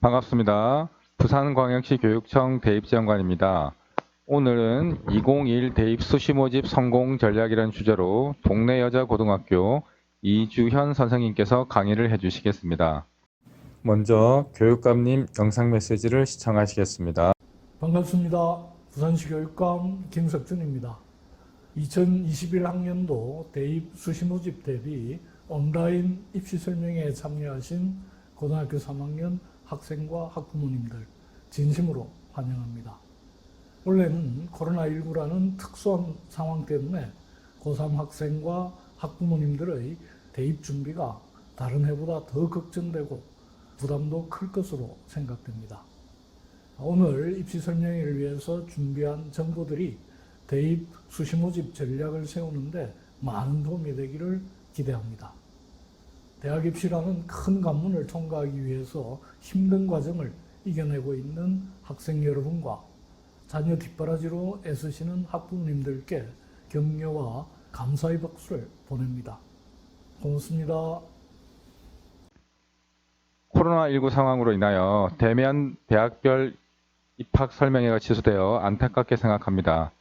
반갑습니다. 부산광역시 교육청 대입지원관입니다. 오늘은 2021 대입 수시 모집 성공 전략이라는 주제로 동네 여자 고등학교 이주현 선생님께서 강의를 해주시겠습니다. 먼저 교육감님 영상 메시지를 시청하시겠습니다. 반갑습니다. 부산시 교육감 김석준입니다. 2021학년도 대입 수시 모집 대비 온라인 입시 설명회에 참여하신 고등학교 3학년 학생과 학부모님들 진심으로 환영합니다. 원래는 코로나19라는 특수한 상황 때문에 고3 학생과 학부모님들의 대입 준비가 다른 해보다 더 걱정되고 부담도 클 것으로 생각됩니다. 오늘 입시 설명회를 위해서 준비한 정보들이 대입 수시 모집 전략을 세우는데 많은 도움이 되기를 기대합니다. 대학 입시라는 큰 관문을 통과하기 위해서 힘든 과정을 이겨내고 있는 학생 여러분과 자녀 뒷바라지로 애쓰시는 학부모님들께 격려와 감사의 박수를 보냅니다. 고맙습니다. 코로나19 상황으로 인하여 대면 대학별 입학 설명회가 취소되어 안타깝게 생각합니다.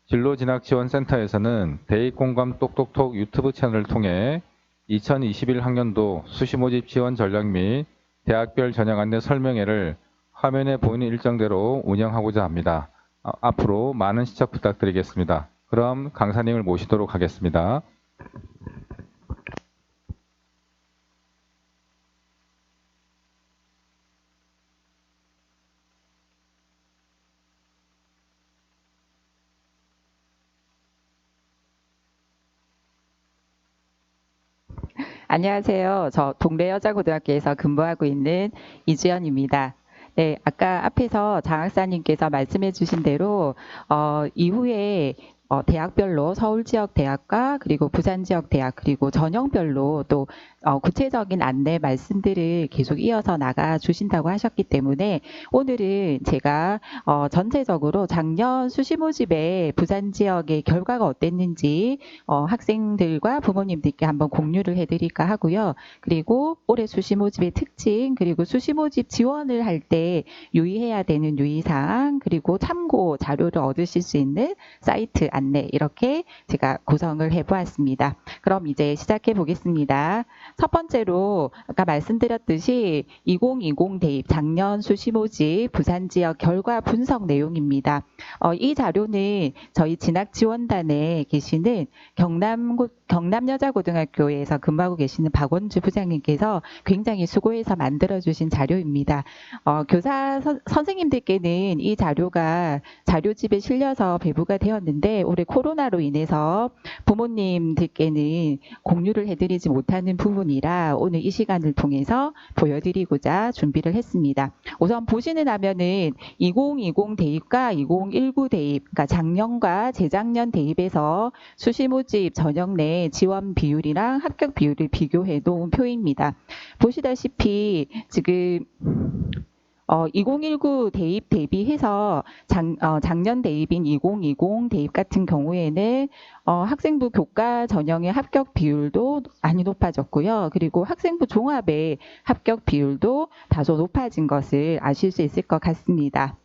진로진학지원센터에서는 대입공감 똑똑톡 유튜브 채널을 통해 2021 학년도 수시 모집 지원 전략 및 대학별 전형 안내 설명회를 화면에 보이는 일정대로 운영하고자 합니다. 앞으로 많은 시청 부탁드리겠습니다. 그럼 강사님을 모시도록 하겠습니다. 안녕하세요. 저 동래여자고등학교에서 근무하고 있는 이주연입니다. 네, 아까 앞에서 장 학사님께서 말씀해 주신 대로 이후에 대학별로 서울 지역 대학과 그리고 부산 지역 대학 그리고 전형별로 또 구체적인 안내 말씀들을 계속 이어서 나가 주신다고 하셨기 때문에 오늘은 제가 전체적으로 작년 수시 모집의 부산 지역의 결과가 어땠는지 학생들과 부모님들께 한번 공유를 해드릴까 하고요. 그리고 올해 수시 모집의 특징 그리고 수시 모집 지원을 할 때 유의해야 되는 유의사항 그리고 참고 자료를 얻으실 수 있는 사이트 안내 이렇게 제가 구성을 해보았습니다. 그럼 이제 시작해 보겠습니다. 첫 번째로 아까 말씀드렸듯이 2020 대입 작년 수시 모집 부산 지역 결과 분석 내용입니다. 이 자료는 저희 진학지원단에 계시는 경남여자고등학교에서 근무하고 계시는 박원주 부장님께서 굉장히 수고해서 만들어주신 자료입니다. 교사 선생님들께는 이 자료가 자료집에 실려서 배부가 되었는데 올해 코로나로 인해서 부모님들께는 공유를 해드리지 못하는 부분이라 오늘 이 시간을 통해서 보여드리고자 준비를 했습니다. 우선 보시는 화면은 2020 대입과 2019 대입, 그러니까 작년과 재작년 대입에서 수시 모집 전형 내 지원 비율이랑 합격 비율을 비교해 놓은 표입니다. 보시다시피 지금 2019 대입 대비해서 작년 대입인 2020 대입 같은 경우에는 학생부 교과 전형의 합격 비율도 많이 높아졌고요. 그리고 학생부 종합의 합격 비율도 다소 높아진 것을 아실 수 있을 것 같습니다.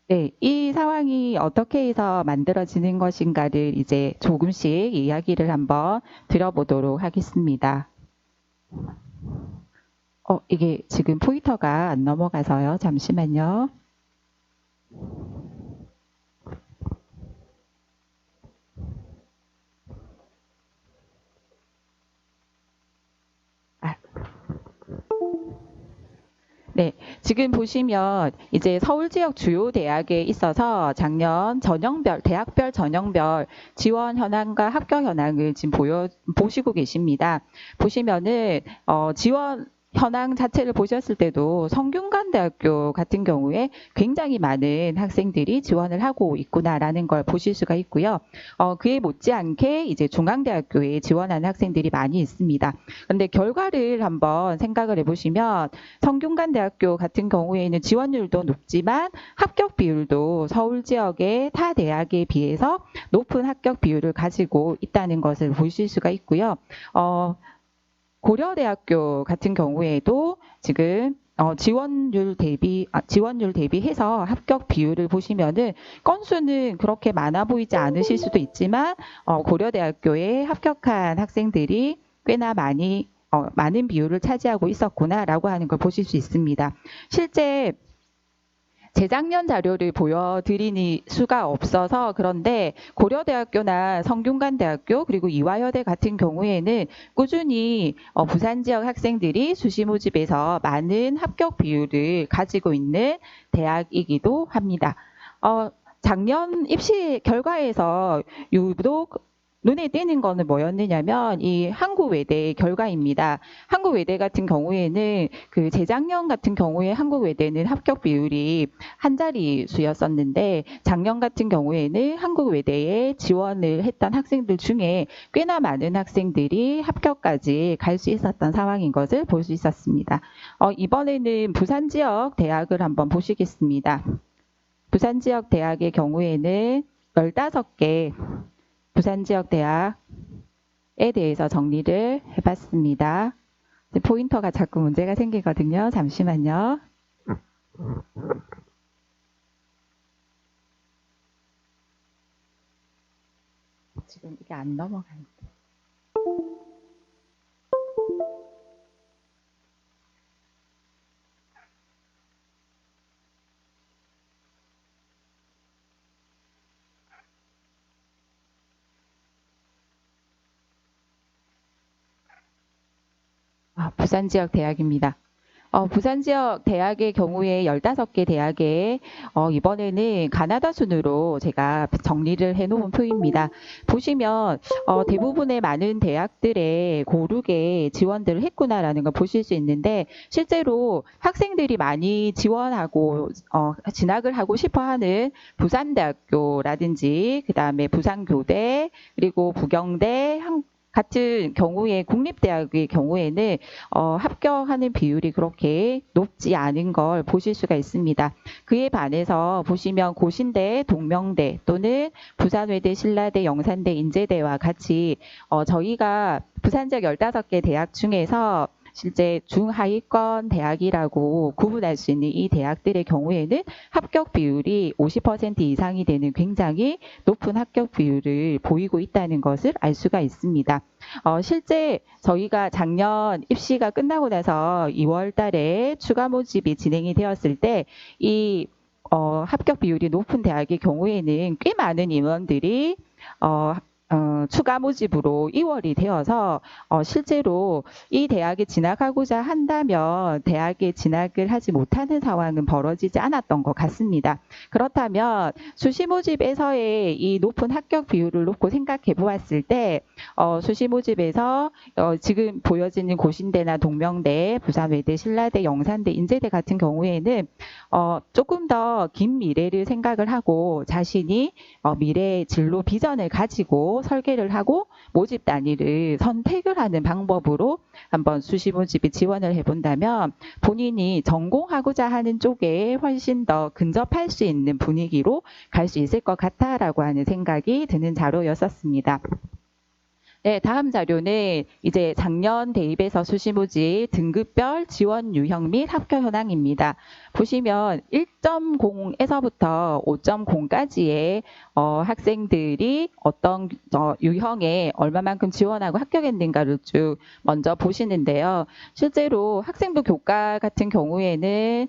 네, 이 상황이 어떻게 해서 만들어지는 것인가를 이제 조금씩 이야기를 한번 들어보도록 하겠습니다. 이게 지금 포인터가 안 넘어가서요. 잠시만요. 네, 지금 보시면 이제 서울 지역 주요 대학에 있어서 작년 전형별, 대학별 전형별 지원 현황과 합격 현황을 지금 보시고 계십니다. 보시면은 지원 현황 자체를 보셨을 때도 성균관대학교 같은 경우에 굉장히 많은 학생들이 지원을 하고 있구나라는 걸 보실 수가 있고요. 그에 못지않게 이제 중앙대학교에 지원하는 학생들이 많이 있습니다. 그런데 결과를 한번 생각을 해보시면 성균관대학교 같은 경우에는 지원율도 높지만 합격 비율도 서울 지역의 타 대학에 비해서 높은 합격 비율을 가지고 있다는 것을 보실 수가 있고요. 고려대학교 같은 경우에도 지금 지원율 대비해서 합격 비율을 보시면은 건수는 그렇게 많아 보이지 않으실 수도 있지만 고려대학교에 합격한 학생들이 꽤나 많은 비율을 차지하고 있었구나라고 하는 걸 보실 수 있습니다. 실제 재작년 자료를 보여드리니 수가 없어서 그런데 고려대학교나 성균관대학교 그리고 이화여대 같은 경우에는 꾸준히 부산 지역 학생들이 수시 모집에서 많은 합격 비율을 가지고 있는 대학이기도 합니다. 작년 입시 결과에서 유독 눈에 띄는 거는 뭐였느냐면 이 한국외대 결과입니다. 한국외대 같은 경우에는 그 재작년 같은 경우에 한국외대는 합격 비율이 한 자리 수였었는데 작년 같은 경우에는 한국외대에 지원을 했던 학생들 중에 꽤나 많은 학생들이 합격까지 갈 수 있었던 상황인 것을 볼 수 있었습니다. 이번에는 부산 지역 대학을 한번 보시겠습니다. 부산 지역 대학의 경우에는 15개 부산 지역 대학에 대해서 정리를 해봤습니다. 포인터가 자꾸 문제가 생기거든요. 잠시만요. 지금 이게 안 넘어가요. 부산 지역 대학입니다. 부산 지역 대학의 경우에 15개 대학에 이번에는 가나다 순으로 제가 정리를 해놓은 표입니다. 보시면 대부분의 많은 대학들에 고르게 지원들을 했구나라는 걸 보실 수 있는데 실제로 학생들이 많이 지원하고 진학을 하고 싶어하는 부산대학교라든지 그 다음에 부산교대 그리고 부경대 같은 경우에 국립대학의 경우에는 합격하는 비율이 그렇게 높지 않은 걸 보실 수가 있습니다. 그에 반해서 보시면 고신대, 동명대 또는 부산외대, 신라대, 영산대, 인제대와 같이 저희가 부산 지역 15개 대학 중에서 실제 중하위권 대학이라고 구분할 수 있는 이 대학들의 경우에는 합격 비율이 50% 이상이 되는 굉장히 높은 합격 비율을 보이고 있다는 것을 알 수가 있습니다. 실제 저희가 작년 입시가 끝나고 나서 2월 달에 추가 모집이 진행이 되었을 때 이 합격 비율이 높은 대학의 경우에는 꽤 많은 임원들이 추가 모집으로 2월이 되어서 실제로 이 대학에 진학하고자 한다면 대학에 진학을 하지 못하는 상황은 벌어지지 않았던 것 같습니다. 그렇다면 수시 모집에서의 이 높은 합격 비율을 놓고 생각해 보았을 때 수시 모집에서 지금 보여지는 고신대나 동명대, 부산외대, 신라대, 영산대, 인제대 같은 경우에는 조금 더 긴 미래를 생각을 하고 자신이 미래의 진로 비전을 가지고 설계를 하고 모집 단위를 선택을 하는 방법으로 한번 수시 모집에 지원을 해본다면 본인이 전공하고자 하는 쪽에 훨씬 더 근접할 수 있는 분위기로 갈 수 있을 것 같다라고 하는 생각이 드는 자료였었습니다. 네, 다음 자료는 이제 작년 대입에서 수시 모집 등급별 지원 유형 및 합격 현황입니다. 보시면 1.0에서부터 5.0까지의 학생들이 어떤 유형에 얼마만큼 지원하고 합격했는가를 쭉 먼저 보시는데요. 실제로 학생부 교과 같은 경우에는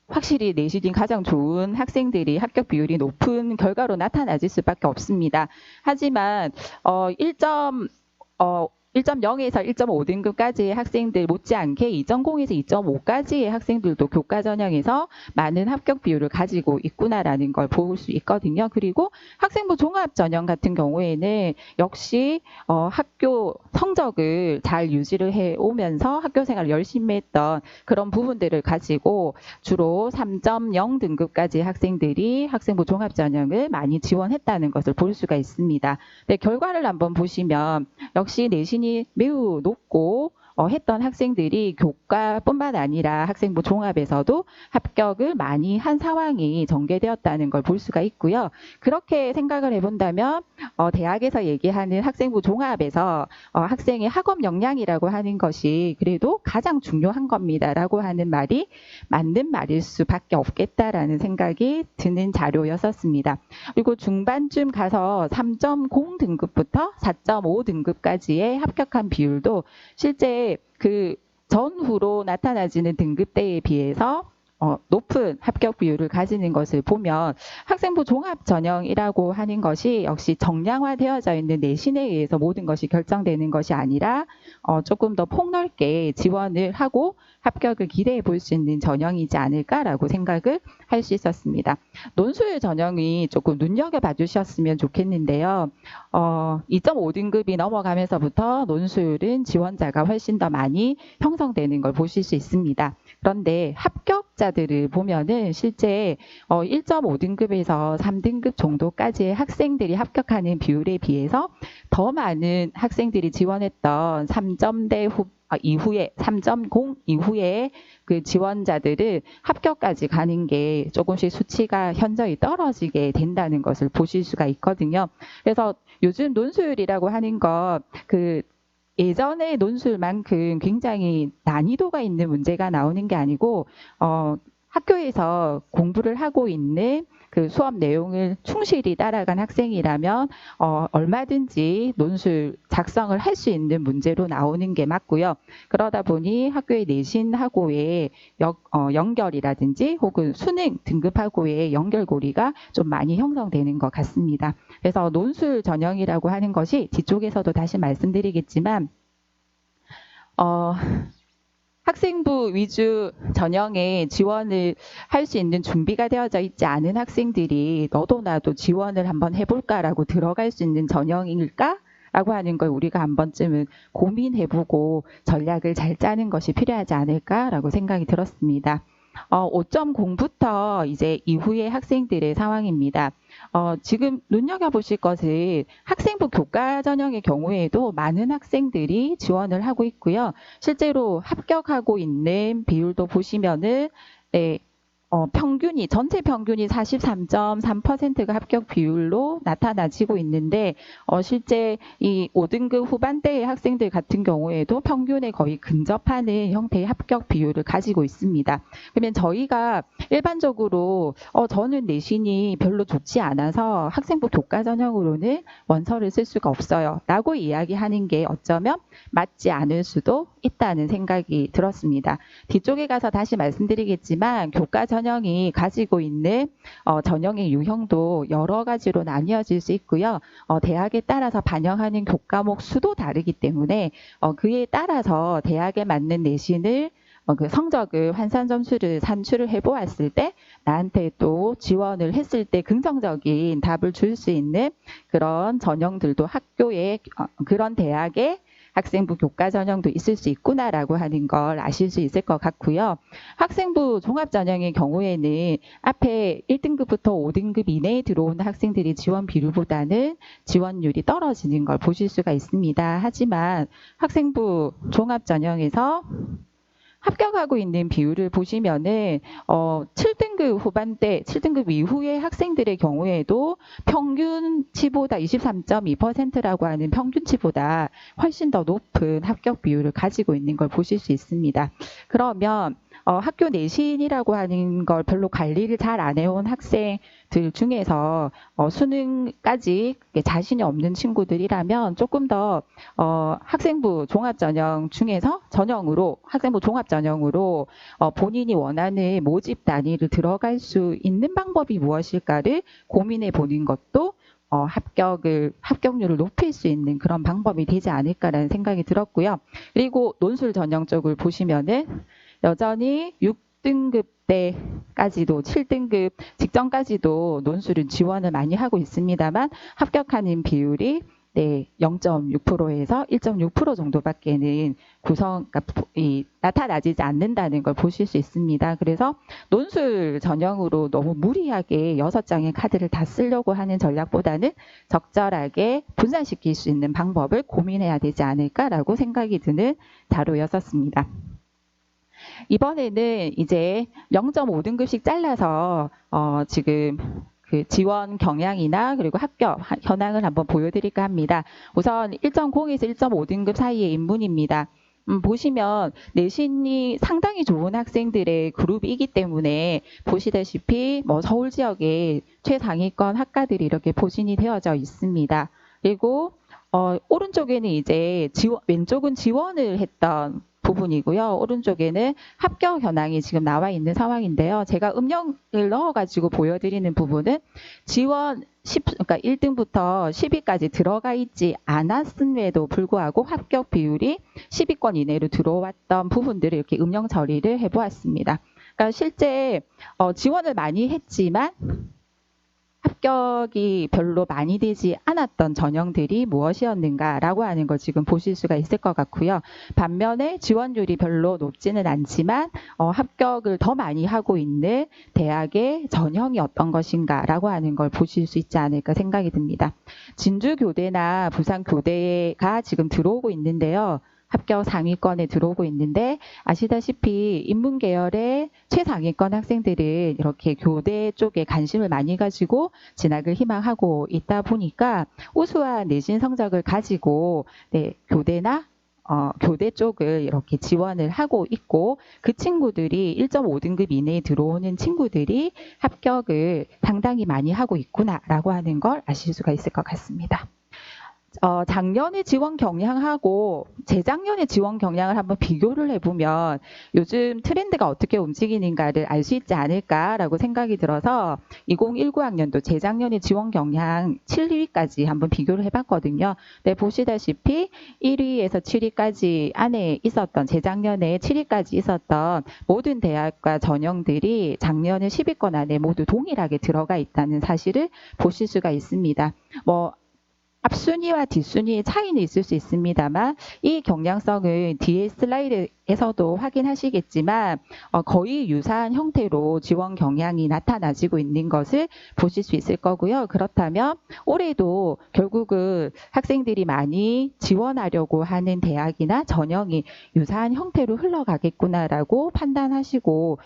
확실히 내신이 가장 좋은 학생들이 합격 비율이 높은 결과로 나타나질 수밖에 없습니다. 하지만 1.0에서 1.5등급까지의 학생들 못지않게 2.0에서 2.5까지의 학생들도 교과 전형에서 많은 합격 비율을 가지고 있구나라는 걸 볼 수 있거든요. 그리고 학생부 종합 전형 같은 경우에는 역시 학교 성적을 잘 유지를 해오면서 학교 생활을 열심히 했던 그런 부분들을 가지고 주로 3.0 등급까지 학생들이 학생부 종합 전형을 많이 지원했다는 것을 볼 수가 있습니다. 네, 결과를 한번 보시면 역시 내신이 매우 높고 했던 학생들이 교과뿐만 아니라 학생부 종합에서도 합격을 많이 한 상황이 전개되었다는 걸 볼 수가 있고요. 그렇게 생각을 해본다면 대학에서 얘기하는 학생부 종합에서 학생의 학업 역량이라고 하는 것이 그래도 가장 중요한 겁니다라고 하는 말이 맞는 말일 수밖에 없겠다라는 생각이 드는 자료였었습니다. 그리고 중반쯤 가서 3.0 등급부터 4.5 등급까지의 합격한 비율도 실제 그 전후로 나타나지는 등급대에 비해서 높은 합격 비율을 가지는 것을 보면 학생부 종합 전형이라고 하는 것이 역시 정량화되어져 있는 내신에 의해서 모든 것이 결정되는 것이 아니라 조금 더 폭넓게 지원을 하고 합격을 기대해 볼 수 있는 전형이지 않을까라고 생각을 할 수 있었습니다. 논술 전형이 조금 눈여겨봐 주셨으면 좋겠는데요. 2.5 등급이 넘어가면서부터 논술은 지원자가 훨씬 더 많이 형성되는 걸 보실 수 있습니다. 그런데 합격자들을 보면은 실제 1.5 등급에서 3등급 정도까지의 학생들이 합격하는 비율에 비해서 더 많은 학생들이 지원했던 3점대 이후에 3.0 이후에 그 지원자들을 합격까지 가는 게 조금씩 수치가 현저히 떨어지게 된다는 것을 보실 수가 있거든요. 그래서 요즘 논술이라고 하는 것 예전의 논술만큼 굉장히 난이도가 있는 문제가 나오는 게 아니고 학교에서 공부를 하고 있는 그 수업 내용을 충실히 따라간 학생이라면 얼마든지 논술 작성을 할 수 있는 문제로 나오는 게 맞고요. 그러다 보니 학교의 내신하고의 연결이라든지 혹은 수능 등급하고의 연결고리가 좀 많이 형성되는 것 같습니다. 그래서 논술 전형이라고 하는 것이 뒤쪽에서도 다시 말씀드리겠지만 학생부 위주 전형에 지원을 할 수 있는 준비가 되어져 있지 않은 학생들이 너도 나도 지원을 한번 해볼까라고 들어갈 수 있는 전형일까? 라고 하는 걸 우리가 한 번쯤은 고민해보고 전략을 잘 짜는 것이 필요하지 않을까라고 생각이 들었습니다. 5.0부터 이제 이후의 학생들의 상황입니다. 지금 눈여겨보실 것은 학생부 교과 전형의 경우에도 많은 학생들이 지원을 하고 있고요. 실제로 합격하고 있는 비율도 보시면은 네, 전체 평균이 43.3%가 합격 비율로 나타나지고 있는데, 실제 이 5등급 후반대의 학생들 같은 경우에도 평균에 거의 근접하는 형태의 합격 비율을 가지고 있습니다. 그러면 저희가 일반적으로, 저는 내신이 별로 좋지 않아서 학생부 교과 전형으로는 원서를 쓸 수가 없어요. 라고 이야기하는 게 어쩌면 맞지 않을 수도 있다는 생각이 들었습니다. 뒤쪽에 가서 다시 말씀드리겠지만, 교과 전형이 가지고 있는 전형의 유형도 여러 가지로 나뉘어질 수 있고요. 대학에 따라서 반영하는 교과목 수도 다르기 때문에 그에 따라서 대학에 맞는 내신을 그 성적을 환산 점수를 산출을 해보았을 때 나한테 또 지원을 했을 때 긍정적인 답을 줄 수 있는 그런 전형들도 학교에 그런 대학에 학생부 교과 전형도 있을 수 있구나라고 하는 걸 아실 수 있을 것 같고요. 학생부 종합 전형의 경우에는 앞에 1등급부터 5등급 이내에 들어오는 학생들이 지원 비율보다는 지원율이 떨어지는 걸 보실 수가 있습니다. 하지만 학생부 종합 전형에서 합격하고 있는 비율을 보시면은 7등급 후반대, 7등급 이후의 학생들의 경우에도 평균치보다 23.2%라고 하는 평균치보다 훨씬 더 높은 합격 비율을 가지고 있는 걸 보실 수 있습니다. 그러면 학교 내신이라고 하는 걸 별로 관리를 잘 안 해온 학생들 중에서 수능까지 자신이 없는 친구들이라면 조금 더 학생부 종합전형 중에서 학생부 종합전형으로 본인이 원하는 모집 단위를 들어갈 수 있는 방법이 무엇일까를 고민해 보는 것도 합격률을 높일 수 있는 그런 방법이 되지 않을까라는 생각이 들었고요. 그리고 논술 전형 쪽을 보시면은 여전히 6등급 때까지도 7등급 직전까지도 논술은 지원을 많이 하고 있습니다만 합격하는 비율이 네, 0.6%에서 1.6% 정도밖에는 그러니까 나타나지 않는다는 걸 보실 수 있습니다. 그래서 논술 전형으로 너무 무리하게 6장의 카드를 다 쓰려고 하는 전략보다는 적절하게 분산시킬 수 있는 방법을 고민해야 되지 않을까라고 생각이 드는 자료였었습니다. 이번에는 이제 0.5등급씩 잘라서 지금 그 지원 경향이나 그리고 합격 현황을 한번 보여드릴까 합니다. 우선 1.0에서 1.5등급 사이의 인문입니다. 보시면 내신이 상당히 좋은 학생들의 그룹이기 때문에 보시다시피 뭐 서울 지역의 최상위권 학과들이 이렇게 포진이 되어져 있습니다. 그리고 오른쪽에는 이제 왼쪽은 지원을 했던 부분이고요. 오른쪽에는 합격 현황이 지금 나와 있는 상황인데요. 제가 음영을 넣어가지고 보여드리는 부분은 지원 그러니까 1등부터 10위까지 들어가 있지 않았음에도 불구하고 합격 비율이 10위권 이내로 들어왔던 부분들을 이렇게 음영 처리를 해보았습니다. 그러니까 실제 지원을 많이 했지만 합격이 별로 많이 되지 않았던 전형들이 무엇이었는가라고 하는 걸 지금 보실 수가 있을 것 같고요. 반면에 지원율이 별로 높지는 않지만 합격을 더 많이 하고 있는 대학의 전형이 어떤 것인가라고 하는 걸 보실 수 있지 않을까 생각이 듭니다. 진주교대나 부산교대가 지금 들어오고 있는데요. 합격 상위권에 들어오고 있는데 아시다시피 인문계열의 최상위권 학생들은 이렇게 교대 쪽에 관심을 많이 가지고 진학을 희망하고 있다 보니까 우수한 내신 성적을 가지고 교대나 교대 쪽을 이렇게 지원을 하고 있고 그 친구들이 1.5등급 이내에 들어오는 친구들이 합격을 상당히 많이 하고 있구나라고 하는 걸 아실 수가 있을 것 같습니다. 작년의 지원 경향하고 재작년의 지원 경향을 한번 비교를 해보면 요즘 트렌드가 어떻게 움직이는가를 알 수 있지 않을까라고 생각이 들어서 2019학년도 재작년의 지원 경향 7위까지 한번 비교를 해봤거든요. 네, 보시다시피 1위에서 7위까지 안에 있었던 재작년에 7위까지 있었던 모든 대학과 전형들이 작년에 10위권 안에 모두 동일하게 들어가 있다는 사실을 보실 수가 있습니다. 앞순위와 뒷순위의 차이는 있을 수 있습니다만 이 경향성은 뒤에 슬라이드에서도 확인하시겠지만 거의 유사한 형태로 지원 경향이 나타나지고 있는 것을 보실 수 있을 거고요. 그렇다면 올해도 결국은 학생들이 많이 지원하려고 하는 대학이나 전형이 유사한 형태로 흘러가겠구나라고 판단하시고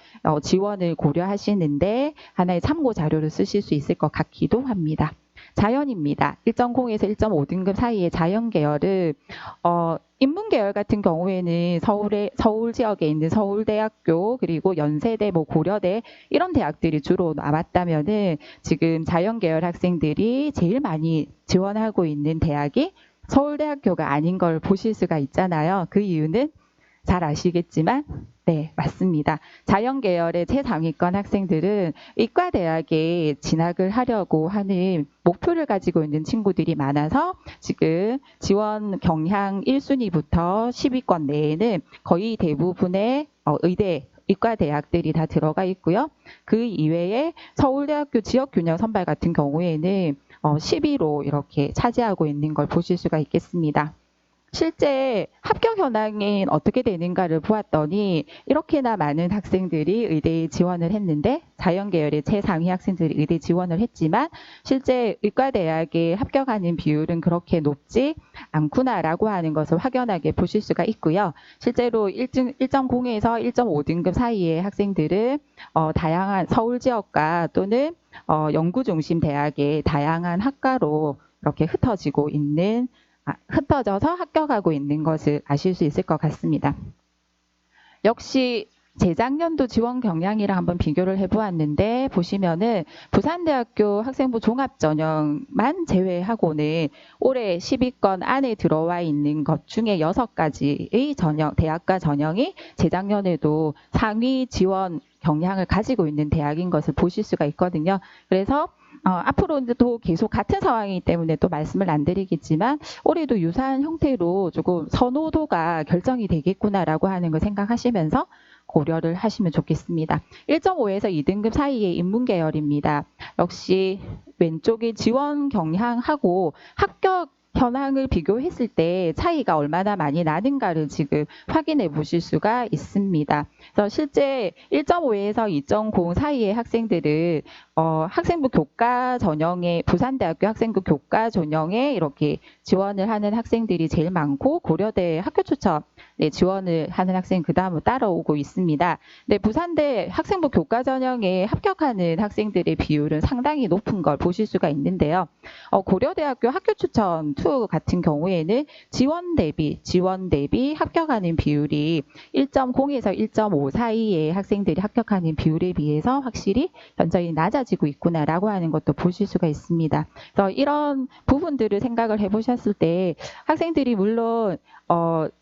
지원을 고려하시는데 하나의 참고 자료를 쓰실 수 있을 것 같기도 합니다. 자연입니다. 1.0에서 1.5등급 사이의 자연 계열은 인문 계열 같은 경우에는 서울 지역에 있는 서울대학교 그리고 연세대, 고려대 이런 대학들이 주로 남았다면은 지금 자연 계열 학생들이 제일 많이 지원하고 있는 대학이 서울대학교가 아닌 걸 보실 수가 있잖아요. 그 이유는 잘 아시겠지만 네, 맞습니다. 자연 계열의 최상위권 학생들은 의과대학에 진학을 하려고 하는 목표를 가지고 있는 친구들이 많아서 지금 지원 경향 1순위부터 10위권 내에는 거의 대부분의 의과대학들이 다 들어가 있고요. 그 이외에 서울대학교 지역균형 선발 같은 경우에는 10위로 이렇게 차지하고 있는 걸 보실 수가 있겠습니다. 실제 합격 현황이 어떻게 되는가를 보았더니 이렇게나 많은 학생들이 의대에 지원을 했는데 자연계열의 최상위 학생들이 의대 지원을 했지만 실제 의과대학에 합격하는 비율은 그렇게 높지 않구나라고 하는 것을 확연하게 보실 수가 있고요. 실제로 1.0에서 1.5등급 사이의 학생들은 다양한 서울 지역과 또는 연구중심 대학의 다양한 학과로 이렇게 흩어져서 합격하고 있는 것을 아실 수 있을 것 같습니다. 역시 재작년도 지원 경향이랑 한번 비교를 해보았는데 보시면은 부산대학교 학생부 종합전형만 제외하고는 올해 10위권 안에 들어와 있는 것 중에 6가지의 대학과 전형이 재작년에도 상위 지원 경향을 가지고 있는 대학인 것을 보실 수가 있거든요. 그래서 앞으로도 계속 같은 상황이기 때문에 또 말씀을 안 드리겠지만 올해도 유사한 형태로 조금 선호도가 결정이 되겠구나라고 하는 걸 생각하시면서 고려를 하시면 좋겠습니다. 1.5에서 2등급 사이의 인문계열입니다. 역시 왼쪽이 지원 경향하고 합격 현황을 비교했을 때 차이가 얼마나 많이 나는가를 지금 확인해 보실 수가 있습니다. 그래서 실제 1.5에서 2.0 사이의 학생들은 학생부 교과 전형에 부산대학교 학생부 교과 전형에 이렇게 지원을 하는 학생들이 제일 많고 고려대 학교 추천 지원을 하는 학생 그 다음으로 따라오고 있습니다. 네, 부산대 학생부 교과 전형에 합격하는 학생들의 비율은 상당히 높은 걸 보실 수가 있는데요. 고려대학교 학교 추천 2 같은 경우에는 지원 대비 합격하는 비율이 1.0에서 1.5 사이의 학생들이 합격하는 비율에 비해서 확실히 현저히 낮아지고 있구나라고 하는 것도 보실 수가 있습니다. 그래서 이런 부분들을 생각을 해보셨을 때 학생들이 물론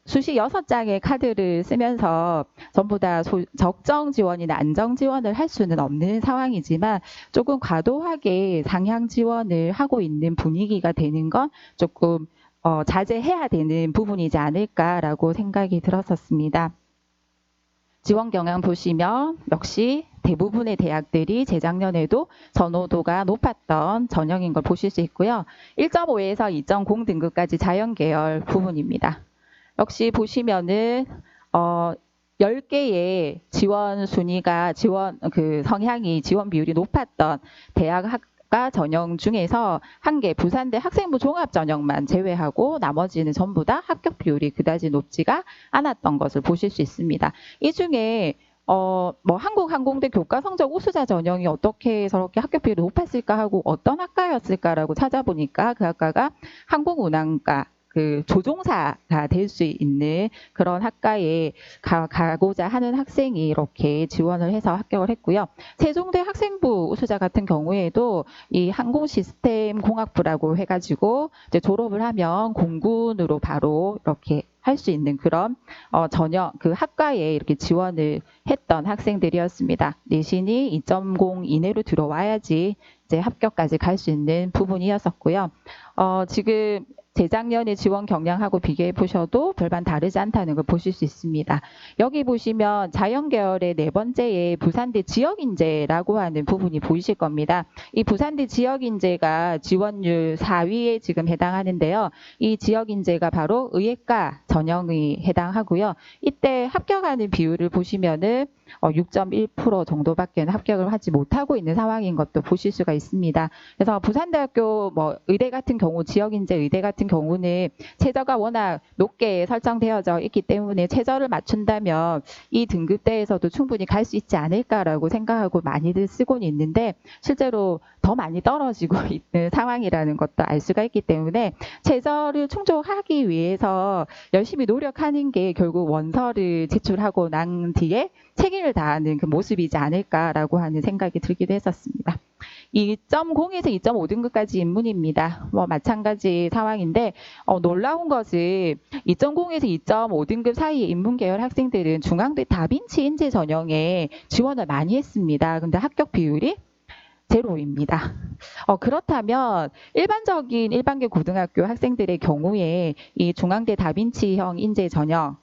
수시 6장의 카드를 쓰면서 전부 다 적정 지원이나 안정 지원을 할 수는 없는 상황이지만 조금 과도하게 상향 지원을 하고 있는 분위기가 되는 건 조금 자제해야 되는 부분이지 않을까라고 생각이 들었었습니다. 지원 경향 보시면 역시 대부분의 대학들이 재작년에도 선호도가 높았던 전형인 걸 보실 수 있고요. 1.5에서 2.0 등급까지 자연계열 부분입니다. 역시 보시면은 10개의 지원 순위가 성향이 지원 비율이 높았던 대학과 전형 중에서 1개 부산대 학생부 종합 전형만 제외하고 나머지는 전부 다 합격 비율이 그다지 높지가 않았던 것을 보실 수 있습니다. 이 중에 한국항공대 교과 성적 우수자 전형이 어떻게 저렇게 합격 비율이 높았을까 하고 어떤 학과였을까라고 찾아보니까 그 학과가 항공운항과 조종사가 될 수 있는 그런 학과에 가고자 하는 학생이 이렇게 지원을 해서 합격을 했고요. 세종대 학생부 우수자 같은 경우에도 이 항공시스템 공학부라고 해가지고 이제 졸업을 하면 공군으로 바로 이렇게 할 수 있는 그런 전형 그 학과에 이렇게 지원을 했던 학생들이었습니다. 내신이 2.0 이내로 들어와야지 이제 합격까지 갈 수 있는 부분이었었고요. 지금 재작년에 지원 경량하고 비교해 보셔도 별반 다르지 않다는 걸 보실 수 있습니다. 여기 보시면 자연계열의 4번째에 부산대 지역인재라고 하는 부분이 보이실 겁니다. 이 부산대 지역인재가 지원율 4위에 지금 해당하는데요. 이 지역인재가 바로 의예과 전형이 해당하고요. 이때 합격하는 비율을 보시면은 6.1% 정도밖에 합격을 하지 못하고 있는 상황인 것도 보실 수가 있습니다. 그래서 부산대학교 의대 같은 경우 지역인재 의대 같은 경우는 최저가 워낙 높게 설정되어져 있기 때문에 최저를 맞춘다면 이 등급대에서도 충분히 갈 수 있지 않을까라고 생각하고 많이들 쓰고는 있는데 실제로 더 많이 떨어지고 있는 상황이라는 것도 알 수가 있기 때문에 최저를 충족하기 위해서 열심히 노력하는 게 결국 원서를 제출하고 난 뒤에 책임을 다하는 그 모습이지 않을까라고 하는 생각이 들기도 했었습니다. 2.0에서 2.5 등급까지 인문입니다. 마찬가지 상황인데 놀라운 것은 2.0에서 2.5 등급 사이의 인문 계열 학생들은 중앙대 다빈치 인재 전형에 지원을 많이 했습니다. 근데 합격 비율이 제로입니다. 그렇다면 일반적인 일반계 고등학교 학생들의 경우에 이 중앙대 다빈치형 인재 전형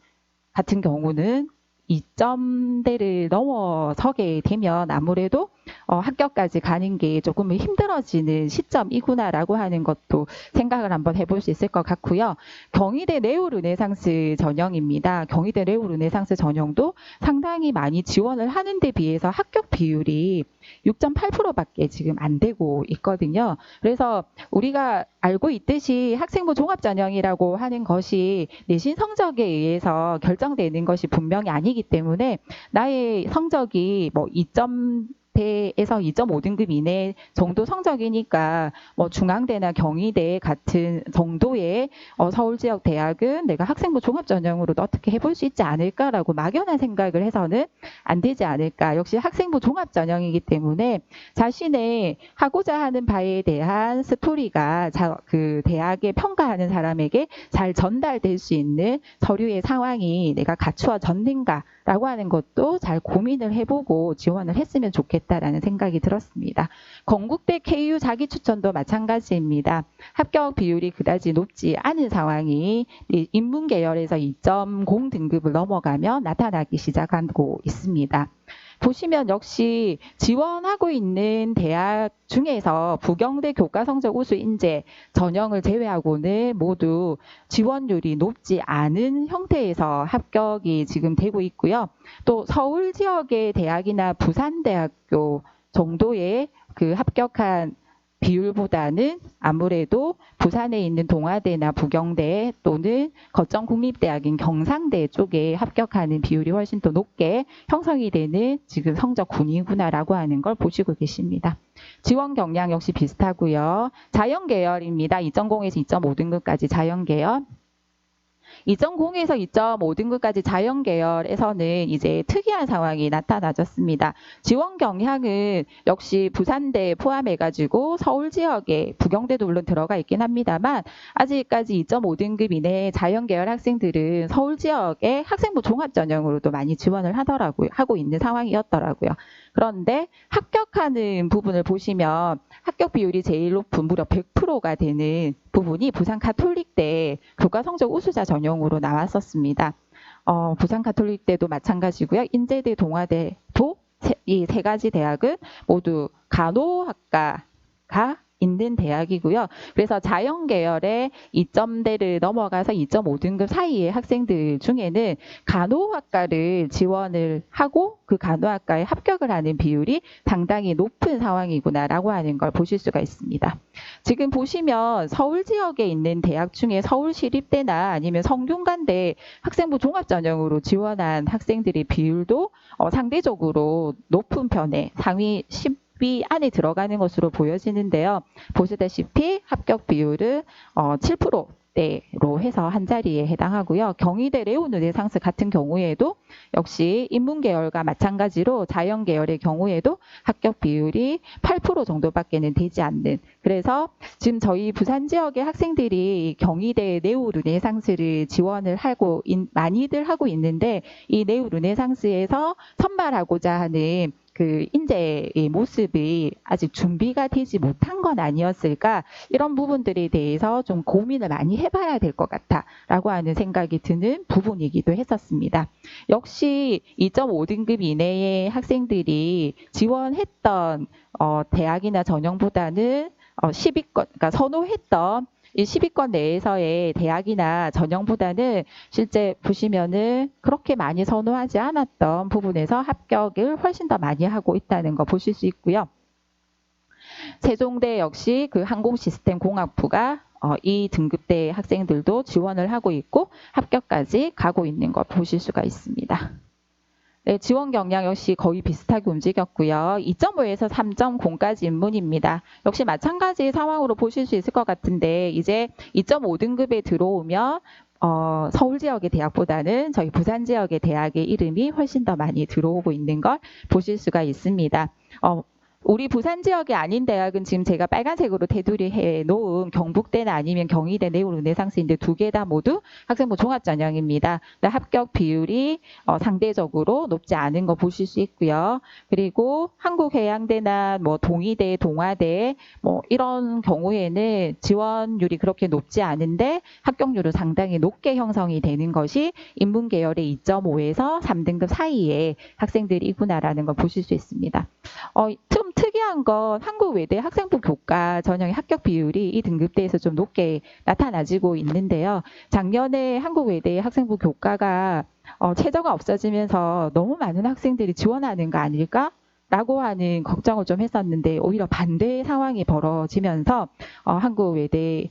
같은 경우는 2점대를 넘어서게 되면 아무래도 합격까지 가는 게 조금 힘들어지는 시점이구나라고 하는 것도 생각을 한번 해볼 수 있을 것 같고요. 경희대 네오르네상스 전형입니다. 경희대 네오르네상스 전형도 상당히 많이 지원을 하는 데 비해서 합격 비율이 6.8%밖에 지금 안 되고 있거든요. 그래서 우리가 알고 있듯이 학생부 종합전형이라고 하는 것이 내신 성적에 의해서 결정되는 것이 분명히 아니기 때문에 나의 성적이 2점대에서 2.5 등급 이내 정도 성적이니까 중앙대나 경희대 같은 정도의 서울 지역 대학은 내가 학생부 종합전형으로도 어떻게 해볼 수 있지 않을까라고 막연한 생각을 해서는 안 되지 않을까. 역시 학생부 종합전형이기 때문에 자신의 하고자 하는 바에 대한 스토리가 그 대학에 평가하는 사람에게 잘 전달될 수 있는 서류의 상황이 내가 갖추어졌는가라고 하는 것도 잘 고민을 해보고 지원을 했으면 좋겠다라는 생각이 들었습니다. 건국대 KU 자기 추천도 마찬가지입니다. 합격 비율이 그다지 높지 않은 상황이 인문 계열에서 2.0 등급을 넘어가면 나타나기 시작하고 있습니다. 보시면 역시 지원하고 있는 대학 중에서 부경대 교과 성적 우수 인재 전형을 제외하고는 모두 지원율이 높지 않은 형태에서 합격이 지금 되고 있고요. 또 서울 지역의 대학이나 부산대학교 정도의 그 합격한 비율보다는 아무래도 부산에 있는 동아대나 부경대 또는 거점국립대학인 경상대 쪽에 합격하는 비율이 훨씬 더 높게 형성이 되는 지금 성적군이구나라고 하는 걸 보시고 계십니다. 지원 경량 역시 비슷하고요. 자연계열입니다. 2.0에서 2.5등급까지 자연계열. 2.0에서 2.5등급까지 자연계열에서는 이제 특이한 상황이 나타나졌습니다. 지원 경향은 역시 부산대 포함해가지고 서울 지역에 부경대도 물론 들어가 있긴 합니다만 아직까지 2.5등급 이내의 자연계열 학생들은 서울 지역의 학생부 종합전형으로도 많이 지원을 하고 있는 상황이었더라고요. 그런데 합격하는 부분을 보시면 합격 비율이 제일 높은 무려 100%가 되는 부분이 부산 가톨릭대 교과 성적 우수자 전형으로 나왔었습니다. 부산 가톨릭대도 마찬가지고요. 인제대, 동아대도 이 세 가지 대학은 모두 간호학과가 있는 대학이고요. 그래서 자연계열의 2점대를 넘어가서 2.5등급 사이의 학생들 중에는 간호학과를 지원을 하고 그 간호학과에 합격을 하는 비율이 상당히 높은 상황이구나라고 하는 걸 보실 수가 있습니다. 지금 보시면 서울 지역에 있는 대학 중에 서울시립대나 아니면 성균관대 학생부 종합전형으로 지원한 학생들의 비율도 상대적으로 높은 편에 상위 10위 안에 들어가는 것으로 보여지는데요. 보시다시피 합격 비율은 7%대로 해서 한 자리에 해당하고요. 경희대 레오르네상스 같은 경우에도 역시 인문계열과 마찬가지로 자연계열의 경우에도 합격 비율이 8% 정도밖에는 되지 않는, 그래서 지금 저희 부산 지역의 학생들이 경희대 네오르네상스를 지원을 하고 많이들 하고 있는데 이 네오르네상스에서 선발하고자 하는 그 인재의 모습이 아직 준비가 되지 못한 건 아니었을까, 이런 부분들에 대해서 좀 고민을 많이 해봐야 될 것 같다라고 하는 생각이 드는 부분이기도 했었습니다. 역시 2.5등급 이내의 학생들이 지원했던 대학이나 전형보다는 10위권, 그러니까 선호했던 이 10위권 내에서의 대학이나 전형보다는 실제 보시면은 그렇게 많이 선호하지 않았던 부분에서 합격을 훨씬 더 많이 하고 있다는 거 보실 수 있고요. 세종대 역시 그 항공시스템공학부가 이 등급대 학생들도 지원을 하고 있고 합격까지 가고 있는 걸 보실 수가 있습니다. 네, 지원 경량 역시 거의 비슷하게 움직였고요. 2.5에서 3.0까지 인문입니다. 역시 마찬가지 상황으로 보실 수 있을 것 같은데 이제 2.5등급에 들어오면 서울 지역의 대학보다는 저희 부산 지역의 대학의 이름이 훨씬 더 많이 들어오고 있는 걸 보실 수가 있습니다. 우리 부산 지역이 아닌 대학은 지금 제가 빨간색으로 테두리 해 놓은 경북대나 아니면 경희대 네오르네상스인데 두 개 다 모두 학생부 종합전형입니다. 합격 비율이 상대적으로 높지 않은 거 보실 수 있고요. 그리고 한국해양대나 뭐 동의대, 동아대 뭐 이런 경우에는 지원율이 그렇게 높지 않은데 합격률은 상당히 높게 형성이 되는 것이 인문계열의 2.5에서 3등급 사이의 학생들이구나라는 걸 보실 수 있습니다. 좀 특이한 건 한국외대 학생부 교과 전형의 합격 비율이 이 등급대에서 좀 높게 나타나지고 있는데요. 작년에 한국외대 학생부 교과가 최저가 없어지면서 너무 많은 학생들이 지원하는 거 아닐까? 라고 하는 걱정을 좀 했었는데 오히려 반대의 상황이 벌어지면서 한국외대에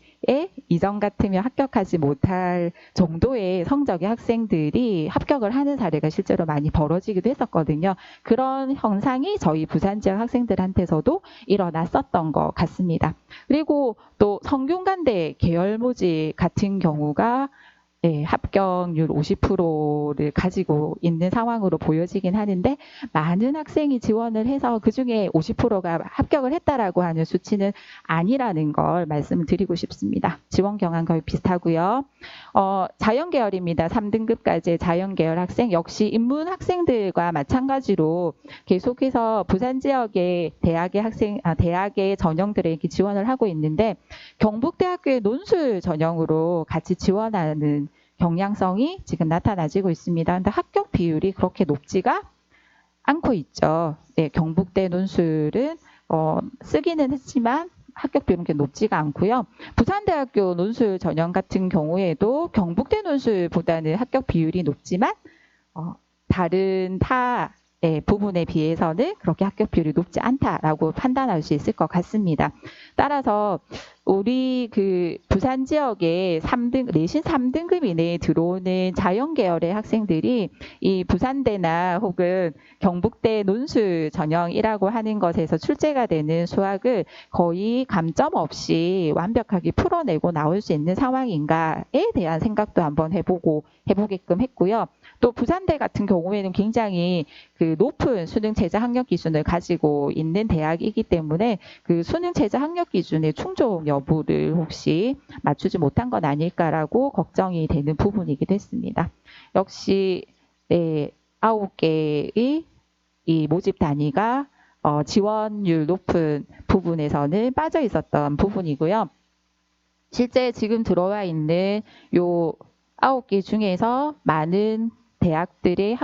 이전 같으면 합격하지 못할 정도의 성적의 학생들이 합격을 하는 사례가 실제로 많이 벌어지기도 했었거든요. 그런 현상이 저희 부산 지역 학생들한테서도 일어났었던 것 같습니다. 그리고 또 성균관대 계열 모집 같은 경우가 합격률 50%를 가지고 있는 상황으로 보여지긴 하는데 많은 학생이 지원을 해서 그중에 50%가 합격을 했다라고 하는 수치는 아니라는 걸 말씀을 드리고 싶습니다. 지원 경향 거의 비슷하고요. 자연계열입니다. 3등급까지의 자연계열 학생 역시 인문 학생들과 마찬가지로 계속해서 부산 지역의 대학의 전형들에 지원을 하고 있는데 경북대학교의 논술 전형으로 같이 지원하는 경향성이 지금 나타나지고 있습니다. 근데 합격 비율이 그렇게 높지가 않고 있죠. 네, 경북대 논술은 쓰기는 했지만 합격 비율은 그렇게 높지가 않고요. 부산대학교 논술 전형 같은 경우에도 경북대 논술보다는 합격 비율이 높지만 다른 타 부분에 비해서는 그렇게 합격 비율이 높지 않다라고 판단할 수 있을 것 같습니다. 따라서 우리 그 부산 지역에 내신 3등급 이내에 들어오는 자연계열의 학생들이 이 부산대나 혹은 경북대 논술 전형이라고 하는 것에서 출제가 되는 수학을 거의 감점 없이 완벽하게 풀어내고 나올 수 있는 상황인가에 대한 생각도 한번 해보게끔 했고요. 또 부산대 같은 경우에는 굉장히 그 높은 수능 최저 학력 기준을 가지고 있는 대학이기 때문에 그 수능 최저 학력 기준의 충족 여부를 혹시 맞추지 못한 건 아닐까라고 걱정이 되는 부분이기도 했습니다. 역시 9개의 이 모집 단위가 지원율 높은 부분에서는 빠져 있었던 부분이고요. 실제 지금 들어와 있는 요 9개 중에서 많은 대학들이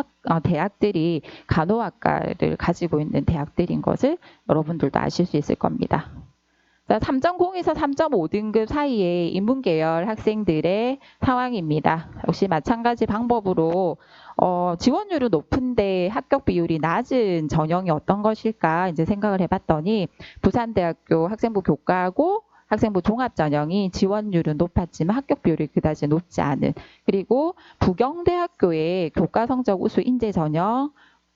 간호학과를 가지고 있는 대학들인 것을 여러분들도 아실 수 있을 겁니다. 3.0에서 3.5등급 사이의 인문계열 학생들의 상황입니다. 역시 마찬가지 방법으로 지원율은 높은데 합격 비율이 낮은 전형이 어떤 것일까 이제 생각을 해봤더니 부산대학교 학생부 교과고 학생부 종합전형이 지원율은 높았지만 합격 비율이 그다지 높지 않은, 그리고 부경대학교의 교과성적 우수 인재 전형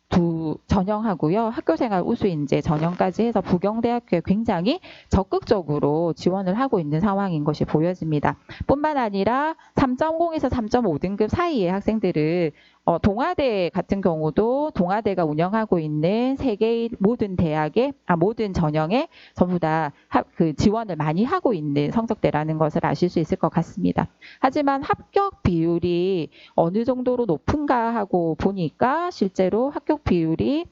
두 전형하고요. 학교생활 우수 인재 전형까지 해서 부경대학교에 굉장히 적극적으로 지원을 하고 있는 상황인 것이 보여집니다. 뿐만 아니라 3.0에서 3.5등급 사이의 학생들을 동아대 같은 경우도 동아대가 운영하고 있는 세 개의 모든 전형에 전부 다 그 지원을 많이 하고 있는 성적대라는 것을 아실 수 있을 것 같습니다. 하지만 합격 비율이 어느 정도로 높은가 하고 보니까 실제로 합격 비율이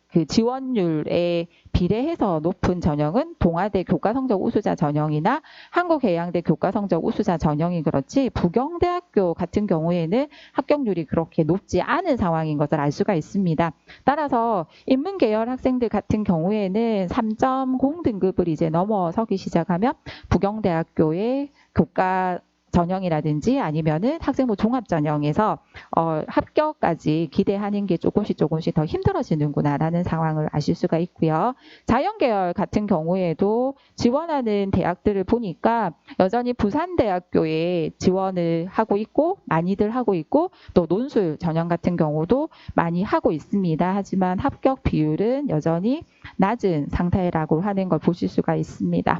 그 지원율에 비례해서 높은 전형은 동아대 교과성적 우수자 전형이나 한국해양대 교과성적 우수자 전형이 그렇지 부경대학교 같은 경우에는 합격률이 그렇게 높지 않은 상황인 것을 알 수가 있습니다. 따라서 인문계열 학생들 같은 경우에는 3.0 등급을 이제 넘어서기 시작하면 부경대학교의 교과 전형이라든지 아니면은 학생부 종합 전형에서 합격까지 기대하는 게 조금씩 더 힘들어지는구나라는 상황을 아실 수가 있고요. 자연계열 같은 경우에도 지원하는 대학들을 보니까 여전히 부산대학교에 지원을 하고 있고 많이들 하고 있고 또 논술 전형 같은 경우도 많이 하고 있습니다. 하지만 합격 비율은 여전히 낮은 상태라고 하는 걸 보실 수가 있습니다.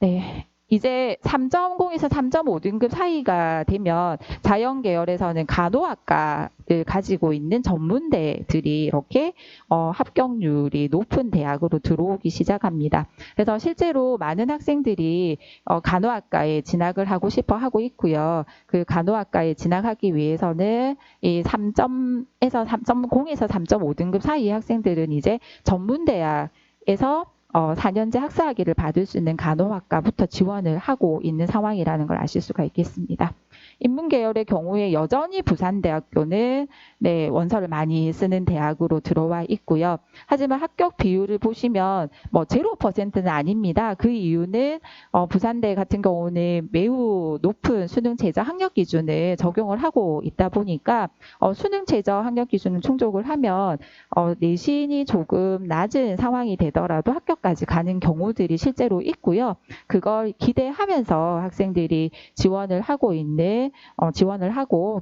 네. 이제 3.0에서 3.5등급 사이가 되면 자연계열에서는 간호학과를 가지고 있는 전문대들이 이렇게 합격률이 높은 대학으로 들어오기 시작합니다. 그래서 실제로 많은 학생들이 간호학과에 진학을 하고 싶어 하고 있고요. 그 간호학과에 진학하기 위해서는 이 3.0에서 3.5등급 사이의 학생들은 이제 전문대학에서 4년제 학사학위를 받을 수 있는 간호학과부터 지원을 하고 있는 상황이라는 걸 아실 수가 있겠습니다. 인문계열의 경우에 여전히 부산대학교는 원서를 많이 쓰는 대학으로 들어와 있고요. 하지만 합격 비율을 보시면 0%는 아닙니다. 그 이유는 부산대 같은 경우는 매우 높은 수능 최저 학력 기준을 적용을 하고 있다 보니까 수능 최저 학력 기준을 충족을 하면 내신이 조금 낮은 상황이 되더라도 합격까지 가는 경우들이 실제로 있고요. 그걸 기대하면서 학생들이 지원을 하고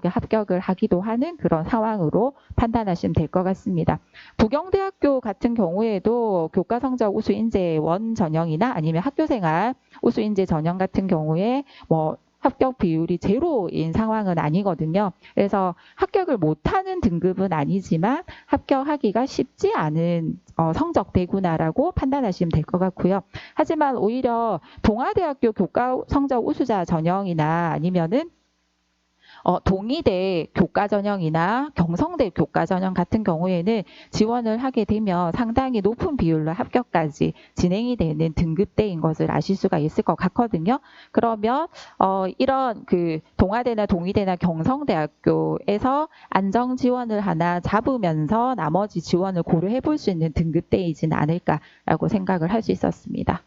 합격을 하기도 하는 그런 상황으로 판단하시면 될 것 같습니다. 부경대학교 같은 경우에도 교과성적 우수 인재 원 전형이나 아니면 학교생활 우수 인재 전형 같은 경우에 합격 비율이 제로인 상황은 아니거든요. 그래서 합격을 못하는 등급은 아니지만 합격하기가 쉽지 않은 성적대구나라고 판단하시면 될 것 같고요. 하지만 오히려 동아대학교 교과 성적 우수자 전형이나 아니면은 동의대 교과 전형이나 경성대 교과 전형 같은 경우에는 지원을 하게 되면 상당히 높은 비율로 합격까지 진행이 되는 등급대인 것을 아실 수가 있을 것 같거든요. 그러면 이런 그 동아대나 동의대나 경성대학교에서 안정 지원을 하나 잡으면서 나머지 지원을 고려해 볼 수 있는 등급대이진 않을까라고 생각을 할 수 있었습니다.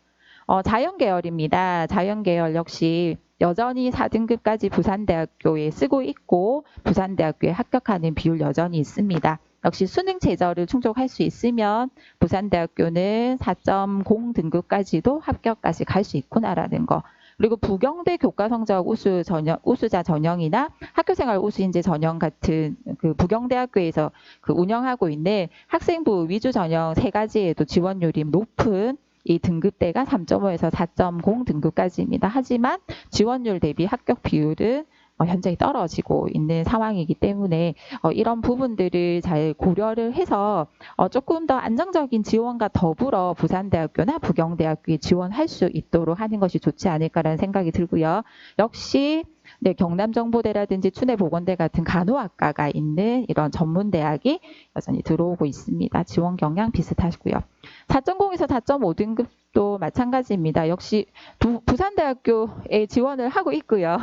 자연계열입니다. 자연계열 역시 여전히 4등급까지 부산대학교에 쓰고 있고 부산대학교에 합격하는 비율 여전히 있습니다. 역시 수능 최저를 충족할 수 있으면 부산대학교는 4.0 등급까지도 합격까지 갈 수 있구나라는 거. 그리고 부경대 교과 성적 우수자 전형이나 학교생활 우수인재 전형 같은 그 부경대학교에서 그 운영하고 있는 학생부 위주 전형 3가지에도 지원율이 높은 이 등급대가 3.5에서 4.0 등급까지입니다. 하지만 지원율 대비 합격 비율은 현저히 떨어지고 있는 상황이기 때문에 이런 부분들을 잘 고려를 해서 조금 더 안정적인 지원과 더불어 부산대학교나 부경대학교에 지원할 수 있도록 하는 것이 좋지 않을까라는 생각이 들고요. 역시 네, 경남정보대라든지 춘해보건대 같은 간호학과가 있는 이런 전문대학이 여전히 들어오고 있습니다. 지원 경향 비슷하시고요. 4.0에서 4.5 등급도 마찬가지입니다. 역시 부산대학교에 지원을 하고 있고요.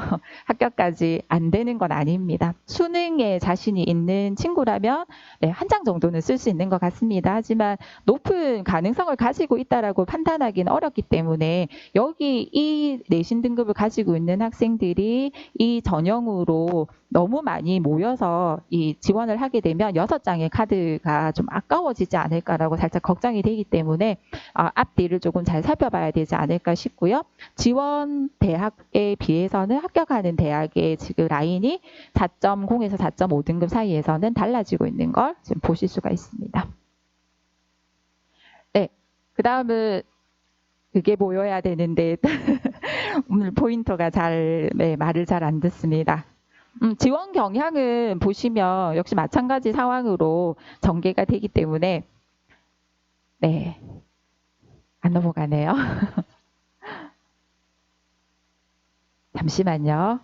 합격까지 안 되는 건 아닙니다. 수능에 자신이 있는 친구라면 네, 한 장 정도는 쓸 수 있는 것 같습니다. 하지만 높은 가능성을 가지고 있다라고 판단하기는 어렵기 때문에 여기 이 내신 등급을 가지고 있는 학생들이 이 전형으로 너무 많이 모여서 이 지원을 하게 되면 6장의 카드가 좀 아까워지지 않을까라고 살짝 걱정이 되기 때문에 앞뒤를 조금 잘 살펴봐야 되지 않을까 싶고요. 지원 대학에 비해서는 합격하는 대학의 지금 라인이 4.0에서 4.5 등급 사이에서는 달라지고 있는 걸 지금 보실 수가 있습니다. 네, 그 다음은 그게 보여야 되는데 오늘 포인터가 말을 잘 안 듣습니다. 지원 경향은 보시면 역시 마찬가지 상황으로 전개가 되기 때문에 네, 안 넘어가네요. 잠시만요.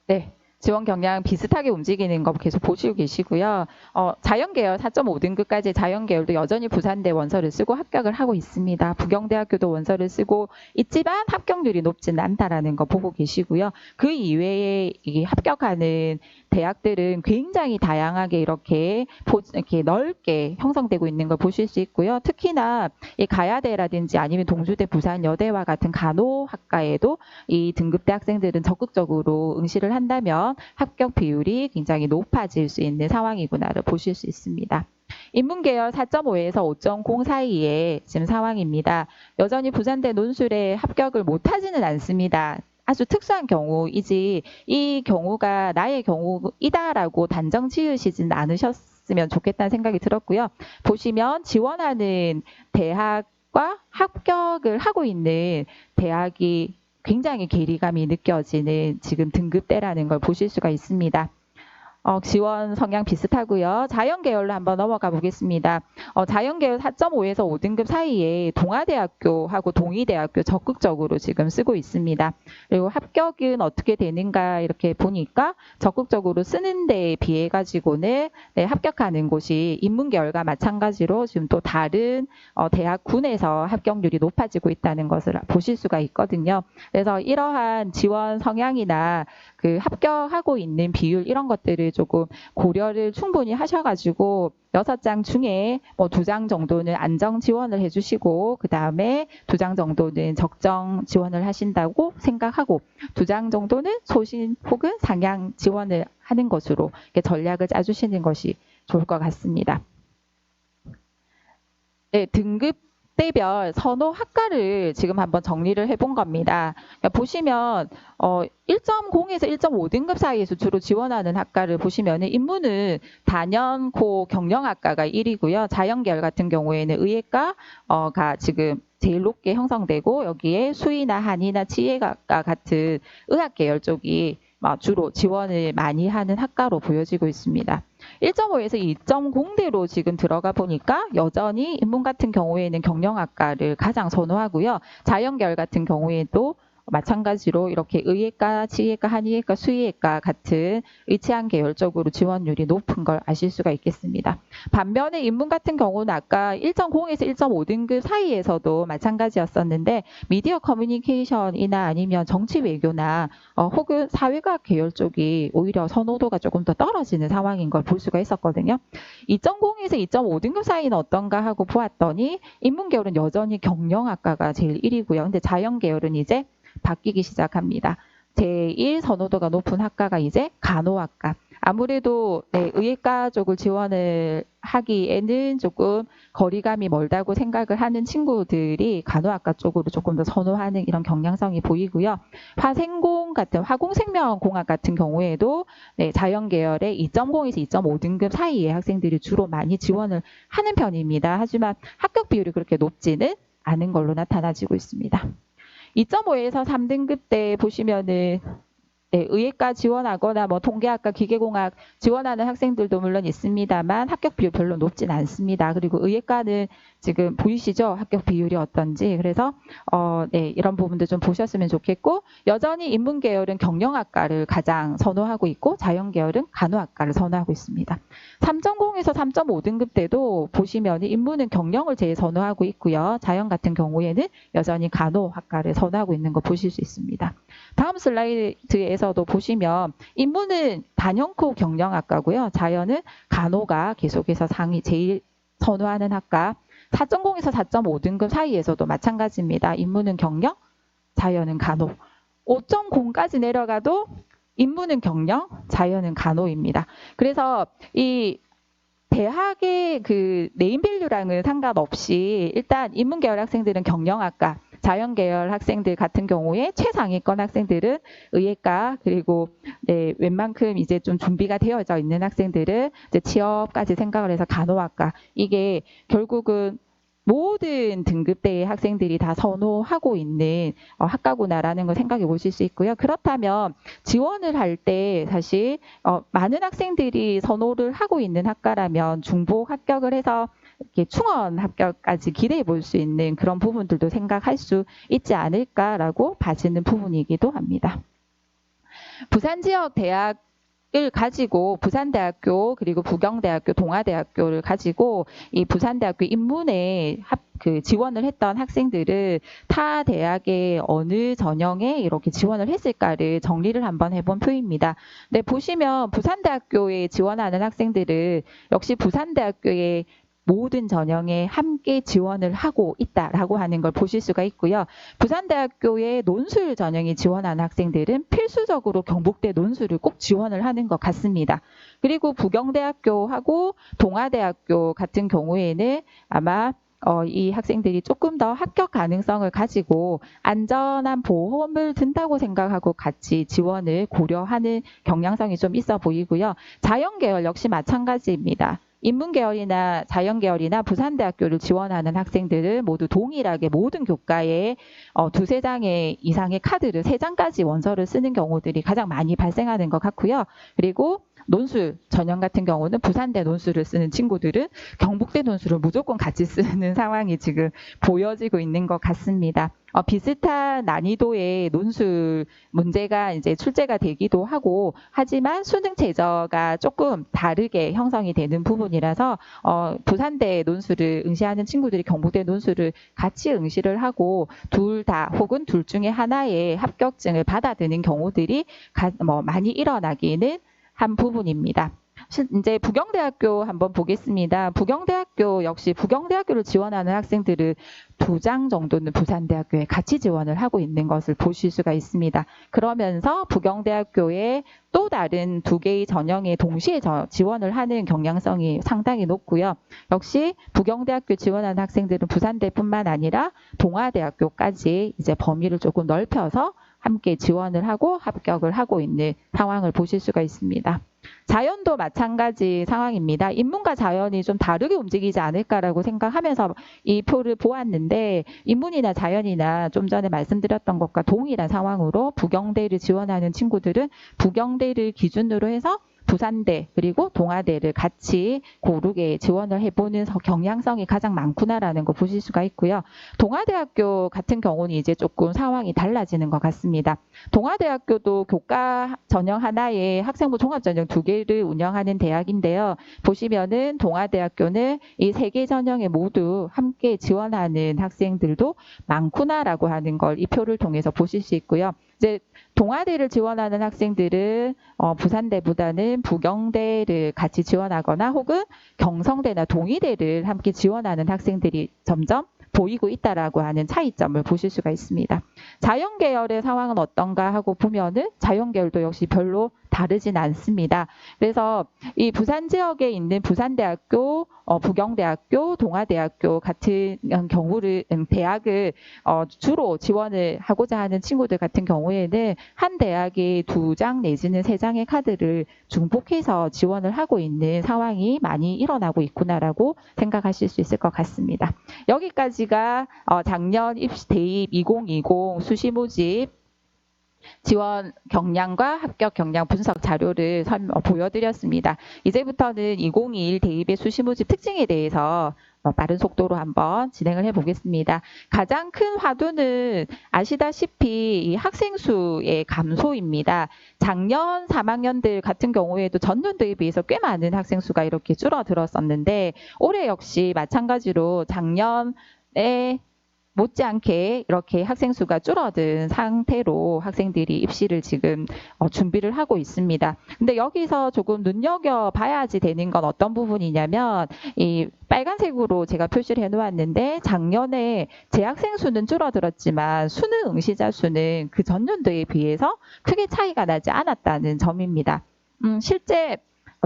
네. 지원 경향 비슷하게 움직이는 거 계속 보시고 계시고요. 자연계열 4.5 등급까지 자연계열도 여전히 부산대 원서를 쓰고 합격을 하고 있습니다. 부경대학교도 원서를 쓰고 있지만 합격률이 높지는 않다라는 거 보고 계시고요. 그 이외에 이 합격하는 대학들은 굉장히 다양하게 이렇게 넓게 형성되고 있는 걸 보실 수 있고요. 특히나 이 가야대라든지 아니면 동주대, 부산여대와 같은 간호학과에도 이 등급대 학생들은 적극적으로 응시를 한다면 합격 비율이 굉장히 높아질 수 있는 상황이구나를 보실 수 있습니다. 인문계열 4.5에서 5.0 사이에 지금 상황입니다. 여전히 부산대 논술에 합격을 못하지는 않습니다. 아주 특수한 경우이지 이 경우가 나의 경우이다라고 단정 지으시진 않으셨으면 좋겠다는 생각이 들었고요. 보시면 지원하는 대학과 합격을 하고 있는 대학이 굉장히 괴리감이 느껴지는 지금 등급대라는 걸 보실 수가 있습니다. 지원 성향 비슷하고요. 자연계열로 한번 넘어가 보겠습니다. 자연계열 4.5에서 5등급 사이에 동아대학교하고 동의대학교 적극적으로 지금 쓰고 있습니다. 그리고 합격은 어떻게 되는가 이렇게 보니까 적극적으로 쓰는 데에 비해 가지고는 네, 합격하는 곳이 인문계열과 마찬가지로 지금 또 다른 대학군에서 합격률이 높아지고 있다는 것을 보실 수가 있거든요. 그래서 이러한 지원 성향이나 그 합격하고 있는 비율 이런 것들을 조금 고려를 충분히 하셔가지고 6장 중에 뭐 2장 정도는 안정 지원을 해주시고 그 다음에 2장 정도는 적정 지원을 하신다고 생각하고 2장 정도는 소신 혹은 상향 지원을 하는 것으로 전략을 짜주시는 것이 좋을 것 같습니다. 네, 등급대별 선호 학과를 지금 한번 정리를 해본 겁니다. 그러니까 보시면 1.0에서 1.5 등급 사이에서 주로 지원하는 학과를 보시면 인문은 단연코 경영학과가 1위고요. 자연계열 같은 경우에는 의예과가 지금 제일 높게 형성되고 여기에 수의나 한의나 치의학과 같은 의학계열 쪽이 주로 지원을 많이 하는 학과로 보여지고 있습니다. 1.5에서 2.0대로 지금 들어가 보니까 여전히 인문 같은 경우에는 경영학과를 가장 선호하고요. 자연계열 같은 경우에도 마찬가지로 이렇게 의예과, 지예과, 한의예과, 수의예과 같은 의치한 계열 쪽으로 지원율이 높은 걸 아실 수가 있겠습니다. 반면에 인문 같은 경우는 아까 1.0에서 1.5등급 사이에서도 마찬가지였었는데 미디어 커뮤니케이션이나 아니면 정치 외교나 혹은 사회과학 계열 쪽이 오히려 선호도가 조금 더 떨어지는 상황인 걸 볼 수가 있었거든요. 2.0에서 2.5등급 사이는 어떤가 하고 보았더니 인문 계열은 여전히 경영학과가 제일 1위고요. 근데 자연 계열은 이제 바뀌기 시작합니다. 제1 선호도가 높은 학과가 이제 간호학과. 아무래도 의예과 쪽을 지원을 하기에는 조금 거리감이 멀다고 생각을 하는 친구들이 간호학과 쪽으로 조금 더 선호하는 이런 경향성이 보이고요. 화생공 같은 화공생명공학 같은 경우에도 자연계열의 2.0에서 2.5등급 사이의 학생들이 주로 많이 지원을 하는 편입니다. 하지만 합격 비율이 그렇게 높지는 않은 걸로 나타나지고 있습니다. 2.5에서 3등급 때 보시면은 의예과 지원하거나 통계학과, 기계공학 지원하는 학생들도 물론 있습니다만 합격 비율 별로 높진 않습니다. 그리고 의예과는 지금 보이시죠? 합격 비율이 어떤지. 그래서 이런 부분도 좀 보셨으면 좋겠고 여전히 인문 계열은 경영학과를 가장 선호하고 있고 자연 계열은 간호학과를 선호하고 있습니다. 3.0에서 3.5등급 때도 보시면 인문은 경영을 제일 선호하고 있고요. 자연 같은 경우에는 여전히 간호학과를 선호하고 있는 거 보실 수 있습니다. 다음 슬라이드에서도 보시면 인문은 단연코 경영학과고요. 자연은 간호가 계속해서 상위 제일 선호하는 학과. 4.0에서 4.5등급 사이에서도 마찬가지입니다. 인문은 경영, 자연은 간호. 5.0까지 내려가도 인문은 경영, 자연은 간호입니다. 그래서 이 대학의 그 네임밸류랑은 상관없이 일단 인문계열 학생들은 경영학과, 자연계열 학생들 같은 경우에 최상위권 학생들은 의예과 그리고 웬만큼 이제 좀 준비가 되어져 있는 학생들은 이제 취업까지 생각을 해서 간호학과 이게 결국은 모든 등급대의 학생들이 다 선호하고 있는 학과구나라는 걸 생각해 보실 수 있고요. 그렇다면 지원을 할 때 사실 많은 학생들이 선호를 하고 있는 학과라면 중복 합격을 해서 이렇게 충원 합격까지 기대해 볼 수 있는 그런 부분들도 생각할 수 있지 않을까라고 봐지는 부분이기도 합니다. 부산 지역 대학을 가지고 부산대학교 그리고 부경대학교, 동아대학교를 가지고 이 부산대학교 인문에 지원을 했던 학생들은 타 대학의 어느 전형에 이렇게 지원을 했을까를 정리를 한번 해본 표입니다. 네, 보시면 부산대학교에 지원하는 학생들은 역시 부산대학교의 모든 전형에 함께 지원을 하고 있다라고 하는 걸 보실 수가 있고요. 부산대학교의 논술 전형에 지원하는 학생들은 필수적으로 경북대 논술을 꼭 지원을 하는 것 같습니다. 그리고 부경대학교하고 동아대학교 같은 경우에는 아마 이 학생들이 조금 더 합격 가능성을 가지고 안전한 보험을 든다고 생각하고 같이 지원을 고려하는 경향성이 좀 있어 보이고요. 자연계열 역시 마찬가지입니다. 인문계열이나 자연계열이나 부산대학교를 지원하는 학생들은 모두 동일하게 모든 교과에 두세 장의 이상의 카드를 3장까지 원서를 쓰는 경우들이 가장 많이 발생하는 것 같고요. 그리고 논술 전형 같은 경우는 부산대 논술을 쓰는 친구들은 경북대 논술을 무조건 같이 쓰는 상황이 지금 보여지고 있는 것 같습니다. 비슷한 난이도의 논술 문제가 이제 출제가 되기도 하고 하지만 수능 최저가 조금 다르게 형성이 되는 부분이라서 부산대 논술을 응시하는 친구들이 경북대 논술을 같이 응시를 하고 둘 다 혹은 둘 중에 하나의 합격증을 받아드는 경우들이 많이 일어나기는 한 부분입니다. 이제 부경대학교 한번 보겠습니다. 부경대학교 역시 부경대학교를 지원하는 학생들은 2장 정도는 부산대학교에 같이 지원을 하고 있는 것을 보실 수가 있습니다. 그러면서 부경대학교에 또 다른 2개의 전형에 동시에 지원을 하는 경향성이 상당히 높고요. 역시 부경대학교 지원하는 학생들은 부산대뿐만 아니라 동아대학교까지 이제 범위를 조금 넓혀서 함께 지원을 하고 합격을 하고 있는 상황을 보실 수가 있습니다. 자연도 마찬가지 상황입니다. 인문과 자연이 좀 다르게 움직이지 않을까라고 생각하면서 이 표를 보았는데 인문이나 자연이나 좀 전에 말씀드렸던 것과 동일한 상황으로 부경대를 지원하는 친구들은 부경대를 기준으로 해서 부산대 그리고 동아대를 같이 고르게 지원을 해보는 경향성이 가장 많구나라는 거 보실 수가 있고요. 동아대학교 같은 경우는 이제 조금 상황이 달라지는 것 같습니다. 동아대학교도 교과 전형 하나에 학생부 종합전형 2개를 운영하는 대학인데요. 보시면은 동아대학교는 이 3개 전형에 모두 함께 지원하는 학생들도 많구나라고 하는 걸 이 표를 통해서 보실 수 있고요. 이제 동아대를 지원하는 학생들은 부산대보다는 부경대를 같이 지원하거나 혹은 경성대나 동의대를 함께 지원하는 학생들이 점점 보이고 있다라고 하는 차이점을 보실 수가 있습니다. 자연계열의 상황은 어떤가 하고 보면은 자연계열도 역시 별로 다르진 않습니다. 그래서 이 부산 지역에 있는 부산대학교, 부경대학교, 동아대학교 같은 경우를 대학을 주로 지원을 하고자 하는 친구들 같은 경우에는 한 대학에 2장 내지는 3장의 카드를 중복해서 지원을 하고 있는 상황이 많이 일어나고 있구나라고 생각하실 수 있을 것 같습니다. 여기까지가 작년 대입 2020 수시 모집 지원 경량과 합격 경량 분석 자료를 보여드렸습니다. 이제부터는 2021 대입의 수시 모집 특징에 대해서 빠른 속도로 한번 진행을 해보겠습니다. 가장 큰 화두는 아시다시피 이 학생 수의 감소입니다. 작년 3학년들 같은 경우에도 전년도에 비해서 꽤 많은 학생 수가 이렇게 줄어들었었는데 올해 역시 마찬가지로 작년에 못지않게 이렇게 학생 수가 줄어든 상태로 학생들이 입시를 지금 준비를 하고 있습니다. 근데 여기서 조금 눈여겨봐야지 되는 건 어떤 부분이냐면 이 빨간색으로 제가 표시를 해놓았는데 작년에 재학생 수는 줄어들었지만 수능 응시자 수는 그 전년도에 비해서 크게 차이가 나지 않았다는 점입니다. 실제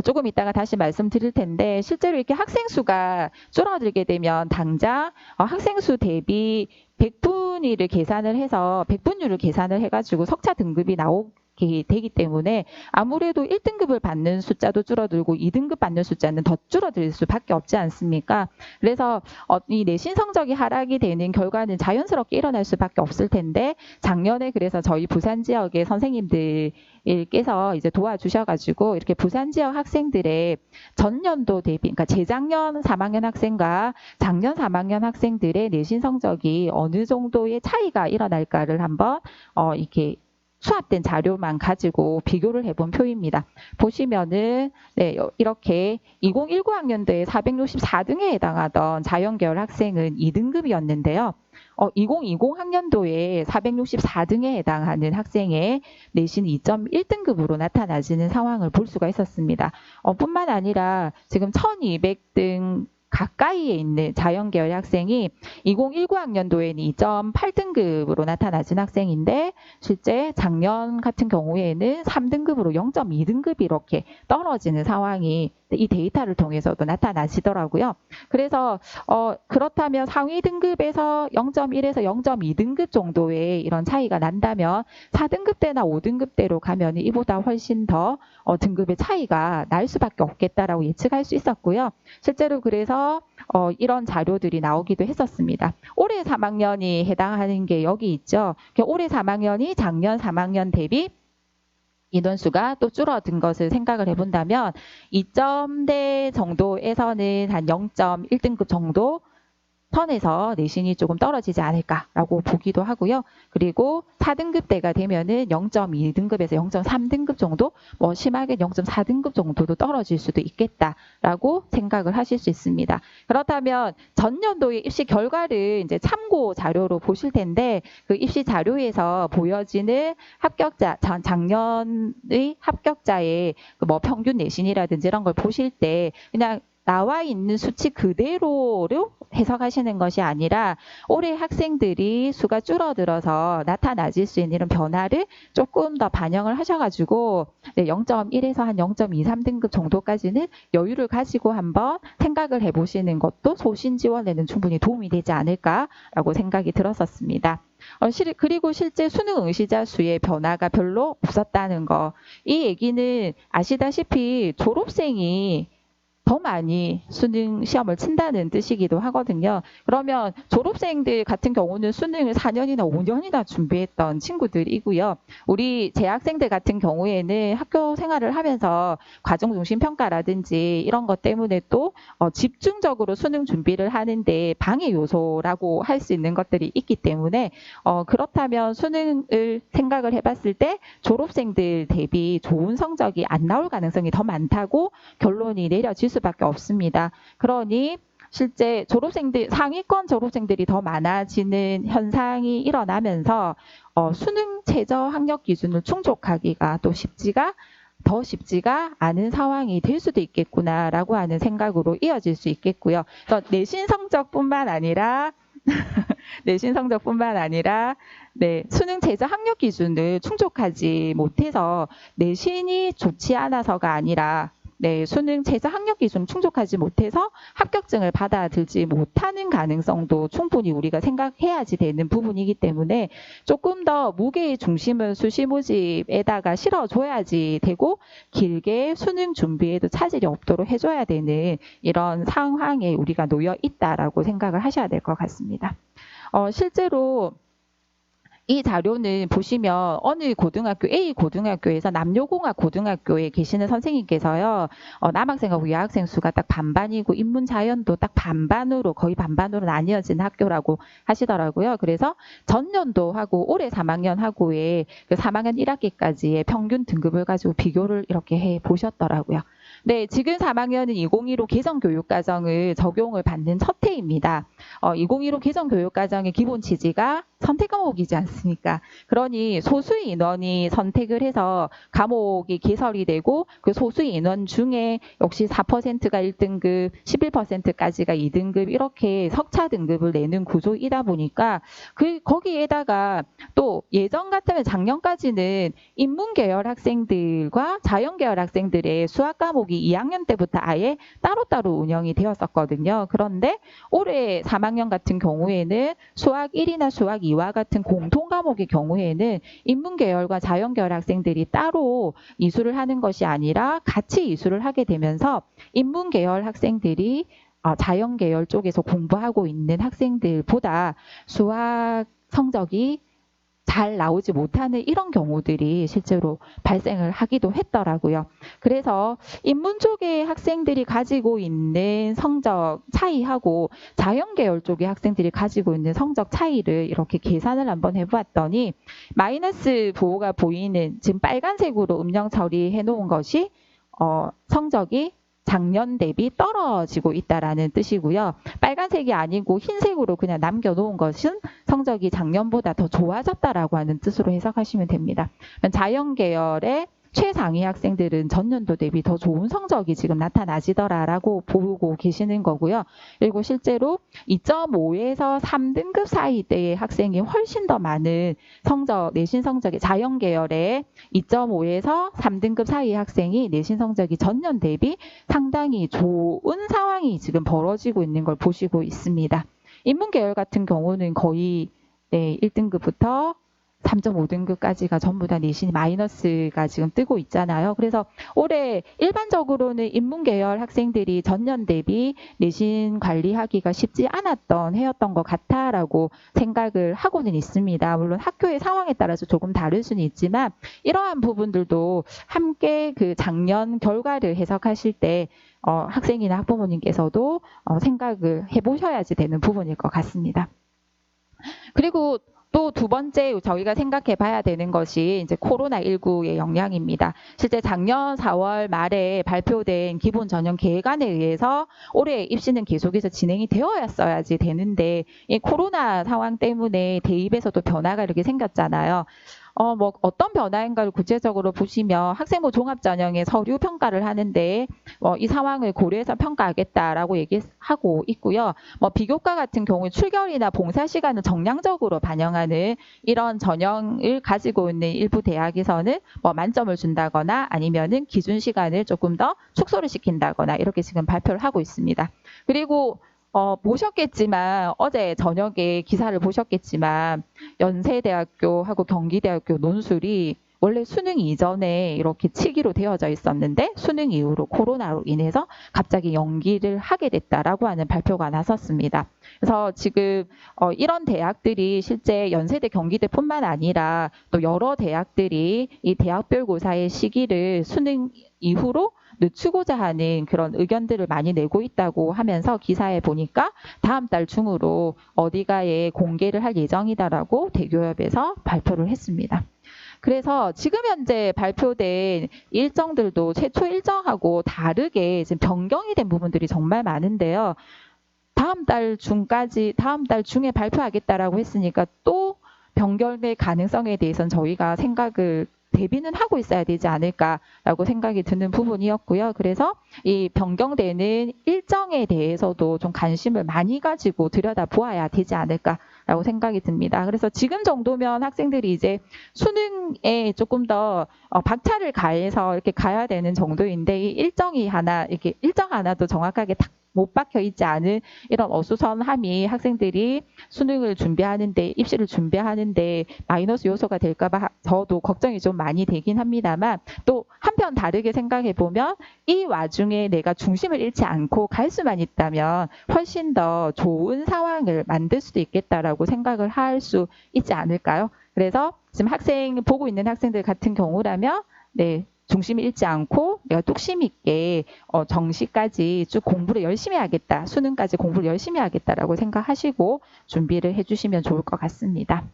조금 이따가 다시 말씀드릴 텐데 실제로 이렇게 학생 수가 줄어들게 되면 당장 학생 수 대비 100분위를 계산을 해서 100분율을 계산을 해가지고 석차 등급이 나오게 되기 때문에 아무래도 1등급을 받는 숫자도 줄어들고 2등급 받는 숫자는 더 줄어들 수밖에 없지 않습니까? 그래서 이 내신 성적이 하락이 되는 결과는 자연스럽게 일어날 수밖에 없을 텐데 작년에 그래서 저희 부산 지역의 선생님들께서 이제 도와주셔가지고 이렇게 부산 지역 학생들의 전년도 대비, 그러니까 재작년 3학년 학생과 작년 3학년 학생들의 내신 성적이 어느 정도의 차이가 일어날까를 한번 이렇게 수합된 자료만 가지고 비교를 해본 표입니다. 보시면은 네, 이렇게 2019 학년도에 464등에 해당하던 자연계열 학생은 2등급이었는데요. 2020 학년도에 464등에 해당하는 학생의 내신 2.1등급으로 나타나지는 상황을 볼 수가 있었습니다. 뿐만 아니라 지금 1200등 가까이에 있는 자연계열 학생이 2019 학년도에는 2.8등급으로 나타나진 학생인데 실제 작년 같은 경우에는 3등급으로 0.2등급이 이렇게 떨어지는 상황이 이 데이터를 통해서도 나타나시더라고요. 그래서 그렇다면 상위 등급에서 0.1에서 0.2등급 정도의 이런 차이가 난다면 4등급대나 5등급대로 가면 이보다 훨씬 더 등급의 차이가 날 수밖에 없겠다라고 예측할 수 있었고요. 실제로 그래서 이런 자료들이 나오기도 했었습니다. 올해 3학년이 해당하는 게 여기 있죠. 올해 3학년이 작년 3학년 대비 인원수가 또 줄어든 것을 생각을 해본다면 2점대 정도에서는 한 0.1등급 정도 선에서 내신이 조금 떨어지지 않을까라고 보기도 하고요. 그리고 4등급대가 되면은 0.2등급에서 0.3등급 정도, 뭐 심하게 0.4등급 정도도 떨어질 수도 있겠다라고 생각을 하실 수 있습니다. 그렇다면 전년도의 입시 결과를 이제 참고 자료로 보실 텐데 그 입시 자료에서 보여지는 합격자, 작년의 합격자의 뭐 평균 내신이라든지 이런 걸 보실 때 그냥 나와 있는 수치 그대로로 해석하시는 것이 아니라 올해 학생들이 수가 줄어들어서 나타나질 수 있는 이런 변화를 조금 더 반영을 하셔가지고 0.1에서 한 0.23등급 정도까지는 여유를 가지고 한번 생각을 해보시는 것도 소신 지원에는 충분히 도움이 되지 않을까라고 생각이 들었었습니다. 그리고 실제 수능 응시자 수의 변화가 별로 없었다는 거. 이 얘기는 아시다시피 졸업생이 더 많이 수능 시험을 친다는 뜻이기도 하거든요. 그러면 졸업생들 같은 경우는 수능을 4년이나 5년이나 준비했던 친구들이고요. 우리 재학생들 같은 경우에는 학교 생활을 하면서 과정중심 평가라든지 이런 것 때문에 또 집중적으로 수능 준비를 하는데 방해 요소라고 할 수 있는 것들이 있기 때문에 그렇다면 수능을 생각을 해봤을 때 졸업생들 대비 좋은 성적이 안 나올 가능성이 더 많다고 결론이 내려질 수밖에 없습니다. 그러니 실제 졸업생들, 상위권 졸업생들이 더 많아지는 현상이 일어나면서 수능 최저 학력 기준을 충족하기가 또 더 쉽지가 않은 상황이 될 수도 있겠구나라고 하는 생각으로 이어질 수 있겠고요. 그래서 내신 성적뿐만 아니라 수능 최저 학력 기준을 충족하지 못해서 내신이 좋지 않아서가 아니라 수능 최저 학력 기준 충족하지 못해서 합격증을 받아들지 못하는 가능성도 충분히 우리가 생각해야지 되는 부분이기 때문에 조금 더 무게의 중심을 수시 모집에다가 실어줘야지 되고 길게 수능 준비에도 차질이 없도록 해줘야 되는 이런 상황에 우리가 놓여 있다라고 생각을 하셔야 될 것 같습니다. 실제로 이 자료는 보시면 어느 고등학교, A 고등학교에서 남녀공학 고등학교에 계시는 선생님께서요, 남학생하고 여학생 수가 딱 반반이고 인문 자연도 딱 거의 반반으로 나뉘어진 학교라고 하시더라고요. 그래서 전년도하고 올해 3학년하고의 그 3학년 1학기까지의 평균 등급을 가지고 비교를 이렇게 해 보셨더라고요. 네, 지금 3학년은 2015 개정교육과정을 적용을 받는 첫 해입니다. 2015 개정교육과정의 기본 취지가 선택 과목이지 않습니까? 그러니 소수의 인원이 선택을 해서 과목이 개설이 되고 그 소수의 인원 중에 역시 4%가 1등급, 11%까지가 2등급 이렇게 석차 등급을 내는 구조이다 보니까 거기에다가 또 예전 같으면 작년까지는 인문계열 학생들과 자연계열 학생들의 수학 과목이 2학년 때부터 아예 따로따로 운영이 되었었거든요. 그런데 올해 3학년 같은 경우에는 수학 1이나 수학 2와 같은 공통 과목의 경우에는 인문계열과 자연계열 학생들이 따로 이수를 하는 것이 아니라 같이 이수를 하게 되면서 인문계열 학생들이 자연계열 쪽에서 공부하고 있는 학생들보다 수학 성적이 잘 나오지 못하는 이런 경우들이 실제로 발생을 하기도 했더라고요. 그래서 인문 쪽의 학생들이 가지고 있는 성적 차이하고 자연계열 쪽의 학생들이 가지고 있는 성적 차이를 이렇게 계산을 한번 해보았더니 마이너스 부호가 보이는 지금 빨간색으로 음영 처리해 놓은 것이 성적이 작년 대비 떨어지고 있다라는 뜻이고요. 빨간색이 아니고 흰색으로 그냥 남겨놓은 것은 성적이 작년보다 더 좋아졌다라고 하는 뜻으로 해석하시면 됩니다. 자연계열의 최상위 학생들은 전년도 대비 더 좋은 성적이 지금 나타나지더라라고 보고 계시는 거고요. 그리고 실제로 2.5에서 3등급 사이대의 학생이 훨씬 더 많은 내신 성적이 자연계열의 2.5에서 3등급 사이의 학생이 내신 성적이 전년 대비 상당히 좋은 상황이 지금 벌어지고 있는 걸 보시고 있습니다. 인문계열 같은 경우는 거의 1등급부터 3.5등급까지가 전부 다 내신 마이너스가 지금 뜨고 있잖아요. 그래서 올해 일반적으로는 인문계열 학생들이 전년 대비 내신 관리하기가 쉽지 않았던 해였던 것 같다라고 생각을 하고는 있습니다. 물론 학교의 상황에 따라서 조금 다를 수는 있지만 이러한 부분들도 함께 그 작년 결과를 해석하실 때 학생이나 학부모님께서도 생각을 해보셔야지 되는 부분일 것 같습니다. 그리고 또 두 번째 저희가 생각해 봐야 되는 것이 이제 코로나19의 영향입니다. 실제 작년 4월 말에 발표된 기본 전형 계획안에 의해서 올해 입시는 계속해서 진행이 되어야지 되는데 이 코로나 상황 때문에 대입에서도 변화가 이렇게 생겼잖아요. 어떤 변화인가를 구체적으로 보시면 학생부 종합전형의 서류 평가를 하는데 이 상황을 고려해서 평가하겠다라고 얘기하고 있고요. 비교과 같은 경우 출결이나 봉사 시간을 정량적으로 반영하는 이런 전형을 가지고 있는 일부 대학에서는 만점을 준다거나 아니면은 기준 시간을 조금 더 축소를 시킨다거나 이렇게 지금 발표를 하고 있습니다. 그리고 보셨겠지만 어제 저녁에 기사를 보셨겠지만 연세대학교하고 경기대학교 논술이 원래 수능 이전에 이렇게 치기로 되어져 있었는데 수능 이후로 코로나로 인해서 갑자기 연기를 하게 됐다라고 하는 발표가 나섰습니다. 그래서 지금 이런 대학들이 실제 연세대 경기대뿐만 아니라 또 여러 대학들이 이 대학별고사의 시기를 수능 이후로 늦추고자 하는 그런 의견들을 많이 내고 있다고 하면서 기사에 보니까 다음 달 중으로 어디가에 공개를 할 예정이다라고 대교협에서 발표를 했습니다. 그래서 지금 현재 발표된 일정들도 최초 일정하고 다르게 지금 변경이 된 부분들이 정말 많은데요. 다음 달 중에 발표하겠다라고 했으니까 또 변경될 가능성에 대해서는 저희가 생각을 대비는 하고 있어야 되지 않을까라고 생각이 드는 부분이었고요. 그래서 이 변경되는 일정에 대해서도 좀 관심을 많이 가지고 들여다보아야 되지 않을까라고 생각이 듭니다. 그래서 지금 정도면 학생들이 이제 수능에 조금 더 박차를 가해서 이렇게 가야 되는 정도인데 이 일정이 하나 이렇게 일정 하나도 정확하게 딱 못 박혀 있지 않은 이런 어수선함이 학생들이 수능을 준비하는데 입시를 준비하는데 마이너스 요소가 될까봐 저도 걱정이 좀 많이 되긴 합니다만 또 한편 다르게 생각해 보면 이 와중에 내가 중심을 잃지 않고 갈 수만 있다면 훨씬 더 좋은 상황을 만들 수도 있겠다라고 생각을 할 수 있지 않을까요? 그래서 지금 보고 있는 학생들 같은 경우라면 네. 중심을 잃지 않고 내가 뚝심 있게 정시까지 쭉 공부를 열심히 하겠다. 수능까지 공부를 열심히 하겠다라고 생각하시고 준비를 해주시면 좋을 것 같습니다.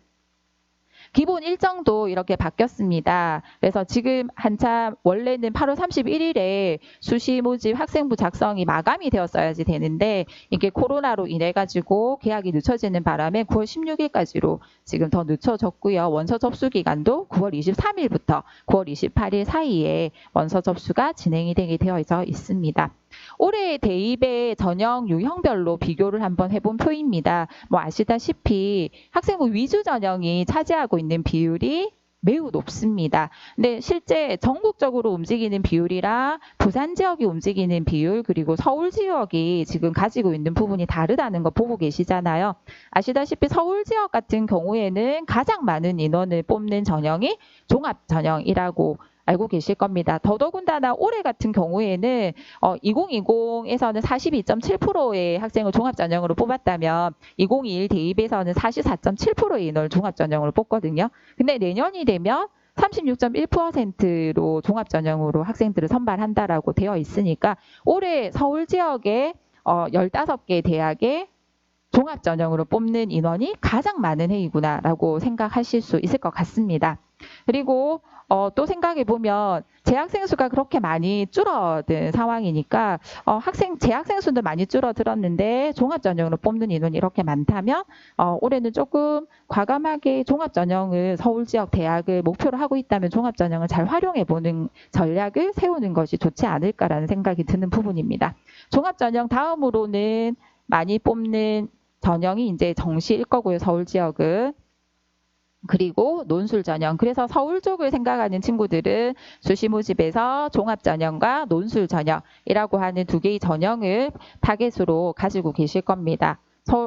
기본 일정도 이렇게 바뀌었습니다. 그래서 지금 한참 원래는 8월 31일에 수시 모집 학생부 작성이 마감이 되었어야지 되는데 이게 코로나로 인해 가지고 계약이 늦춰지는 바람에 9월 16일까지로 지금 더 늦춰졌고요. 원서 접수 기간도 9월 23일부터 9월 28일 사이에 원서 접수가 진행이 되어 있습니다. 올해 대입의 전형 유형별로 비교를 한번 해본 표입니다. 뭐 아시다시피 학생부 위주 전형이 차지하고 있는 비율이 매우 높습니다. 근데 실제 전국적으로 움직이는 비율이랑 부산 지역이 움직이는 비율 그리고 서울 지역이 지금 가지고 있는 부분이 다르다는 거 보고 계시잖아요. 아시다시피 서울 지역 같은 경우에는 가장 많은 인원을 뽑는 전형이 종합 전형이라고 알고 계실 겁니다. 더더군다나 올해 같은 경우에는 2020에서는 42.7%의 학생을 종합전형으로 뽑았다면 2021 대입에서는 44.7%의 인원을 종합전형으로 뽑거든요. 근데 내년이 되면 36.1%로 종합전형으로 학생들을 선발한다라고 되어 있으니까 올해 서울 지역의 15개 대학의 종합전형으로 뽑는 인원이 가장 많은 해이구나라고 생각하실 수 있을 것 같습니다. 그리고 또 생각해 보면 재학생 수가 그렇게 많이 줄어든 상황이니까 재학생 수도 많이 줄어들었는데 종합전형으로 뽑는 인원이 이렇게 많다면 올해는 조금 과감하게 종합전형을 서울 지역 대학을 목표로 하고 있다면 종합전형을 잘 활용해 보는 전략을 세우는 것이 좋지 않을까라는 생각이 드는 부분입니다. 종합전형 다음으로는 많이 뽑는 전형이 이제 정시일 거고요. 서울 지역은. 그리고 논술 전형. 그래서 서울 쪽을 생각하는 친구들은 수시 모집에서 종합 전형과 논술 전형이라고 하는 두 개의 전형을 타겟으로 가지고 계실 겁니다.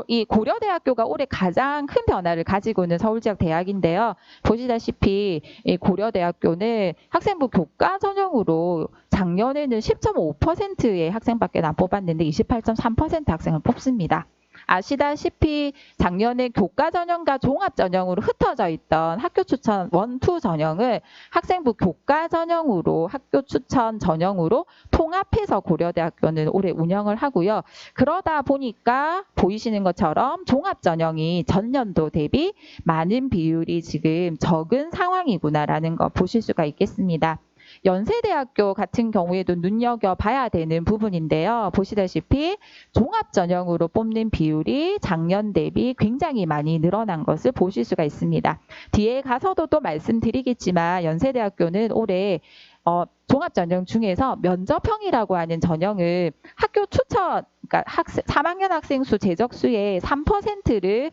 이 고려대학교가 올해 가장 큰 변화를 가지고 있는 서울 지역 대학인데요. 보시다시피 이 고려대학교는 학생부 교과 전형으로 작년에는 10.5%의 학생밖에 안 뽑았는데 28.3% 학생을 뽑습니다. 아시다시피 작년에 교과 전형과 종합 전형으로 흩어져 있던 학교 추천 1, 2 전형을 학생부 교과 전형으로 학교 추천 전형으로 통합해서 고려대학교는 올해 운영을 하고요. 그러다 보니까 보이시는 것처럼 종합 전형이 전년도 대비 많은 비율이 지금 적은 상황이구나라는 거 보실 수가 있겠습니다. 연세대학교 같은 경우에도 눈여겨봐야 되는 부분인데요. 보시다시피 종합전형으로 뽑는 비율이 작년 대비 굉장히 많이 늘어난 것을 보실 수가 있습니다. 뒤에 가서도 또 말씀드리겠지만 연세대학교는 올해 종합전형 중에서 면접형이라고 하는 전형을 학교 추천, 그러니까 3학년 학생 수 재적수의 3%를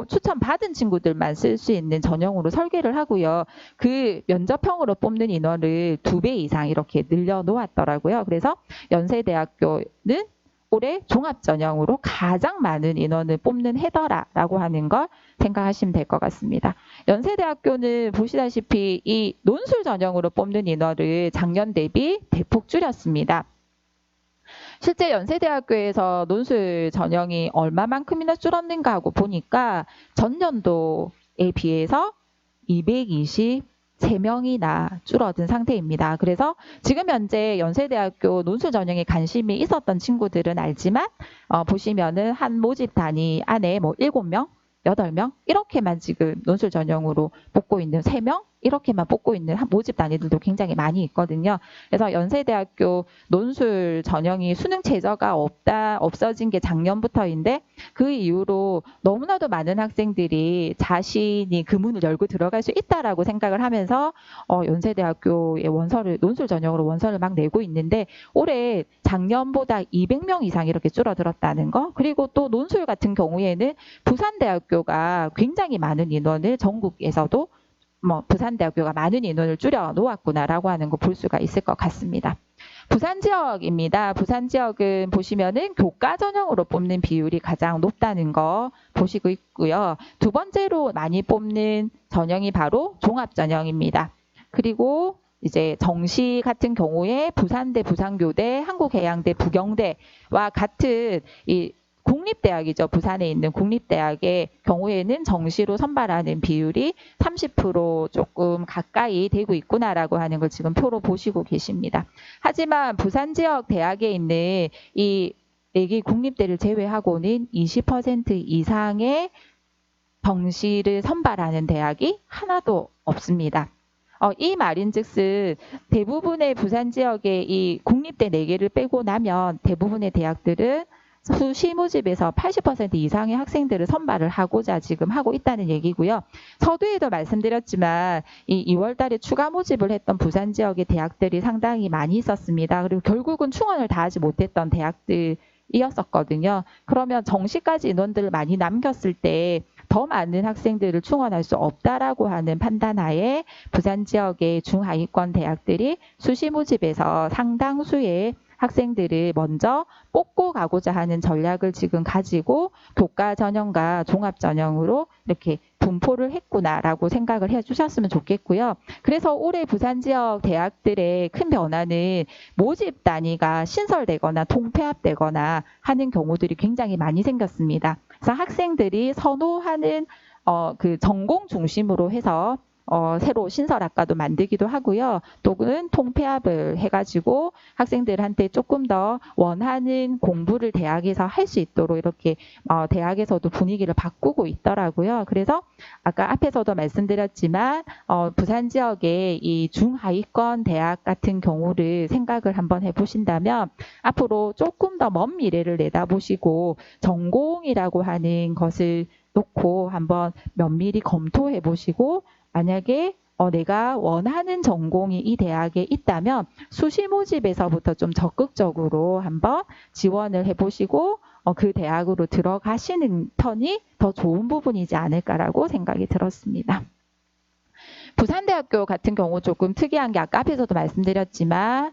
추천받은 친구들만 쓸 수 있는 전형으로 설계를 하고요. 그 면접형으로 뽑는 인원을 2배 이상 이렇게 늘려놓았더라고요. 그래서 연세대학교는 올해 종합전형으로 가장 많은 인원을 뽑는 해더라라고 하는 걸 생각하시면 될 것 같습니다. 연세대학교는 보시다시피 이 논술 전형으로 뽑는 인원을 작년 대비 대폭 줄였습니다. 실제 연세대학교에서 논술 전형이 얼마만큼이나 줄었는가 하고 보니까 전년도에 비해서 223명이나 줄어든 상태입니다. 그래서 지금 현재 연세대학교 논술 전형에 관심이 있었던 친구들은 알지만 보시면은 한 모집 단위 안에 뭐 7명, 8명 이렇게만 지금 논술 전형으로 뽑고 있는 3명 이렇게만 뽑고 있는 모집 단위들도 굉장히 많이 있거든요. 그래서 연세대학교 논술 전형이 수능 최저가 없어진 게 작년부터인데 그 이후로 너무나도 많은 학생들이 자신이 그 문을 열고 들어갈 수 있다라고 생각을 하면서 연세대학교의 논술 전형으로 원서를 막 내고 있는데 올해 작년보다 200명 이상 이렇게 줄어들었다는 거. 그리고 또 논술 같은 경우에는 부산대학교가 굉장히 많은 인원을 전국에서도 부산대학교가 많은 인원을 줄여 놓았구나라고 하는 거 볼 수가 있을 것 같습니다. 부산 지역입니다. 부산 지역은 보시면은 교과 전형으로 뽑는 비율이 가장 높다는 거 보시고 있고요. 두 번째로 많이 뽑는 전형이 바로 종합 전형입니다. 그리고 이제 정시 같은 경우에 부산대, 부산교대, 한국해양대, 부경대와 같은 이 국립대학이죠. 부산에 있는 국립대학의 경우에는 정시로 선발하는 비율이 30% 조금 가까이 되고 있구나라고 하는 걸 지금 표로 보시고 계십니다. 하지만 부산 지역 대학에 있는 이 4개 국립대를 제외하고는 20% 이상의 정시를 선발하는 대학이 하나도 없습니다. 이 말인즉슨 대부분의 부산 지역의 이 국립대 4개를 빼고 나면 대부분의 대학들은 수시 모집에서 80% 이상의 학생들을 선발을 하고자 지금 하고 있다는 얘기고요. 서두에도 말씀드렸지만 이 2월 달에 추가 모집을 했던 부산 지역의 대학들이 상당히 많이 있었습니다. 그리고 결국은 충원을 다하지 못했던 대학들이었었거든요. 그러면 정시까지 인원들을 많이 남겼을 때 더 많은 학생들을 충원할 수 없다라고 하는 판단하에 부산 지역의 중하위권 대학들이 수시 모집에서 상당수의 학생들을 먼저 뽑고 가고자 하는 전략을 지금 가지고 교과 전형과 종합 전형으로 이렇게 분포를 했구나라고 생각을 해주셨으면 좋겠고요. 그래서 올해 부산 지역 대학들의 큰 변화는 모집 단위가 신설되거나 통폐합되거나 하는 경우들이 굉장히 많이 생겼습니다. 그래서 학생들이 선호하는 그 전공 중심으로 해서 새로 신설학과도 만들기도 하고요. 또는 통폐합을 해가지고 학생들한테 조금 더 원하는 공부를 대학에서 할 수 있도록 이렇게 대학에서도 분위기를 바꾸고 있더라고요. 그래서 아까 앞에서도 말씀드렸지만 부산 지역의 이 중하위권 대학 같은 경우를 생각을 한번 해보신다면 앞으로 조금 더 먼 미래를 내다보시고 전공이라고 하는 것을 놓고 한번 면밀히 검토해 보시고 만약에 내가 원하는 전공이 이 대학에 있다면 수시 모집에서부터 좀 적극적으로 한번 지원을 해보시고 그 대학으로 들어가시는 편이 더 좋은 부분이지 않을까라고 생각이 들었습니다. 부산대학교 같은 경우 조금 특이한 게 아까 앞에서도 말씀드렸지만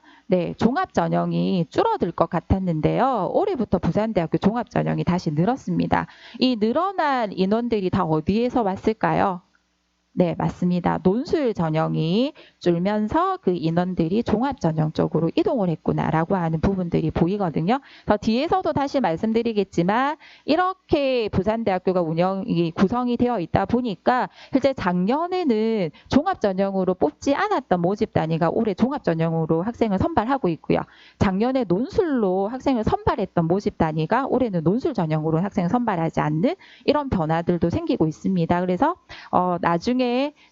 종합전형이 줄어들 것 같았는데요. 올해부터 부산대학교 종합전형이 다시 늘었습니다. 이 늘어난 인원들이 다 어디에서 왔을까요? 네, 맞습니다. 논술 전형이 줄면서 그 인원들이 종합 전형 쪽으로 이동을 했구나라고 하는 부분들이 보이거든요. 더 뒤에서도 다시 말씀드리겠지만 이렇게 부산대학교가 구성이 되어 있다 보니까 실제 작년에는 종합 전형으로 뽑지 않았던 모집 단위가 올해 종합 전형으로 학생을 선발하고 있고요. 작년에 논술로 학생을 선발했던 모집 단위가 올해는 논술 전형으로 학생을 선발하지 않는 이런 변화들도 생기고 있습니다. 그래서 나중에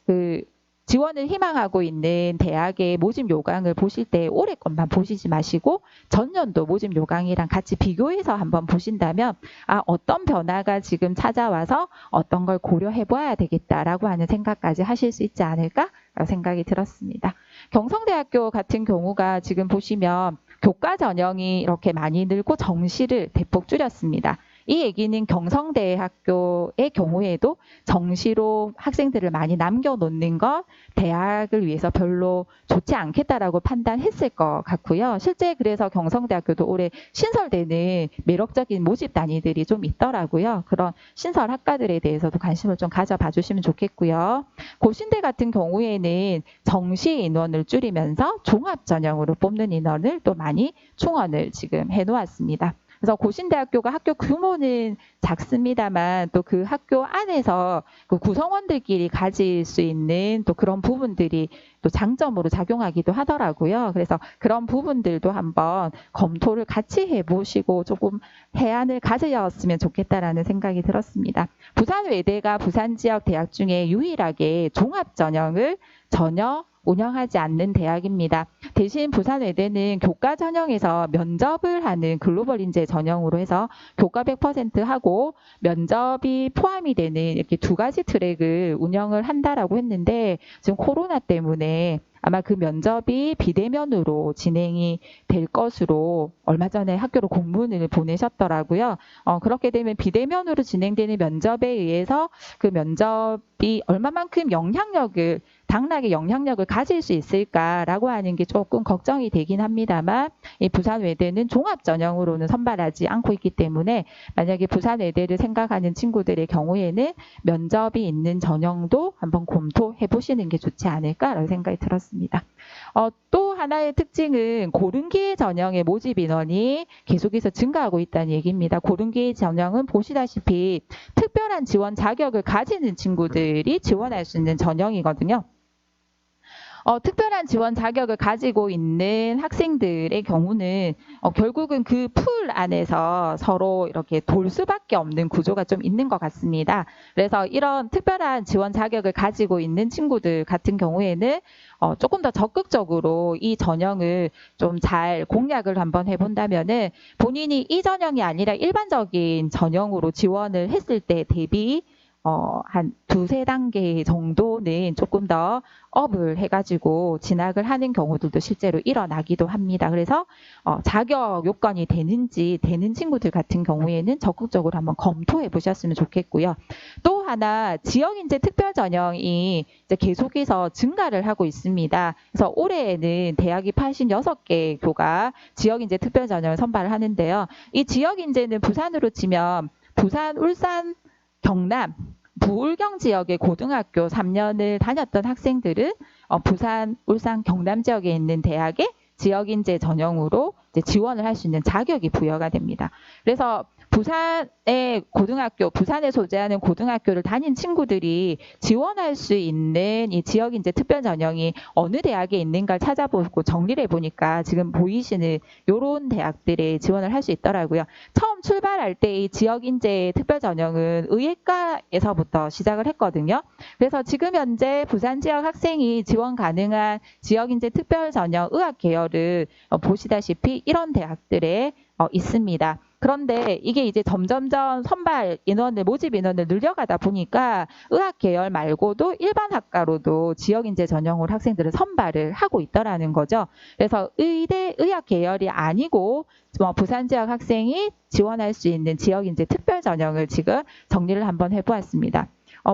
그 지원을 희망하고 있는 대학의 모집 요강을 보실 때 올해 것만 보시지 마시고 전년도 모집 요강이랑 같이 비교해서 한번 보신다면 어떤 변화가 지금 찾아와서 어떤 걸 고려해 봐야 되겠다라고 하는 생각까지 하실 수 있지 않을까 생각이 들었습니다. 경성대학교 같은 경우가 지금 보시면 교과 전형이 이렇게 많이 늘고 정시를 대폭 줄였습니다. 이 얘기는 경성대학교의 경우에도 정시로 학생들을 많이 남겨놓는 것 대학을 위해서 별로 좋지 않겠다라고 판단했을 것 같고요. 실제 그래서 경성대학교도 올해 신설되는 매력적인 모집 단위들이 좀 있더라고요. 그런 신설 학과들에 대해서도 관심을 좀 가져봐 주시면 좋겠고요. 고신대 같은 경우에는 정시 인원을 줄이면서 종합 전형으로 뽑는 인원을 또 많이 충원을 지금 해놓았습니다. 그래서 고신대학교가 학교 규모는 작습니다만 또 그 학교 안에서 그 구성원들끼리 가질 수 있는 또 그런 부분들이 또 장점으로 작용하기도 하더라고요. 그래서 그런 부분들도 한번 검토를 같이 해보시고 조금 해안을 가지셨으면 좋겠다라는 생각이 들었습니다. 부산외대가 부산 지역 대학 중에 유일하게 종합 전형을 전혀 운영하지 않는 대학입니다. 대신 부산외대는 교과 전형에서 면접을 하는 글로벌 인재 전형으로 해서 교과 100% 하고 면접이 포함이 되는 이렇게 두 가지 트랙을 운영을 한다라고 했는데 지금 코로나 때문에 아마 그 면접이 비대면으로 진행이 될 것으로 얼마 전에 학교로 공문을 보내셨더라고요. 그렇게 되면 비대면으로 진행되는 면접에 의해서 그 면접이 얼마만큼 당락의 영향력을 가질 수 있을까라고 하는 게 조금 걱정이 되긴 합니다만 이 부산외대는 종합 전형으로는 선발하지 않고 있기 때문에 만약에 부산외대를 생각하는 친구들의 경우에는 면접이 있는 전형도 한번 검토해 보시는 게 좋지 않을까라는 생각이 들었습니다. 또 하나의 특징은 고른기회 전형의 모집 인원이 계속해서 증가하고 있다는 얘기입니다. 고른기회 전형은 보시다시피 특별한 지원 자격을 가지는 친구들이 지원할 수 있는 전형이거든요. 특별한 지원 자격을 가지고 있는 학생들의 경우는 결국은 그 풀 안에서 서로 이렇게 돌 수밖에 없는 구조가 좀 있는 것 같습니다. 그래서 이런 특별한 지원 자격을 가지고 있는 친구들 같은 경우에는 조금 더 적극적으로 이 전형을 좀 잘 공략을 한번 해본다면은 본인이 이 전형이 아니라 일반적인 전형으로 지원을 했을 때 대비 한 두세 단계 정도는 조금 더 업을 해가지고 진학을 하는 경우들도 실제로 일어나기도 합니다. 그래서 자격 요건이 되는 친구들 같은 경우에는 적극적으로 한번 검토해 보셨으면 좋겠고요. 또 하나 지역인재 특별 전형이 이제 계속해서 증가를 하고 있습니다. 그래서 올해에는 대학이 86개 교가 지역인재 특별 전형을 선발을 하는데요. 이 지역인재는 부산으로 치면 부산, 울산, 경남, 부울경 지역의 고등학교 3년을 다녔던 학생들은 부산, 울산, 경남 지역에 있는 대학에 지역인재 전형으로 이제 지원을 할 수 있는 자격이 부여가 됩니다. 그래서 부산에 소재하는 고등학교를 다닌 친구들이 지원할 수 있는 이 지역인재 특별 전형이 어느 대학에 있는가를 찾아보고 정리를 해보니까 지금 보이시는 이런 대학들에 지원을 할 수 있더라고요. 처음 출발할 때 이 지역인재 특별 전형은 의예과에서부터 시작을 했거든요. 그래서 지금 현재 부산 지역 학생이 지원 가능한 지역인재 특별 전형 의학 계열을 보시다시피 이런 대학들에 있습니다. 그런데 이게 이제 점점점 모집 인원을 늘려가다 보니까 의학 계열 말고도 일반 학과로도 지역인재 전형으로 학생들을 선발을 하고 있더라는 거죠. 그래서 의학 계열이 아니고 부산 지역 학생이 지원할 수 있는 지역인재 특별 전형을 지금 정리를 한번 해보았습니다.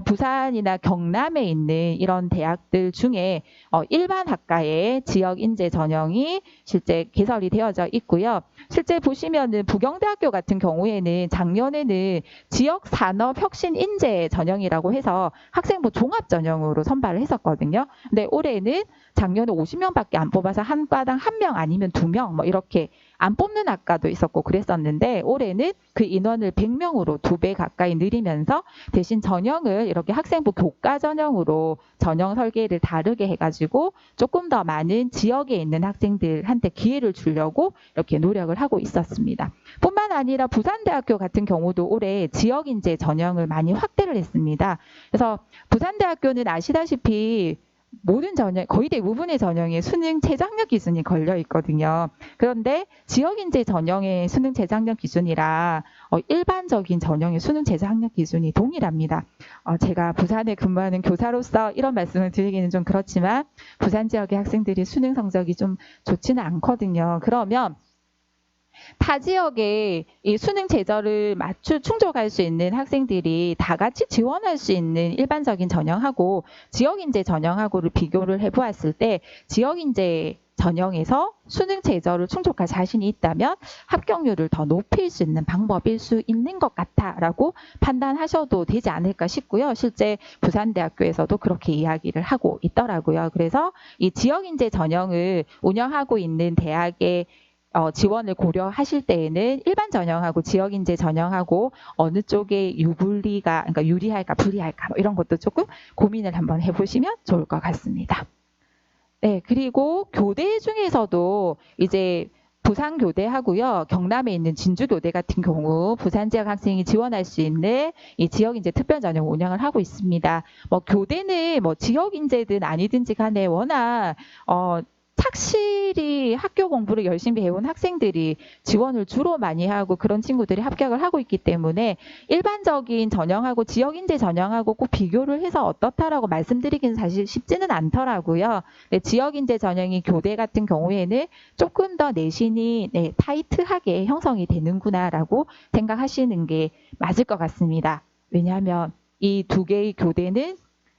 부산이나 경남에 있는 이런 대학들 중에 일반 학과의 지역인재 전형이 실제 개설이 되어져 있고요. 실제 보시면은 부경대학교 같은 경우에는 작년에는 지역산업혁신인재 전형이라고 해서 학생부 종합 전형으로 선발을 했었거든요. 근데 올해는 작년에 50명밖에 안 뽑아서 한 과당 1명 아니면 2명 뭐 이렇게 안 뽑는 학과도 있었고 그랬었는데 올해는 그 인원을 100명으로 2배 가까이 늘리면서 대신 전형을 이렇게 학생부 교과 전형으로 전형 설계를 다르게 해가지고 조금 더 많은 지역에 있는 학생들한테 기회를 주려고 이렇게 노력을 하고 있었습니다. 뿐만 아니라 부산대학교 같은 경우도 올해 지역인재 전형을 많이 확대를 했습니다. 그래서 부산대학교는 아시다시피 모든 전형, 거의 대부분의 전형에 수능 최저학력 기준이 걸려 있거든요. 그런데 지역인재 전형의 수능 최저학력 기준이라 일반적인 전형의 수능 최저학력 기준이 동일합니다. 제가 부산에 근무하는 교사로서 이런 말씀을 드리기는 좀 그렇지만 부산 지역의 학생들이 수능 성적이 좀 좋지는 않거든요. 그러면 타 지역에 이 수능 제저를 충족할 수 있는 학생들이 다 같이 지원할 수 있는 일반적인 전형하고 지역인재 전형하고를 비교를 해보았을 때 지역인재 전형에서 수능 제저를 충족할 자신이 있다면 합격률을 더 높일 수 있는 방법일 수 있는 것 같다라고 판단하셔도 되지 않을까 싶고요. 실제 부산대학교에서도 그렇게 이야기를 하고 있더라고요. 그래서 이 지역인재 전형을 운영하고 있는 대학의 지원을 고려하실 때에는 일반 전형하고 지역인재 전형하고 어느 쪽에 그러니까 유리할까 불리할까 뭐 이런 것도 조금 고민을 한번 해보시면 좋을 것 같습니다. 네, 그리고 교대 중에서도 이제 부산교대하고요, 경남에 있는 진주교대 같은 경우 부산 지역 학생이 지원할 수 있는 이 지역인재 특별전형 운영을 하고 있습니다. 뭐 교대는 뭐 지역인재든 아니든지 간에 워낙 착실히 학교 공부를 열심히 해온 학생들이 지원을 주로 많이 하고 그런 친구들이 합격을 하고 있기 때문에 일반적인 전형하고 지역인재 전형하고 꼭 비교를 해서 어떻다라고 말씀드리기는 사실 쉽지는 않더라고요. 네, 지역인재 전형이 교대 같은 경우에는 조금 더 내신이 타이트하게 형성이 되는구나라고 생각하시는 게 맞을 것 같습니다. 왜냐하면 이 두 개의 교대는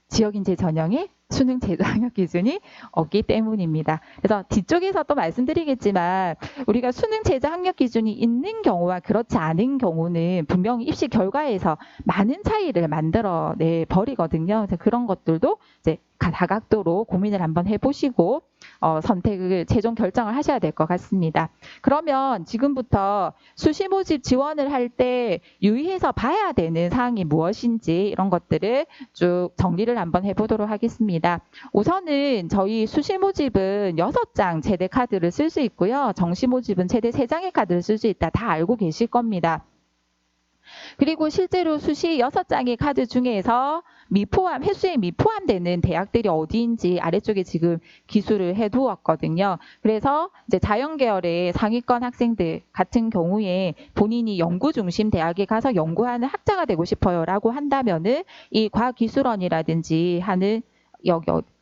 지역인재 전형의 수능 제도 학력 기준이 없기 때문입니다. 그래서 뒤쪽에서 또 말씀드리겠지만 우리가 수능 제도 학력 기준이 있는 경우와 그렇지 않은 경우는 분명히 입시 결과에서 많은 차이를 만들어내 버리거든요. 그래서 그런 것들도 이제 다각도로 고민을 한번 해보시고 선택을 최종 결정을 하셔야 될 것 같습니다. 그러면 지금부터 수시 모집 지원을 할 때 유의해서 봐야 되는 사항이 무엇인지 이런 것들을 쭉 정리를 한번 해보도록 하겠습니다. 우선은 저희 수시 모집은 6장 최대 카드를 쓸 수 있고요. 정시 모집은 최대 3장의 카드를 쓸 수 있다. 다 알고 계실 겁니다. 그리고 실제로 수시 6장의 카드 중에서 횟수에 미포함되는 대학들이 어디인지 아래쪽에 지금 기술을 해두었거든요. 그래서 이제 자연계열의 상위권 학생들 같은 경우에 본인이 연구 중심 대학에 가서 연구하는 학자가 되고 싶어요라고 한다면은 이 과학기술원이라든지 하는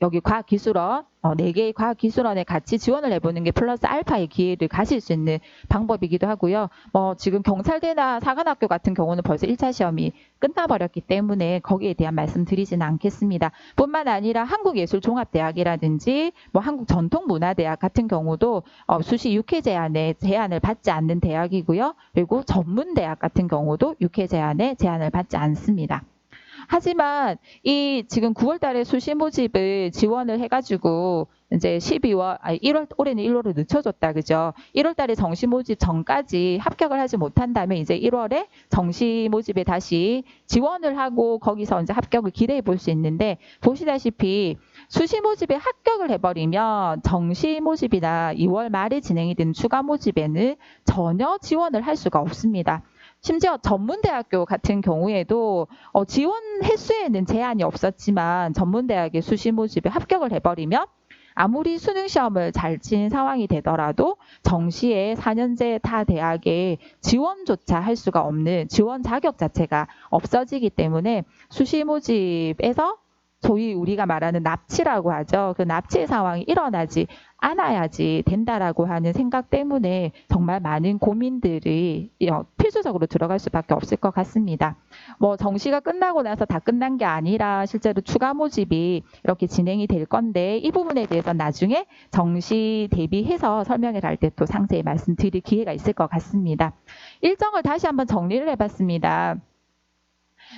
여기 과학기술원 4개의 과학기술원에 같이 지원을 해보는 게 플러스 알파의 기회를 가질 수 있는 방법이기도 하고요. 지금 경찰대나 사관학교 같은 경우는 벌써 1차 시험이 끝나버렸기 때문에 거기에 대한 말씀 드리지는 않겠습니다. 뿐만 아니라 한국예술종합대학이라든지 한국전통문화대학 같은 경우도 수시 6회 제한을 받지 않는 대학이고요. 그리고 전문대학 같은 경우도 6회 제한을 받지 않습니다. 하지만 이 지금 9월 달에 수시 모집을 지원을 해가지고 이제 올해는 1월을 늦춰줬다. 그죠? 1월 달에 정시 모집 전까지 합격을 하지 못한다면 이제 1월에 정시 모집에 다시 지원을 하고 거기서 이제 합격을 기대해 볼 수 있는데 보시다시피 수시 모집에 합격을 해버리면 정시 모집이나 2월 말에 진행이 되는 추가 모집에는 전혀 지원을 할 수가 없습니다. 심지어 전문대학교 같은 경우에도 지원 횟수에는 제한이 없었지만 전문대학의 수시 모집에 합격을 해버리면 아무리 수능 시험을 잘 친 상황이 되더라도 정시에 4년제 타 대학에 지원조차 할 수가 없는 지원 자격 자체가 없어지기 때문에 수시 모집에서 소위 우리가 말하는 납치라고 하죠. 그 납치 상황이 일어나지 않아야지 된다라고 하는 생각 때문에 정말 많은 고민들이 필수적으로 들어갈 수밖에 없을 것 같습니다. 정시가 끝나고 나서 다 끝난 게 아니라 실제로 추가 모집이 이렇게 진행이 될 건데 이 부분에 대해서 나중에 정시 대비해서 설명을 할 때 또 상세히 말씀드릴 기회가 있을 것 같습니다. 일정을 다시 한번 정리를 해봤습니다.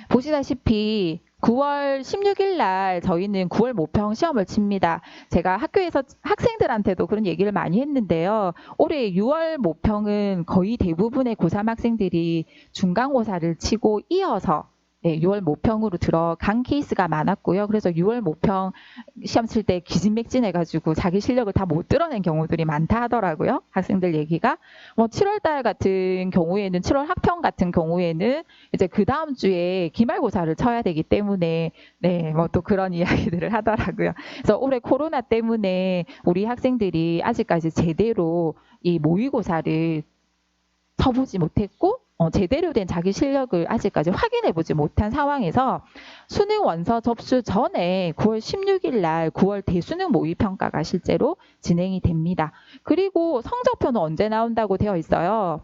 보시다시피 9월 16일 날 저희는 9월 모평 시험을 칩니다. 제가 학교에서 학생들한테도 그런 얘기를 많이 했는데요. 올해 6월 모평은 거의 대부분의 고3 학생들이 중간고사를 치고 이어서 6월 모평으로 들어간 케이스가 많았고요. 그래서 6월 모평 시험 칠 때 기진맥진해가지고 자기 실력을 다 못 드러낸 경우들이 많다 하더라고요. 학생들 얘기가. 7월 달 같은 경우에는 7월 학평 같은 경우에는 이제 그 다음 주에 기말고사를 쳐야 되기 때문에 또 그런 이야기들을 하더라고요. 그래서 올해 코로나 때문에 우리 학생들이 아직까지 제대로 이 모의고사를 쳐보지 못했고 제대로 된 자기 실력을 아직까지 확인해 보지 못한 상황에서 수능 원서 접수 전에 9월 16일 날 9월 대수능 모의평가가 실제로 진행이 됩니다. 그리고 성적표는 언제 나온다고 되어 있어요?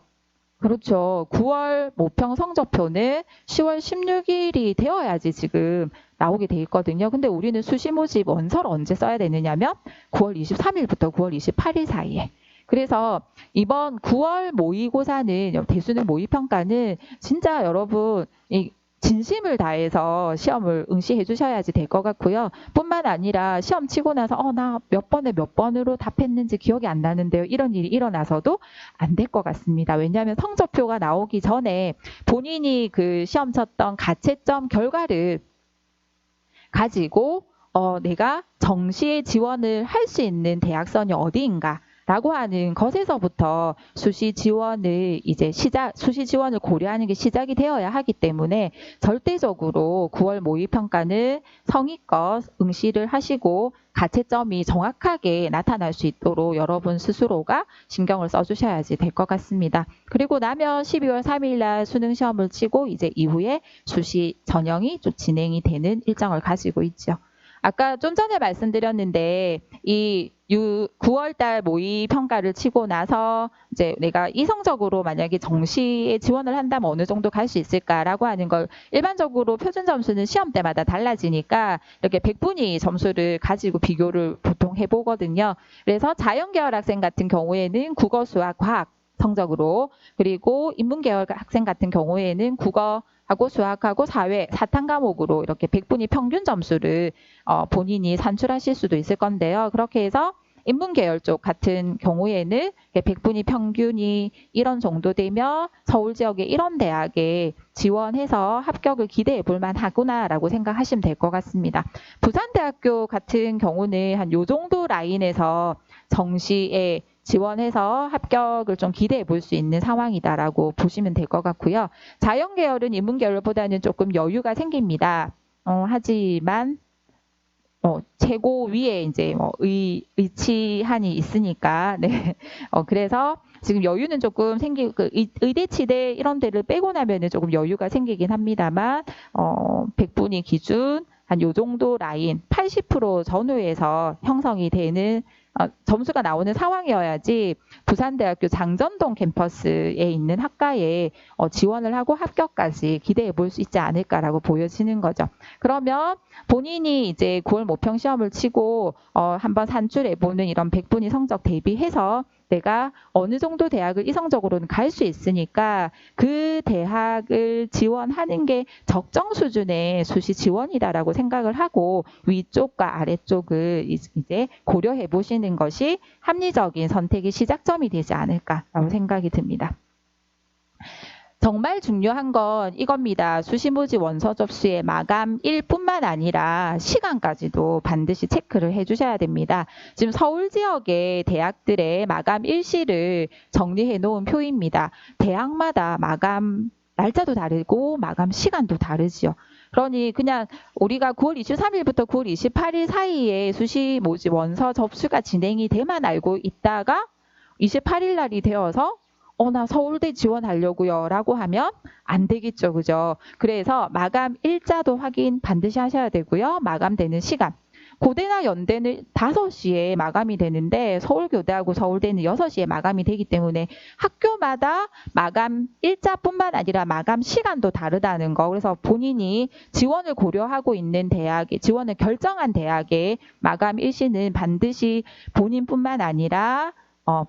그렇죠. 9월 모평 성적표는 10월 16일이 되어야지 지금 나오게 돼 있거든요. 근데 우리는 수시 모집 원서를 언제 써야 되느냐면 9월 23일부터 9월 28일 사이에. 그래서 이번 9월 모의고사는 대수능 모의평가는 진짜 여러분 진심을 다해서 시험을 응시해 주셔야지 될 것 같고요. 뿐만 아니라 시험 치고 나서 나 몇 번에 몇 번으로 답했는지 기억이 안 나는데요. 이런 일이 일어나서도 안 될 것 같습니다. 왜냐하면 성적표가 나오기 전에 본인이 그 시험 쳤던 가채점 결과를 가지고 내가 정시에 지원을 할 수 있는 대학선이 어디인가 라고 하는 것에서부터 수시 지원을 수시 지원을 고려하는 게 시작이 되어야 하기 때문에 절대적으로 9월 모의평가는 성의껏 응시를 하시고 가채점이 정확하게 나타날 수 있도록 여러분 스스로가 신경을 써주셔야지 될 것 같습니다. 그리고 나면 12월 3일 날 수능 시험을 치고 이제 이후에 수시 전형이 좀 진행이 되는 일정을 가지고 있죠. 아까 좀 전에 말씀드렸는데 이 9월 달 모의 평가를 치고 나서 이제 내가 이성적으로 만약에 정시에 지원을 한다면 어느 정도 갈 수 있을까라고 하는 걸 일반적으로 표준 점수는 시험 때마다 달라지니까 이렇게 100분위 점수를 가지고 비교를 보통 해보거든요. 그래서 자연계열 학생 같은 경우에는 국어, 수학, 과학 성적으로 그리고 인문계열 학생 같은 경우에는 국어하고 수학하고 사회, 사탐 과목으로 이렇게 100분위 평균 점수를 본인이 산출하실 수도 있을 건데요. 그렇게 해서 인문계열 쪽 같은 경우에는 100분위 평균이 이런 정도 되면 서울 지역의 이런 대학에 지원해서 합격을 기대해 볼 만하구나라고 생각하시면 될 것 같습니다. 부산대학교 같은 경우는 한 요 정도 라인에서 정시에 지원해서 합격을 좀 기대해 볼 수 있는 상황이다라고 보시면 될 것 같고요. 자연계열은 인문계열보다는 조금 여유가 생깁니다. 하지만 최고 위에 이제 의치한이 있으니까 네. 그래서 지금 여유는 조금 의대, 치대 이런 데를 빼고 나면은 조금 여유가 생기긴 합니다만 100분위 기준 한 요 정도 라인 80% 전후에서 형성이 되는 점수가 나오는 상황이어야지 부산대학교 장전동 캠퍼스에 있는 학과에 지원을 하고 합격까지 기대해 볼 수 있지 않을까라고 보여지는 거죠. 그러면 본인이 이제 9월 모평 시험을 치고 한번 산출해 보는 이런 100분위 성적 대비해서 내가 어느 정도 대학을 이성적으로는 갈 수 있으니까 그 대학을 지원하는 게 적정 수준의 수시 지원이다라고 생각을 하고 위쪽과 아래쪽을 이제 고려해 보시는 것이 합리적인 선택의 시작점이 되지 않을까라고 생각이 듭니다. 정말 중요한 건 이겁니다. 수시 모집 원서 접수의 마감일뿐만 아니라 시간까지도 반드시 체크를 해주셔야 됩니다. 지금 서울 지역의 대학들의 마감 일시를 정리해 놓은 표입니다. 대학마다 마감 날짜도 다르고 마감 시간도 다르지요. 그러니 그냥 우리가 9월 23일부터 9월 28일 사이에 수시 모집 원서 접수가 진행이 돼만 알고 있다가 28일 날이 되어서 나 서울대 지원하려고요 라고 하면 안 되겠죠. 그죠? 그래서 마감 일자도 확인 반드시 하셔야 되고요. 마감되는 시간. 고대나 연대는 5시에 마감이 되는데 서울교대하고 서울대는 6시에 마감이 되기 때문에 학교마다 마감 일자뿐만 아니라 마감 시간도 다르다는 거. 그래서 본인이 지원을 고려하고 있는 대학에 지원을 결정한 대학의 마감 일시는 반드시 본인뿐만 아니라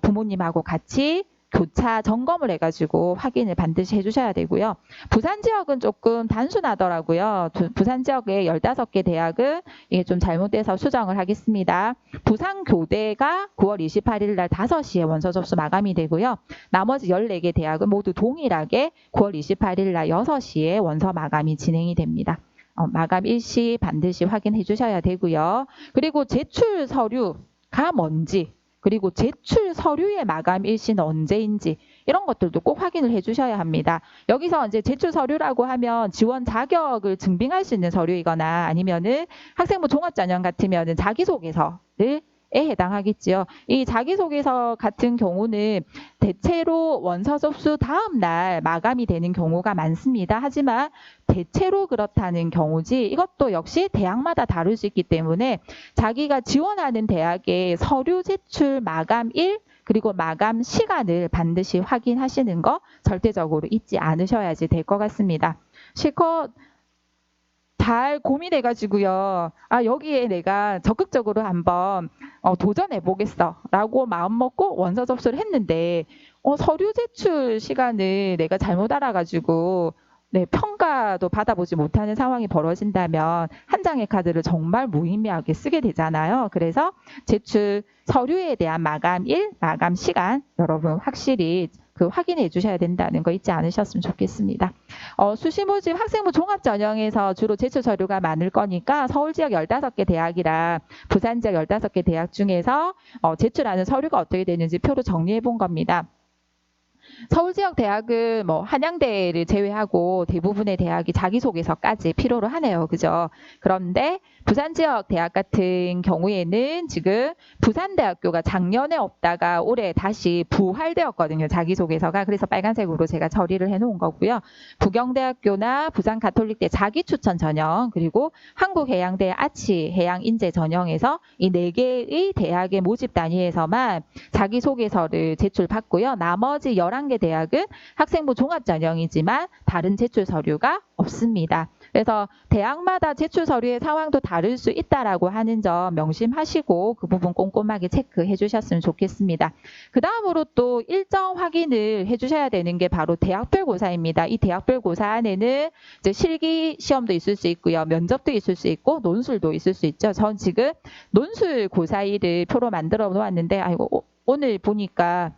부모님하고 같이 교차 점검을 해가지고 확인을 반드시 해주셔야 되고요. 부산 지역은 조금 단순하더라고요. 부산 지역의 15개 대학은 이게 좀 잘못돼서 수정을 하겠습니다. 부산교대가 9월 28일 날 5시에 원서 접수 마감이 되고요. 나머지 14개 대학은 모두 동일하게 9월 28일 날 6시에 원서 마감이 진행이 됩니다. 마감 일시 반드시 확인해 주셔야 되고요. 그리고 제출 서류가 뭔지 그리고 제출 서류의 마감 일시는 언제인지 이런 것들도 꼭 확인을 해주셔야 합니다. 여기서 이제 제출 서류라고 하면 지원 자격을 증빙할 수 있는 서류이거나 아니면은 학생부 종합전형 같으면은 자기소개서를 해당하겠지요. 이 자기소개서 같은 경우는 대체로 원서 접수 다음 날 마감이 되는 경우가 많습니다. 하지만 대체로 그렇다는 경우지 이것도 역시 대학마다 다를 수 있기 때문에 자기가 지원하는 대학의 서류 제출 마감일 그리고 마감 시간을 반드시 확인하시는 거 절대적으로 잊지 않으셔야지 될 것 같습니다. 실컷 잘 고민해가지고요. 아, 여기에 내가 적극적으로 한번 도전해 보겠어 라고 마음 먹고 원서 접수를 했는데 서류 제출 시간을 내가 잘못 알아가지고 네, 평가도 받아보지 못하는 상황이 벌어진다면 한 장의 카드를 정말 무의미하게 쓰게 되잖아요. 그래서 제출 서류에 대한 마감일, 마감 시간 여러분 확실히 확인해 주셔야 된다는 거 잊지 않으셨으면 좋겠습니다. 수시 모집 학생부 종합 전형에서 주로 제출 서류가 많을 거니까 서울 지역 15개 대학이랑 부산 지역 15개 대학 중에서 제출하는 서류가 어떻게 되는지 표로 정리해 본 겁니다. 서울 지역 대학은 뭐 한양대를 제외하고 대부분의 대학이 자기소개서까지 필요로 하네요. 그죠? 그런데 부산 지역 대학 같은 경우에는 지금 부산대학교가 작년에 없다가 올해 다시 부활되었거든요. 자기소개서가. 그래서 빨간색으로 제가 처리를 해놓은 거고요. 부경대학교나 부산가톨릭대 자기추천 전형 그리고 한국해양대 아치해양인재 전형에서 이 4개의 대학의 모집 단위에서만 자기소개서를 제출받고요. 나머지 11개 대학은 학생부 종합 전형이지만 다른 제출 서류가 없습니다. 그래서 대학마다 제출 서류의 상황도 다를 수 있다라고 하는 점 명심하시고 그 부분 꼼꼼하게 체크해 주셨으면 좋겠습니다. 그 다음으로 또 일정 확인을 해 주셔야 되는 게 바로 대학별 고사입니다. 이 대학별 고사 안에는 이제 실기 시험도 있을 수 있고요. 면접도 있을 수 있고 논술도 있을 수 있죠. 전 지금 논술 고사일을 표로 만들어 놓았는데 아이고 오늘 보니까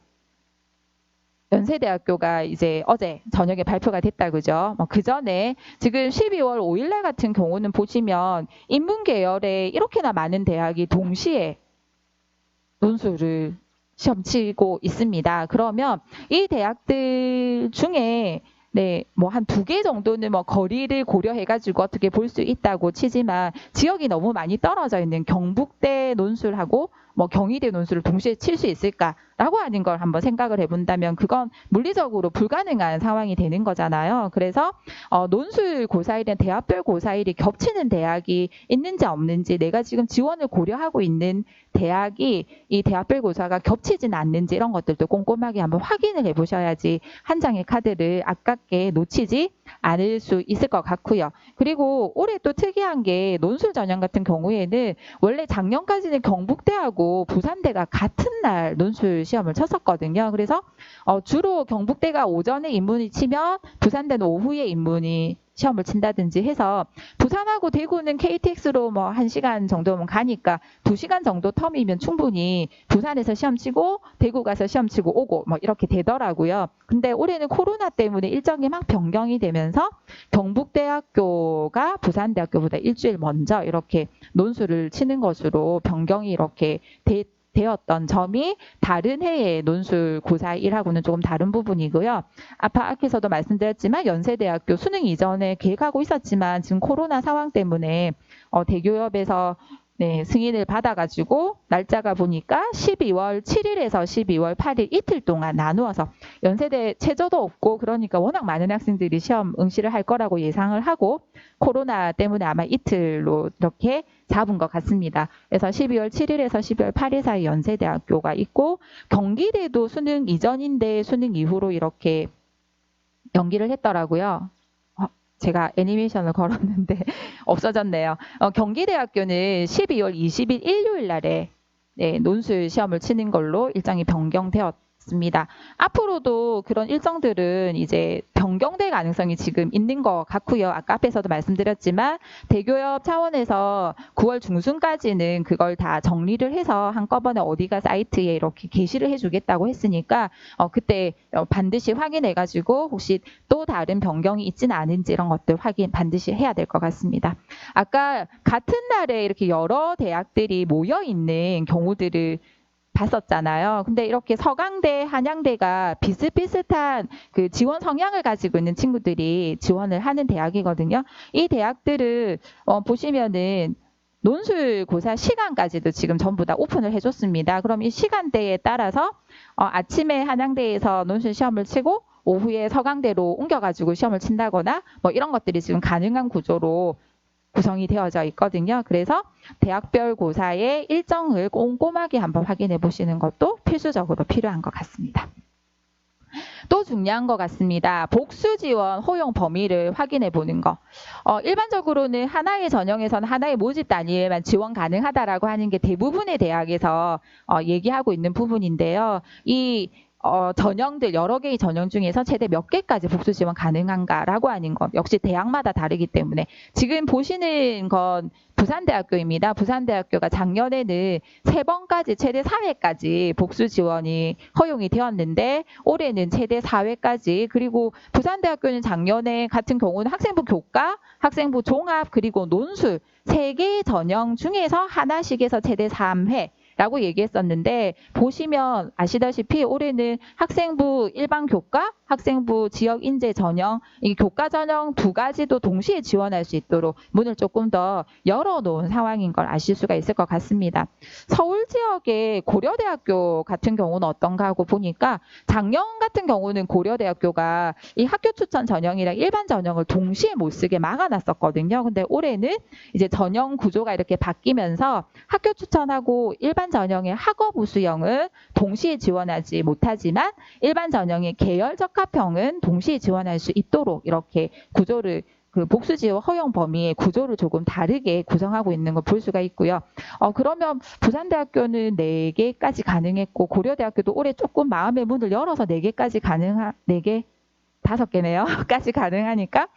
연세대학교가 이제 어제 저녁에 발표가 됐다 그죠? 그 전에 지금 12월 5일 날 같은 경우는 보시면 인문계열에 이렇게나 많은 대학이 동시에 논술을 시험 치고 있습니다. 그러면 이 대학들 중에 네, 뭐 한 2개 정도는 뭐 거리를 고려해가지고 어떻게 볼 수 있다고 치지만 지역이 너무 많이 떨어져 있는 경북대 논술하고 뭐 경희대 논술을 동시에 칠 수 있을까라고 하는 걸 한번 생각을 해본다면 그건 물리적으로 불가능한 상황이 되는 거잖아요. 그래서 논술 고사일은 대학별 고사일이 겹치는 대학이 있는지 없는지 내가 지금 지원을 고려하고 있는 대학이 이 대학별 고사가 겹치진 않는지 이런 것들도 꼼꼼하게 한번 확인을 해보셔야지 한 장의 카드를 아깝게 놓치지 않을 수 있을 것 같고요. 그리고 올해 또 특이한 게 논술 전형 같은 경우에는 원래 작년까지는 경북대하고 부산대가 같은 날 논술 시험을 쳤었거든요. 그래서 주로 경북대가 오전에 인문이 치면 부산대는 오후에 인문이 시험을 친다든지 해서 부산하고 대구는 KTX로 뭐 1시간 정도면 가니까 2시간 정도 텀이면 충분히 부산에서 시험 치고 대구 가서 시험 치고 오고 뭐 이렇게 되더라고요. 근데 올해는 코로나 때문에 일정이 막 변경이 되면서 경북대학교가 부산대학교보다 일주일 먼저 이렇게 논술을 치는 것으로 변경이 이렇게 되었던 점이 다른 해의 논술 고사일하고는 조금 다른 부분이고요. 앞에서도 말씀드렸지만 연세대학교 수능 이전에 계획하고 있었지만 지금 코로나 상황 때문에 대교협에서 네, 승인을 받아가지고 날짜가 보니까 12월 7일에서 12월 8일 이틀 동안 나누어서 연세대 최저도 없고 그러니까 워낙 많은 학생들이 시험 응시를 할 거라고 예상을 하고 코로나 때문에 아마 이틀로 이렇게 잡은 것 같습니다. 그래서 12월 7일에서 12월 8일 사이 연세대학교가 있고 경기대도 수능 이전인데 수능 이후로 이렇게 연기를 했더라고요. 제가 애니메이션을 걸었는데 없어졌네요. 경기대학교는 12월 20일 일요일 날에 네, 논술 시험을 치는 걸로 일정이 변경되었습니다. 앞으로도 그런 일정들은 이제 변경될 가능성이 지금 있는 것 같고요. 아까 앞에서도 말씀드렸지만 대교협 차원에서 9월 중순까지는 그걸 다 정리를 해서 한꺼번에 어디가 사이트에 이렇게 게시를 해주겠다고 했으니까 그때 반드시 확인해가지고 혹시 또 다른 변경이 있지는 않은지 이런 것들 확인 반드시 해야 될 것 같습니다. 아까 같은 날에 이렇게 여러 대학들이 모여 있는 경우들을 봤었잖아요. 근데 이렇게 서강대, 한양대가 비슷비슷한 그 지원 성향을 가지고 있는 친구들이 지원을 하는 대학이거든요. 이 대학들을 보시면은 논술고사 시간까지도 지금 전부 다 오픈을 해줬습니다. 그럼 이 시간대에 따라서 아침에 한양대에서 논술 시험을 치고 오후에 서강대로 옮겨가지고 시험을 친다거나 뭐 이런 것들이 지금 가능한 구조로 구성이 되어져 있거든요. 그래서 대학별 고사의 일정을 꼼꼼하게 한번 확인해 보시는 것도 필수적으로 필요한 것 같습니다. 또 중요한 것 같습니다. 복수 지원 허용 범위를 확인해 보는 거. 일반적으로는 하나의 전형에서는 하나의 모집 단위에만 지원 가능하다라고 하는 게 대부분의 대학에서 얘기하고 있는 부분인데요. 이 전형들 여러 개의 전형 중에서 최대 몇 개까지 복수 지원 가능한가라고 하는 것 역시 대학마다 다르기 때문에 지금 보시는 건 부산대학교입니다. 부산대학교가 작년에는 3번까지 최대 4회까지 복수 지원이 허용이 되었는데 올해는 최대 4회까지 그리고 부산대학교는 작년에 같은 경우는 학생부 교과, 학생부 종합 그리고 논술 3개의 전형 중에서 하나씩에서 최대 3회 라고 얘기했었는데 보시면 아시다시피 올해는 학생부 일반 교과, 학생부 지역 인재 전형, 이 교과 전형 2가지도 동시에 지원할 수 있도록 문을 조금 더 열어놓은 상황인 걸 아실 수가 있을 것 같습니다. 서울 지역의 고려대학교 같은 경우는 어떤가 하고 보니까 작년 같은 경우는 고려대학교가 이 학교 추천 전형이랑 일반 전형을 동시에 못 쓰게 막아놨었거든요. 근데 올해는 이제 전형 구조가 이렇게 바뀌면서 학교 추천하고 일반 전형의 학업 우수형은 동시에 지원하지 못하지만 일반 전형의 계열 적합형은 동시에 지원할 수 있도록 이렇게 구조를 그 복수 지원 허용 범위의 구조를 조금 다르게 구성하고 있는 걸 볼 수가 있고요. 그러면 부산대학교는 4개까지 가능했고 고려대학교도 올해 조금 마음의 문을 열어서 4개까지 5개네요. 까지 가능하니까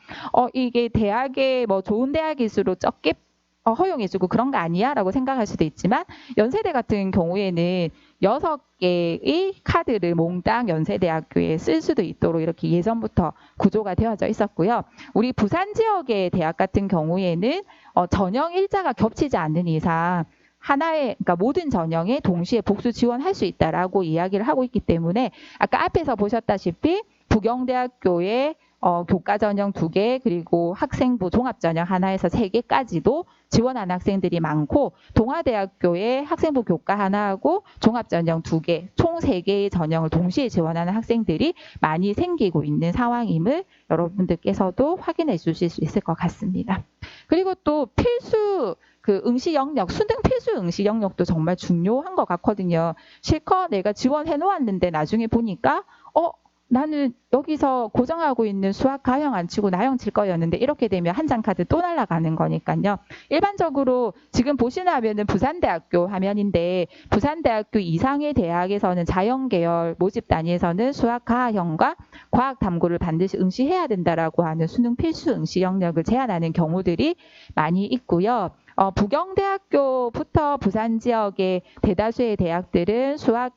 이게 대학의 뭐 좋은 대학일수록 적게 허용해주고 그런 거 아니야? 라고 생각할 수도 있지만 연세대 같은 경우에는 6개의 카드를 몽땅 연세대학교에 쓸 수도 있도록 이렇게 예전부터 구조가 되어져 있었고요. 우리 부산 지역의 대학 같은 경우에는 전형 일자가 겹치지 않는 이상 하나의 그러니까 모든 전형에 동시에 복수 지원할 수 있다라고 이야기를 하고 있기 때문에 아까 앞에서 보셨다시피 부경대학교의 교과 전형 2개 그리고 학생부 종합 전형 하나에서 3개까지도 지원하는 학생들이 많고 동아대학교의 학생부 교과 하나하고 종합 전형 2개 총 3개의 전형을 동시에 지원하는 학생들이 많이 생기고 있는 상황임을 여러분들께서도 확인해 주실 수 있을 것 같습니다. 그리고 또 필수 그 응시 영역, 수능 필수 응시 영역도 정말 중요한 것 같거든요. 실컷 내가 지원해 놓았는데 나중에 보니까 나는 여기서 고정하고 있는 수학 가형 안 치고 나형 칠 거였는데 이렇게 되면 한 장 카드 또 날아가는 거니까요. 일반적으로 지금 보시는 화면은 부산대학교 화면인데 부산대학교 이상의 대학에서는 자연계열 모집 단위에서는 수학 가형과 과학 탐구를 반드시 응시해야 된다라고 하는 수능 필수 응시 영역을 제한하는 경우들이 많이 있고요. 부경대학교부터 부산 지역의 대다수의 대학들은 수학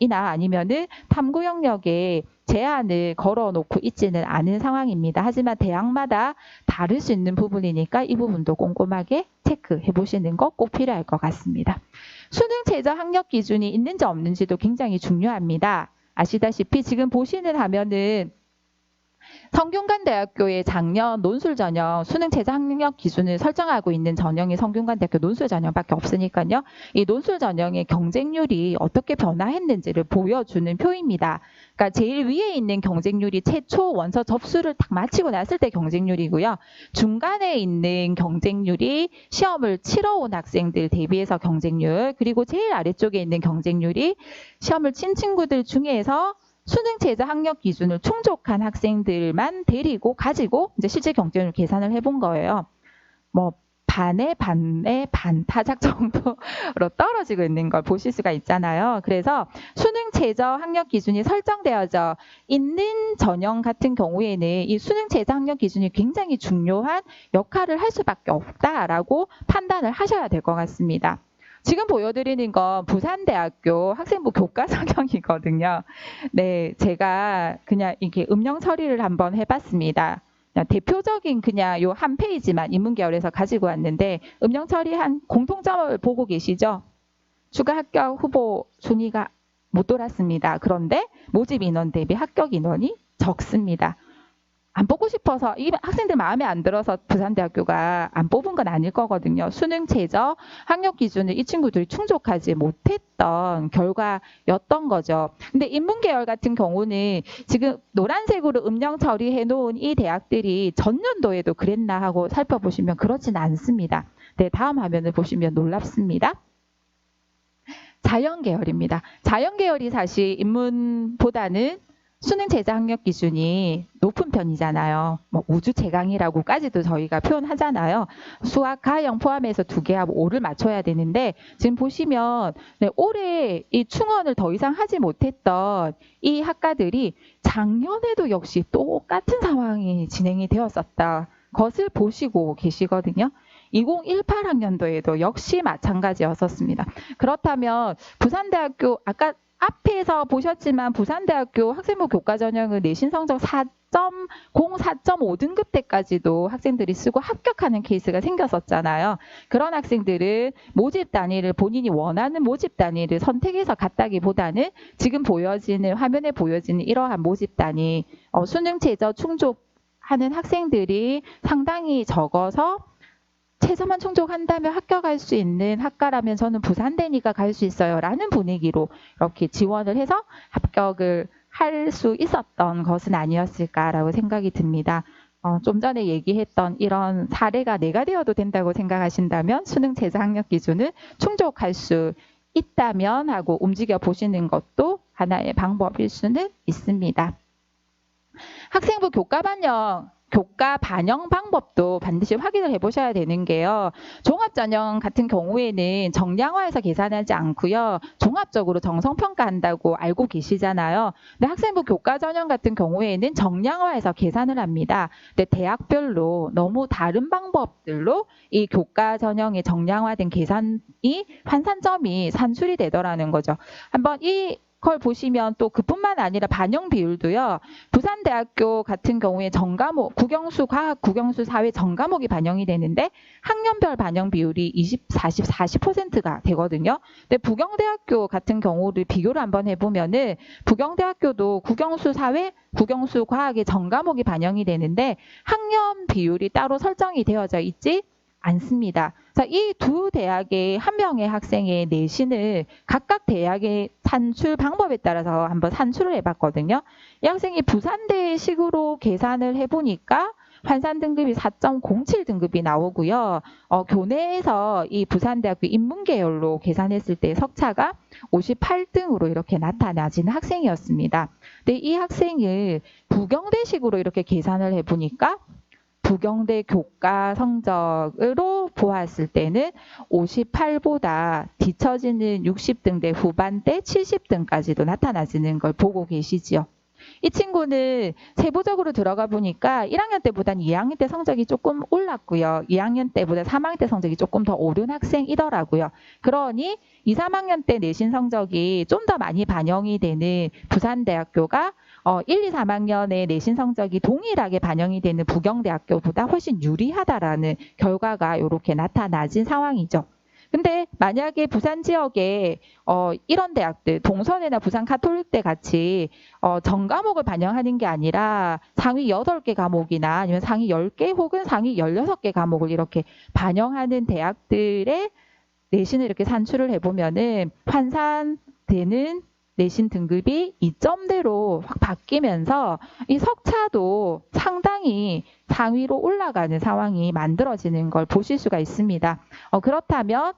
이나 아니면은 탐구 영역에 제한을 걸어놓고 있지는 않은 상황입니다. 하지만 대학마다 다를 수 있는 부분이니까 이 부분도 꼼꼼하게 체크해 보시는 거 꼭 필요할 것 같습니다. 수능 최저 학력 기준이 있는지 없는지도 굉장히 중요합니다. 아시다시피 지금 보시는 화면은 성균관대학교의 작년 논술 전형 수능 최저 학력 기준을 설정하고 있는 전형이 성균관대학교 논술 전형밖에 없으니까요. 이 논술 전형의 경쟁률이 어떻게 변화했는지를 보여주는 표입니다. 그러니까 제일 위에 있는 경쟁률이 최초 원서 접수를 딱 마치고 났을 때 경쟁률이고요. 중간에 있는 경쟁률이 시험을 치러 온 학생들 대비해서 경쟁률, 그리고 제일 아래쪽에 있는 경쟁률이 시험을 친 친구들 중에서 수능 최저 학력 기준을 충족한 학생들만 데리고 가지고 이제 실제 경쟁률 계산을 해본 거예요. 뭐 반의 반 타작 정도로 떨어지고 있는 걸 보실 수가 있잖아요. 그래서 수능 최저 학력 기준이 설정되어져 있는 전형 같은 경우에는 이 수능 최저 학력 기준이 굉장히 중요한 역할을 할 수밖에 없다라고 판단을 하셔야 될 것 같습니다. 지금 보여드리는 건 부산대학교 학생부 교과 성형이거든요. 네, 제가 그냥 이렇게 음영 처리를 한번 해봤습니다. 그냥 대표적인 그냥 요 한 페이지만 인문계열에서 가지고 왔는데 음영 처리한 공통점을 보고 계시죠? 추가 합격 후보 순위가 못 돌았습니다. 그런데 모집 인원 대비 합격 인원이 적습니다. 안 뽑고 싶어요. 싶어서 이 학생들 마음에 안 들어서 부산대학교가 안 뽑은 건 아닐 거거든요. 수능 최저 학력 기준을 이 친구들이 충족하지 못했던 결과였던 거죠. 근데 인문계열 같은 경우는 지금 노란색으로 음영 처리해 놓은 이 대학들이 전년도에도 그랬나 하고 살펴보시면 그렇진 않습니다. 네, 다음 화면을 보시면 놀랍습니다. 자연계열입니다. 자연계열이 사실 인문보다는 수능 최저 학력 기준이 높은 편이잖아요. 뭐 우주 최강이라고까지도 저희가 표현하잖아요. 수학, 가형 포함해서 2개 하고 5를 맞춰야 되는데 지금 보시면 네, 올해 이 충원을 더 이상 하지 못했던 이 학과들이 작년에도 역시 똑같은 상황이 진행이 되었었다 것을 보시고 계시거든요. 2018 학년도에도 역시 마찬가지였었습니다. 그렇다면 부산대학교 아까 앞에서 보셨지만 부산대학교 학생부 교과 전형은 내신 성적 4.0, 4.5등급 때까지도 학생들이 쓰고 합격하는 케이스가 생겼었잖아요. 그런 학생들은 모집 단위를 본인이 원하는 모집 단위를 선택해서 갔다기보다는 지금 보여지는 화면에 보여지는 이러한 모집 단위 수능 최저 충족하는 학생들이 상당히 적어서 최저만 충족한다면 합격할 수 있는 학과라면 저는 부산대니까 갈 수 있어요 라는 분위기로 이렇게 지원을 해서 합격을 할 수 있었던 것은 아니었을까라고 생각이 듭니다. 좀 전에 얘기했던 이런 사례가 내가 되어도 된다고 생각하신다면 수능 최저 학력 기준을 충족할 수 있다면 하고 움직여 보시는 것도 하나의 방법일 수는 있습니다. 학생부 교과 반영 방법도 반드시 확인을 해보셔야 되는 게요. 종합전형 같은 경우에는 정량화해서 계산하지 않고요. 종합적으로 정성평가한다고 알고 계시잖아요. 근데 학생부 교과 전형 같은 경우에는 정량화해서 계산을 합니다. 근데 대학별로 너무 다른 방법들로 이 교과 전형의 정량화된 계산이 환산점이 산출이 되더라는 거죠. 한번 걸 보시면 또 그뿐만 아니라 반영 비율도요. 부산대학교 같은 경우에 전과목, 국영수 과학, 국영수 사회 전과목이 반영이 되는데 학년별 반영 비율이 40%가 되거든요. 근데 부경대학교 같은 경우를 비교를 한번 해보면은 부경대학교도 국영수 사회, 국영수 과학의 전과목이 반영이 되는데 학년 비율이 따로 설정이 되어져 있지 않습니다. 자, 이 두 대학의 한 명의 학생의 내신을 각각 대학의 산출 방법에 따라서 한번 산출을 해봤거든요. 이 학생이 부산대식으로 계산을 해보니까 환산 등급이 4.07 등급이 나오고요. 교내에서 이 부산대학교 인문계열로 계산했을 때 석차가 58등으로 이렇게 나타나지는 학생이었습니다. 근데 이 학생을 부경대식으로 이렇게 계산을 해보니까 부경대 교과 성적으로 보았을 때는 58보다 뒤처지는 60등대 후반대 70등까지도 나타나지는 걸 보고 계시지요. 이 친구는 세부적으로 들어가 보니까 1학년 때보다는 2학년 때 성적이 조금 올랐고요. 2학년 때보다 3학년 때 성적이 조금 더 오른 학생이더라고요. 그러니 2, 3학년 때 내신 성적이 좀 더 많이 반영이 되는 부산대학교가 1, 2, 3학년의 내신 성적이 동일하게 반영이 되는 부경대학교보다 훨씬 유리하다라는 결과가 이렇게 나타나진 상황이죠. 근데 만약에 부산 지역에 이런 대학들, 동선회나 부산 가톨릭대 같이 전과목을 반영하는 게 아니라 상위 8개 과목이나 아니면 상위 10개 혹은 상위 16개 과목을 이렇게 반영하는 대학들의 내신을 이렇게 산출을 해보면은 환산되는 내신 등급이 2점대로 확 바뀌면서 이 석차도 상당히 상위로 올라가는 상황이 만들어지는 걸 보실 수가 있습니다. 그렇다면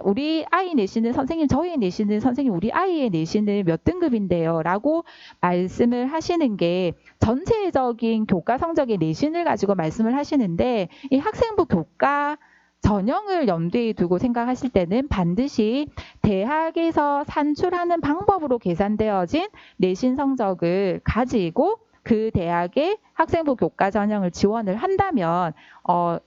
우리 아이 내신은 선생님, 저희 내신은 선생님, 우리 아이의 내신은 몇 등급인데요? 라고 말씀을 하시는 게 전체적인 교과 성적의 내신을 가지고 말씀을 하시는데 이 학생부 교과 전형을 염두에 두고 생각하실 때는 반드시 대학에서 산출하는 방법으로 계산되어진 내신 성적을 가지고 그 대학의 학생부 교과 전형을 지원을 한다면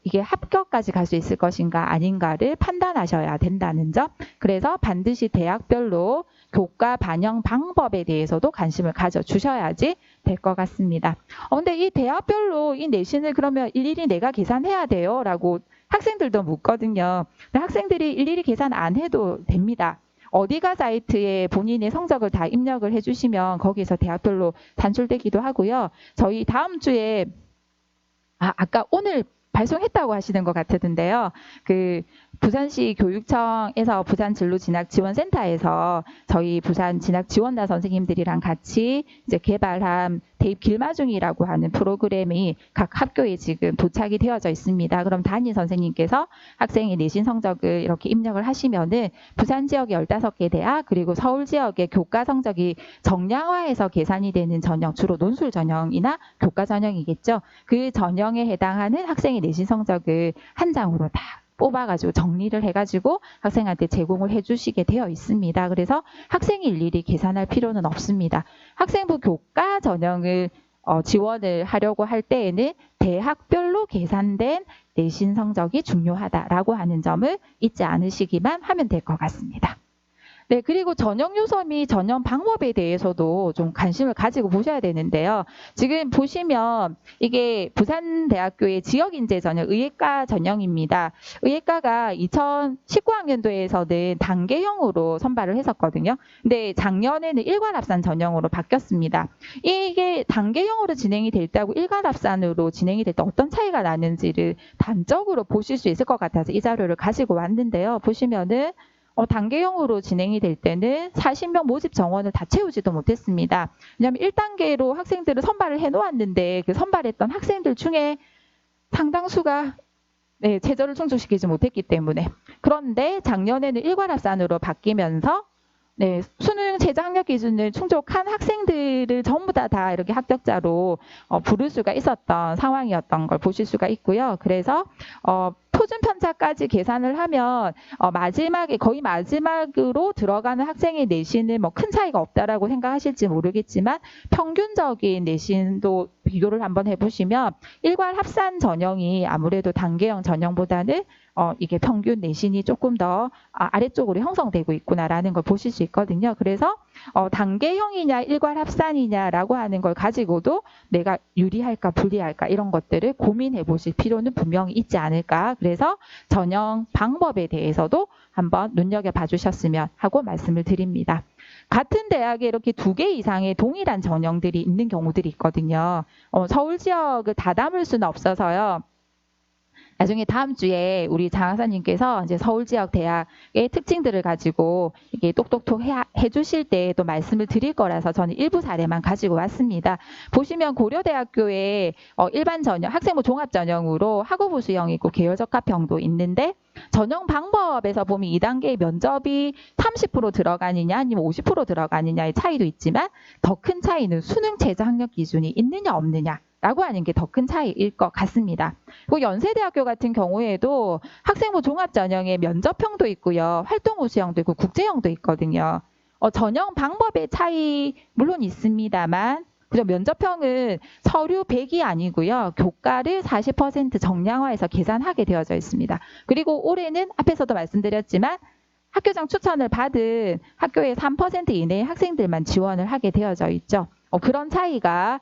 이게 합격까지 갈 수 있을 것인가 아닌가를 판단하셔야 된다는 점. 그래서 반드시 대학별로 교과 반영 방법에 대해서도 관심을 가져주셔야지 될 것 같습니다. 근데 이 대학별로 이 내신을 그러면 일일이 내가 계산해야 돼요? 라고 학생들도 묻거든요. 근데 학생들이 일일이 계산 안 해도 됩니다. 어디가 사이트에 본인의 성적을 다 입력을 해주시면 거기서 대학별로 산출되기도 하고요. 저희 다음 주에 아까 오늘 발송했다고 하시는 것 같은데요. 그 부산시 교육청에서 부산진로진학지원센터에서 저희 부산 진학지원단 선생님들이랑 같이 이제 개발한 대입 길마중이라고 하는 프로그램이 각 학교에 지금 도착이 되어져 있습니다. 그럼 담임 선생님께서 학생의 내신 성적을 이렇게 입력을 하시면은 부산 지역의 15개 대학 그리고 서울 지역의 교과 성적이 정량화해서 계산이 되는 전형, 주로 논술 전형이나 교과 전형이겠죠. 그 전형에 해당하는 학생의 내신 성적을 한 장으로 다 뽑아가지고 정리를 해가지고 학생한테 제공을 해주시게 되어 있습니다. 그래서 학생이 일일이 계산할 필요는 없습니다. 학생부 교과 전형을 지원을 하려고 할 때에는 대학별로 계산된 내신 성적이 중요하다라고 하는 점을 잊지 않으시기만 하면 될 것 같습니다. 네, 그리고 전형 요소 및 전형 방법에 대해서도 좀 관심을 가지고 보셔야 되는데요. 지금 보시면 이게 부산대학교의 지역인재 전형, 의예과 전형입니다. 의예과가 2019학년도에서는 단계형으로 선발을 했었거든요. 근데 작년에는 일괄합산 전형으로 바뀌었습니다. 이게 단계형으로 진행이 될 때하고 일괄합산으로 진행이 될 때 어떤 차이가 나는지를 단적으로 보실 수 있을 것 같아서 이 자료를 가지고 왔는데요. 보시면은 단계형으로 진행이 될 때는 40명 모집 정원을 다 채우지도 못했습니다. 왜냐하면 1단계로 학생들을 선발을 해놓았는데 그 선발했던 학생들 중에 상당수가 최저를 충족시키지 못했기 때문에. 그런데 작년에는 일괄합산으로 바뀌면서 수능 최저 학력 기준을 충족한 학생들을 전부 다 이렇게 합격자로 부를 수가 있었던 상황이었던 걸 보실 수가 있고요. 그래서 표준 편차까지 계산을 하면 거의 마지막으로 들어가는 학생의 내신은 뭐 큰 차이가 없다라고 생각하실지 모르겠지만 평균적인 내신도 비교를 한번 해보시면 일괄 합산 전형이 아무래도 단계형 전형보다는 이게 평균 내신이 조금 더 아래쪽으로 형성되고 있구나라는 걸 보실 수 있거든요. 그래서 단계형이냐 일괄 합산이냐라고 하는 걸 가지고도 내가 유리할까 불리할까 이런 것들을 고민해 보실 필요는 분명히 있지 않을까. 그래서 전형 방법에 대해서도 한번 눈여겨봐 주셨으면 하고 말씀을 드립니다. 같은 대학에 이렇게 2개 이상의 동일한 전형들이 있는 경우들이 있거든요. 서울 지역을 다 담을 수는 없어서요. 나중에 다음 주에 우리 장학사님께서 이제 서울 지역 대학의 특징들을 가지고 이게 똑똑똑 해주실 때 또 말씀을 드릴 거라서 저는 일부 사례만 가지고 왔습니다. 보시면 고려대학교에 일반 전형, 학생부 종합 전형으로 학우부 수형 있고 계열 적합형도 있는데 전형 방법에서 보면 2단계의 면접이 30% 들어가느냐 아니면 50% 들어가느냐의 차이도 있지만 더 큰 차이는 수능 최저 학력 기준이 있느냐 없느냐 라고 하는 게 더 큰 차이일 것 같습니다. 그리고 연세대학교 같은 경우에도 학생부 종합전형에 면접형도 있고요. 활동후 수형도 있고 국제형도 있거든요. 전형 방법의 차이 물론 있습니다만 그죠? 면접형은 서류 100이 아니고요. 교과를 40% 정량화해서 계산하게 되어져 있습니다. 그리고 올해는 앞에서도 말씀드렸지만 학교장 추천을 받은 학교의 3% 이내의 학생들만 지원을 하게 되어져 있죠. 그런 차이가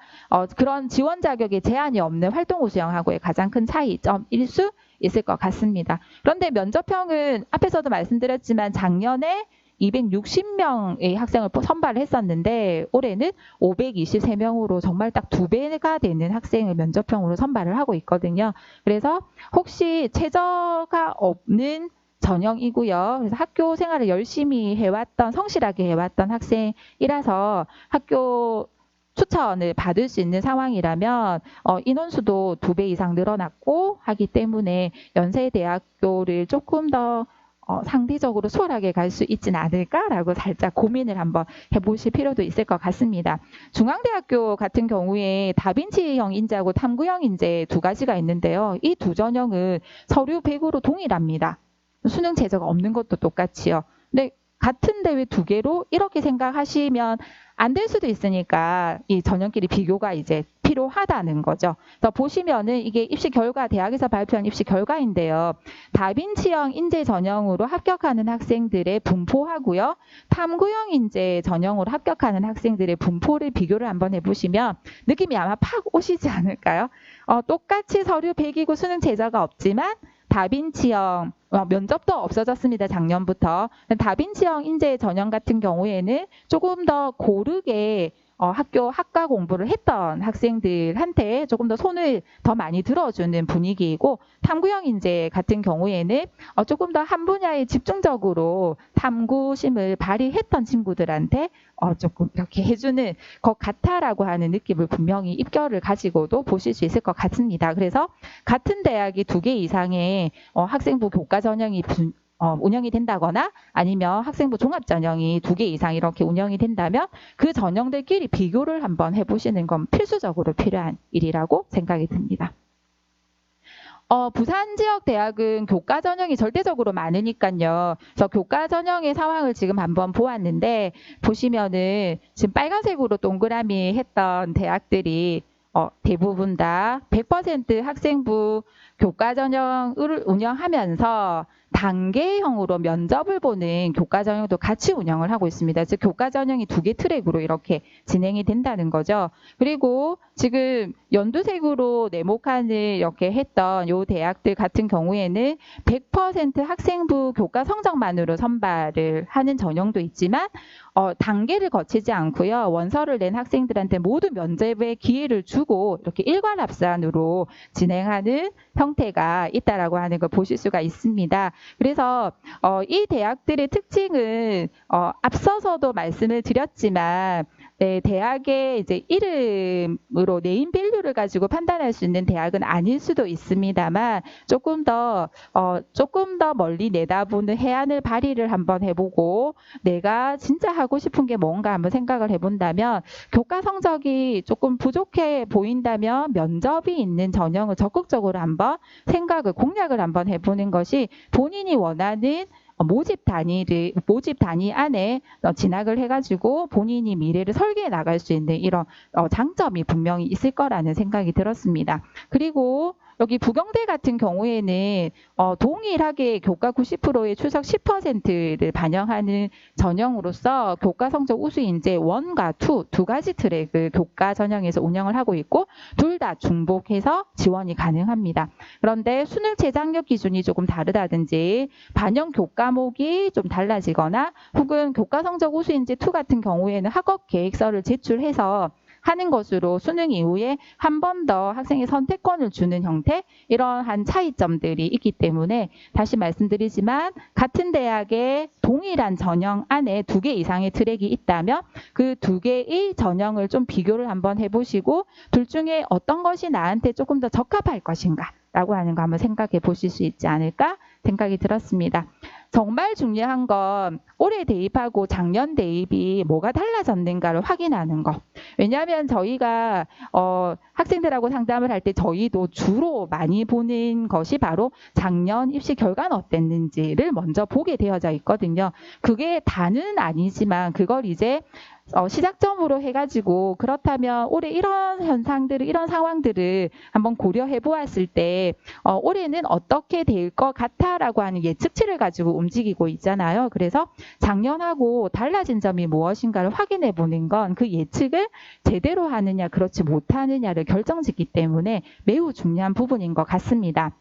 그런 지원 자격에 제한이 없는 활동후 수형하고의 가장 큰 차이점일 수 있을 것 같습니다. 그런데 면접형은 앞에서도 말씀드렸지만 작년에 260명의 학생을 선발을 했었는데 올해는 523명으로 정말 딱 2배가 되는 학생을 면접형으로 선발을 하고 있거든요. 그래서 혹시 최저가 없는 전형이고요. 그래서 학교 생활을 열심히 해왔던, 성실하게 해왔던 학생이라서 학교 추천을 받을 수 있는 상황이라면 인원수도 2배 이상 늘어났고 하기 때문에 연세대학교를 조금 더 상대적으로 수월하게 갈 수 있지는 않을까라고 살짝 고민을 한번 해보실 필요도 있을 것 같습니다. 중앙대학교 같은 경우에 다빈치형 인재하고 탐구형 인재 2가지가 있는데요. 이 2 전형은 서류 100으로 동일합니다. 수능 최저가 없는 것도 똑같이요. 근데 같은 대회 2개로 이렇게 생각하시면 안 될 수도 있으니까 이 전형끼리 비교가 이제 필요하다는 거죠. 그래서 보시면은 이게 입시 결과, 대학에서 발표한 입시 결과인데요. 다빈치형 인재 전형으로 합격하는 학생들의 분포하고요. 탐구형 인재 전형으로 합격하는 학생들의 분포를 비교를 한번 해보시면 느낌이 아마 팍 오시지 않을까요? 똑같이 서류 100이고 수능 최저가 없지만 다빈치형 면접도 없어졌습니다. 작년부터. 다빈치형 인재 전형 같은 경우에는 조금 더 고르게 학과 공부를 했던 학생들한테 조금 더 손을 더 많이 들어주는 분위기이고, 탐구형 인재 같은 경우에는 조금 더 한 분야에 집중적으로 탐구심을 발휘했던 친구들한테 조금 이렇게 해주는 것 같아라고 하는 느낌을 분명히 입결을 가지고도 보실 수 있을 것 같습니다. 그래서 같은 대학이 2개 이상의 학생부 교과 전형이 운영이 된다거나 아니면 학생부 종합 전형이 2개 이상 이렇게 운영이 된다면 그 전형들끼리 비교를 한번 해보시는 건 필수적으로 필요한 일이라고 생각이 듭니다. 부산 지역 대학은 교과 전형이 절대적으로 많으니까요. 그래서 교과 전형의 상황을 지금 한번 보았는데, 보시면은 지금 빨간색으로 동그라미 했던 대학들이 대부분 다 100% 학생부 교과 전형을 운영하면서 단계형으로 면접을 보는 교과 전형도 같이 운영을 하고 있습니다. 즉 교과 전형이 2개 트랙으로 이렇게 진행이 된다는 거죠. 그리고 지금 연두색으로 네모칸을 이렇게 했던 요 대학들 같은 경우에는 100% 학생부 교과 성적만으로 선발을 하는 전형도 있지만 단계를 거치지 않고요. 원서를 낸 학생들한테 모두 면접의 기회를 주고 이렇게 일괄합산으로 진행하는 형태가 있다라고 하는 걸 보실 수가 있습니다. 그래서 이 대학들의 특징은 앞서서도 말씀을 드렸지만, 네, 대학의 이제 이름으로 네임밸류를 가지고 판단할 수 있는 대학은 아닐 수도 있습니다만, 조금 더 멀리 내다보는 해안을 발휘를 한번 해보고 내가 진짜 하고 싶은 게 뭔가 한번 생각을 해본다면, 교과 성적이 조금 부족해 보인다면 면접이 있는 전형을 적극적으로 한번 공략을 한번 해보는 것이 본인이 원하는 모집 단위 안에 진학을 해가지고 본인이 미래를 설계해 나갈 수 있는 이런 장점이 분명히 있을 거라는 생각이 들었습니다. 그리고 여기 부경대 같은 경우에는 동일하게 교과 90%의 추석 10%를 반영하는 전형으로서 교과 성적 우수 인재 1과 2 두 가지 트랙을 교과 전형에서 운영을 하고 있고, 둘 다 중복해서 지원이 가능합니다. 그런데 수능 재장력 기준이 조금 다르다든지 반영 교과목이 좀 달라지거나, 혹은 교과 성적 우수 인재 2 같은 경우에는 학업 계획서를 제출해서 하는 것으로 수능 이후에 한 번 더 학생의 선택권을 주는 형태, 이러한 차이점들이 있기 때문에 다시 말씀드리지만, 같은 대학의 동일한 전형 안에 2개 이상의 트랙이 있다면 그 2개의 전형을 좀 비교를 한번 해보시고 둘 중에 어떤 것이 나한테 조금 더 적합할 것인가 라고 하는 거 한번 생각해 보실 수 있지 않을까 생각이 들었습니다. 정말 중요한 건 올해 대입하고 작년 대입이 뭐가 달라졌는가를 확인하는 거. 왜냐하면 저희가 학생들하고 상담을 할 때 저희도 주로 많이 보는 것이 바로 작년 입시 결과는 어땠는지를 먼저 보게 되어져 있거든요. 그게 다는 아니지만 그걸 이제 시작점으로 해가지고, 그렇다면 올해 이런 현상들을, 이런 상황들을 한번 고려해 보았을 때 올해는 어떻게 될 것 같아라고 하는 예측치를 가지고 움직이고 있잖아요. 그래서 작년하고 달라진 점이 무엇인가를 확인해 보는 건 그 예측을 제대로 하느냐 그렇지 못하느냐를 결정짓기 때문에 매우 중요한 부분인 것 같습니다.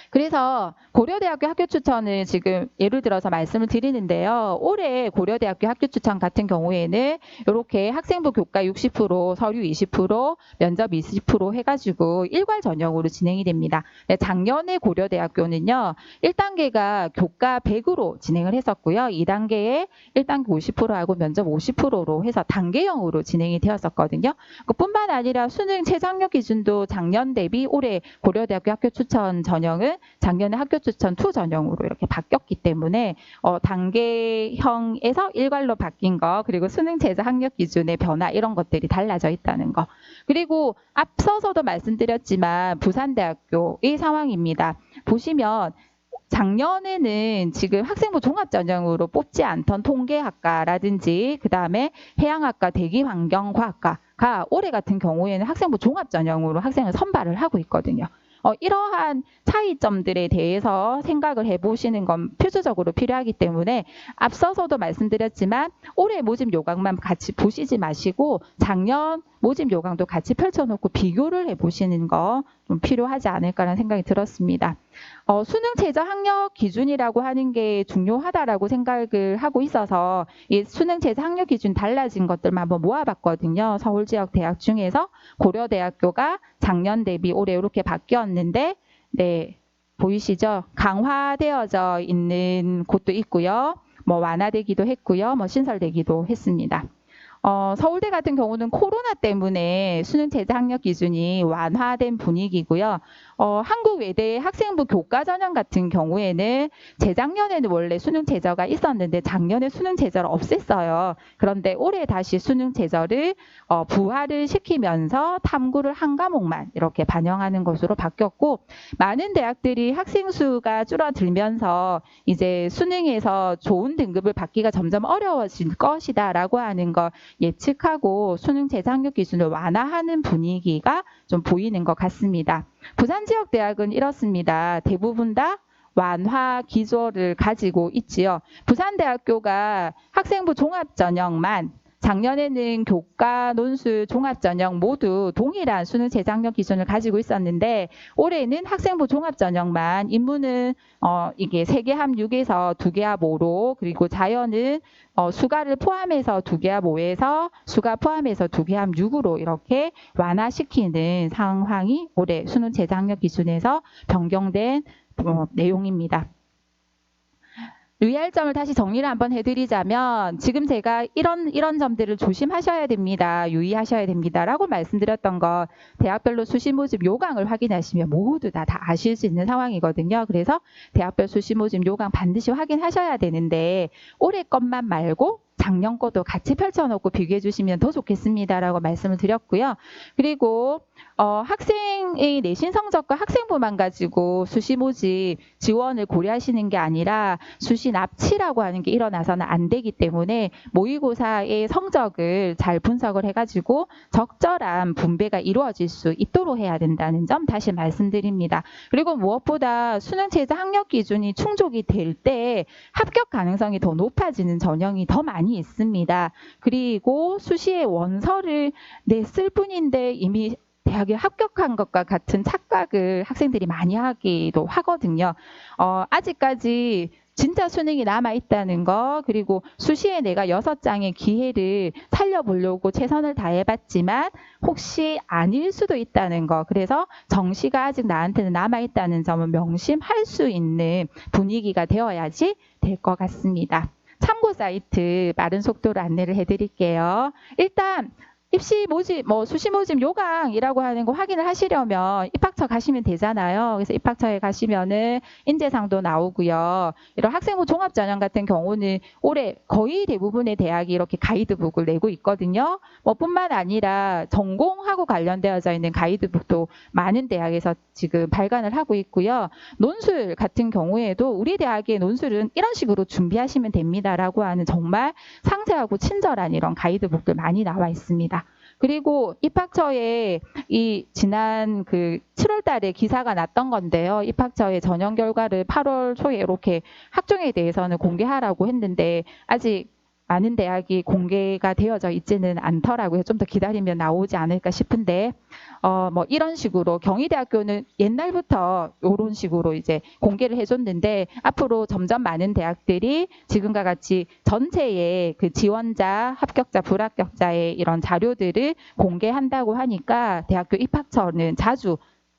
그래서 고려대학교 학교 추천을 지금 예를 들어서 말씀을 드리는데요. 올해 고려대학교 학교 추천 같은 경우에는 이렇게 학생부 교과 60%, 서류 20%, 면접 20% 해가지고 일괄 전형으로 진행이 됩니다. 작년에 고려대학교는요. 1단계가 교과 100으로 진행을 했었고요. 2단계에 1단계 50%하고 면접 50%로 해서 단계형으로 진행이 되었었거든요. 그뿐만 아니라 수능 최장력 기준도 작년 대비 올해 고려대학교 학교 추천 전형은 작년에 학교 추천 2 전형으로 이렇게 바뀌었기 때문에 단계형에서 일괄로 바뀐 거, 그리고 수능 최저 학력 기준의 변화, 이런 것들이 달라져 있다는 거. 그리고 앞서서도 말씀드렸지만 부산대학교의 상황입니다. 보시면 작년에는 지금 학생부 종합전형으로 뽑지 않던 통계학과라든지 그 다음에 해양학과, 대기환경과학과가 올해 같은 경우에는 학생부 종합전형으로 학생을 선발을 하고 있거든요. 이러한 차이점들에 대해서 생각을 해보시는 건 필수적으로 필요하기 때문에 앞서서도 말씀드렸지만 올해 모집 요강만 같이 보시지 마시고 작년 모집 요강도 같이 펼쳐놓고 비교를 해보시는 거 좀 필요하지 않을까라는 생각이 들었습니다. 수능 최저 학력 기준이라고 하는 게 중요하다라고 생각을 하고 있어서 이 수능 최저 학력 기준 달라진 것들만 한번 모아봤거든요. 서울 지역 대학 중에서 고려대학교가 작년 대비 올해 이렇게 바뀌었는데, 네, 보이시죠? 강화되어져 있는 곳도 있고요. 뭐 완화되기도 했고요. 뭐 신설되기도 했습니다. 서울대 같은 경우는 코로나 때문에 수능 최저 학력 기준이 완화된 분위기고요. 한국외대 학생부 교과 전형 같은 경우에는 재작년에는 원래 수능 최저가 있었는데 작년에 수능 최저를 없앴어요. 그런데 올해 다시 수능 최저를 부활을 시키면서 탐구를 한 과목만 이렇게 반영하는 것으로 바뀌었고, 많은 대학들이 학생 수가 줄어들면서 이제 수능에서 좋은 등급을 받기가 점점 어려워질 것이다라고 하는 거 예측하고 수능 최저 학력 기준을 완화하는 분위기가 좀 보이는 것 같습니다. 부산 지역 대학은 이렇습니다. 대부분 다 완화 기조를 가지고 있지요. 부산대학교가 학생부 종합전형만, 작년에는 교과, 논술, 종합전형 모두 동일한 수능 최저 학력 기준을 가지고 있었는데 올해는 학생부 종합전형만, 인문은 이게 3개 합 6에서 2개 합 5로, 그리고 자연은 수가를 포함해서 2개 합 5에서 수가 포함해서 2개 합 6으로 이렇게 완화시키는 상황이 올해 수능 최저 학력 기준에서 변경된 내용입니다. 유의할 점을 다시 정리를 한번 해드리자면, 지금 제가 이런 점들을 조심하셔야 됩니다, 유의하셔야 됩니다라고 말씀드렸던 거 대학별로 수시 모집 요강을 확인하시면 모두 다 아실 수 있는 상황이거든요. 그래서 대학별 수시 모집 요강 반드시 확인하셔야 되는데 올해 것만 말고 작년 것도 같이 펼쳐놓고 비교해 주시면 더 좋겠습니다라고 말씀을 드렸고요. 그리고 학생의 내신 성적과 학생부만 가지고 수시 모집 지원을 고려하시는 게 아니라 수시 납치라고 하는 게 일어나서는 안 되기 때문에 모의고사의 성적을 잘 분석을 해가지고 적절한 분배가 이루어질 수 있도록 해야 된다는 점 다시 말씀드립니다. 그리고 무엇보다 수능 최저 학력 기준이 충족이 될 때 합격 가능성이 더 높아지는 전형이 더 많이 있습니다. 그리고 수시의 원서를 냈을 뿐인데 이미 대학에 합격한 것과 같은 착각을 학생들이 많이 하기도 하거든요. 아직까지 진짜 수능이 남아있다는 거, 그리고 수시에 내가 6장의 기회를 살려보려고 최선을 다해봤지만 혹시 아닐 수도 있다는 거, 그래서 정시가 아직 나한테는 남아있다는 점을 명심할 수 있는 분위기가 되어야지 될 것 같습니다. 참고 사이트 빠른 속도로 안내를 해드릴게요. 일단 입시 모집, 수시 모집 요강이라고 하는 거 확인을 하시려면 입학처 가시면 되잖아요. 그래서 입학처에 가시면은 인재상도 나오고요. 이런 학생부 종합전형 같은 경우는 올해 거의 대부분의 대학이 이렇게 가이드북을 내고 있거든요. 뿐만 아니라 전공하고 관련되어져 있는 가이드북도 많은 대학에서 지금 발간을 하고 있고요. 논술 같은 경우에도 우리 대학의 논술은 이런 식으로 준비하시면 됩니다라고 하는 정말 상세하고 친절한 이런 가이드북들 많이 나와 있습니다. 그리고 입학처에 지난 7월 달에 기사가 났던 건데요. 입학처의 전형 결과를 8월 초에 이렇게 학종에 대해서는 공개하라고 했는데 아직 많은 대학이 공개가 되어져 있지는 않더라고요. 좀 더 기다리면 나오지 않을까 싶은데, 이런 식으로 경희대학교는 옛날부터 이런 식으로 이제 공개를 해줬는데 앞으로 점점 많은 대학들이 지금과 같이 전체의 지원자, 합격자, 불합격자의 이런 자료들을 공개한다고 하니까 대학교 입학처는 자주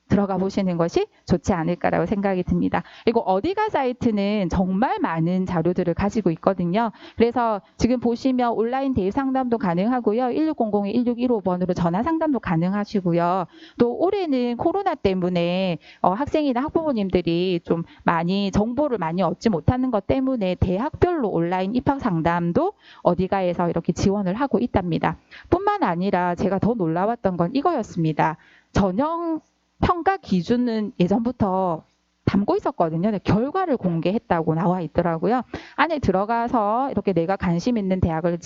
들어가 보시는 것이 좋지 않을까라고 생각이 듭니다. 그리고 어디가 사이트는 정말 많은 자료들을 가지고 있거든요. 그래서 지금 보시면 온라인 대입 상담도 가능하고요. 1600-1615번으로 전화 상담도 가능하시고요. 또 올해는 코로나 때문에 학생이나 학부모님들이 좀 많이 정보를 많이 얻지 못하는 것 때문에 대학별로 온라인 입학 상담도 어디가에서 이렇게 지원을 하고 있답니다. 뿐만 아니라 제가 더 놀라웠던 건 이거였습니다. 전형 평가 기준은 예전부터 담고 있었거든요. 근데 결과를 공개했다고 나와 있더라고요. 안에 들어가서 이렇게 내가 관심 있는 대학을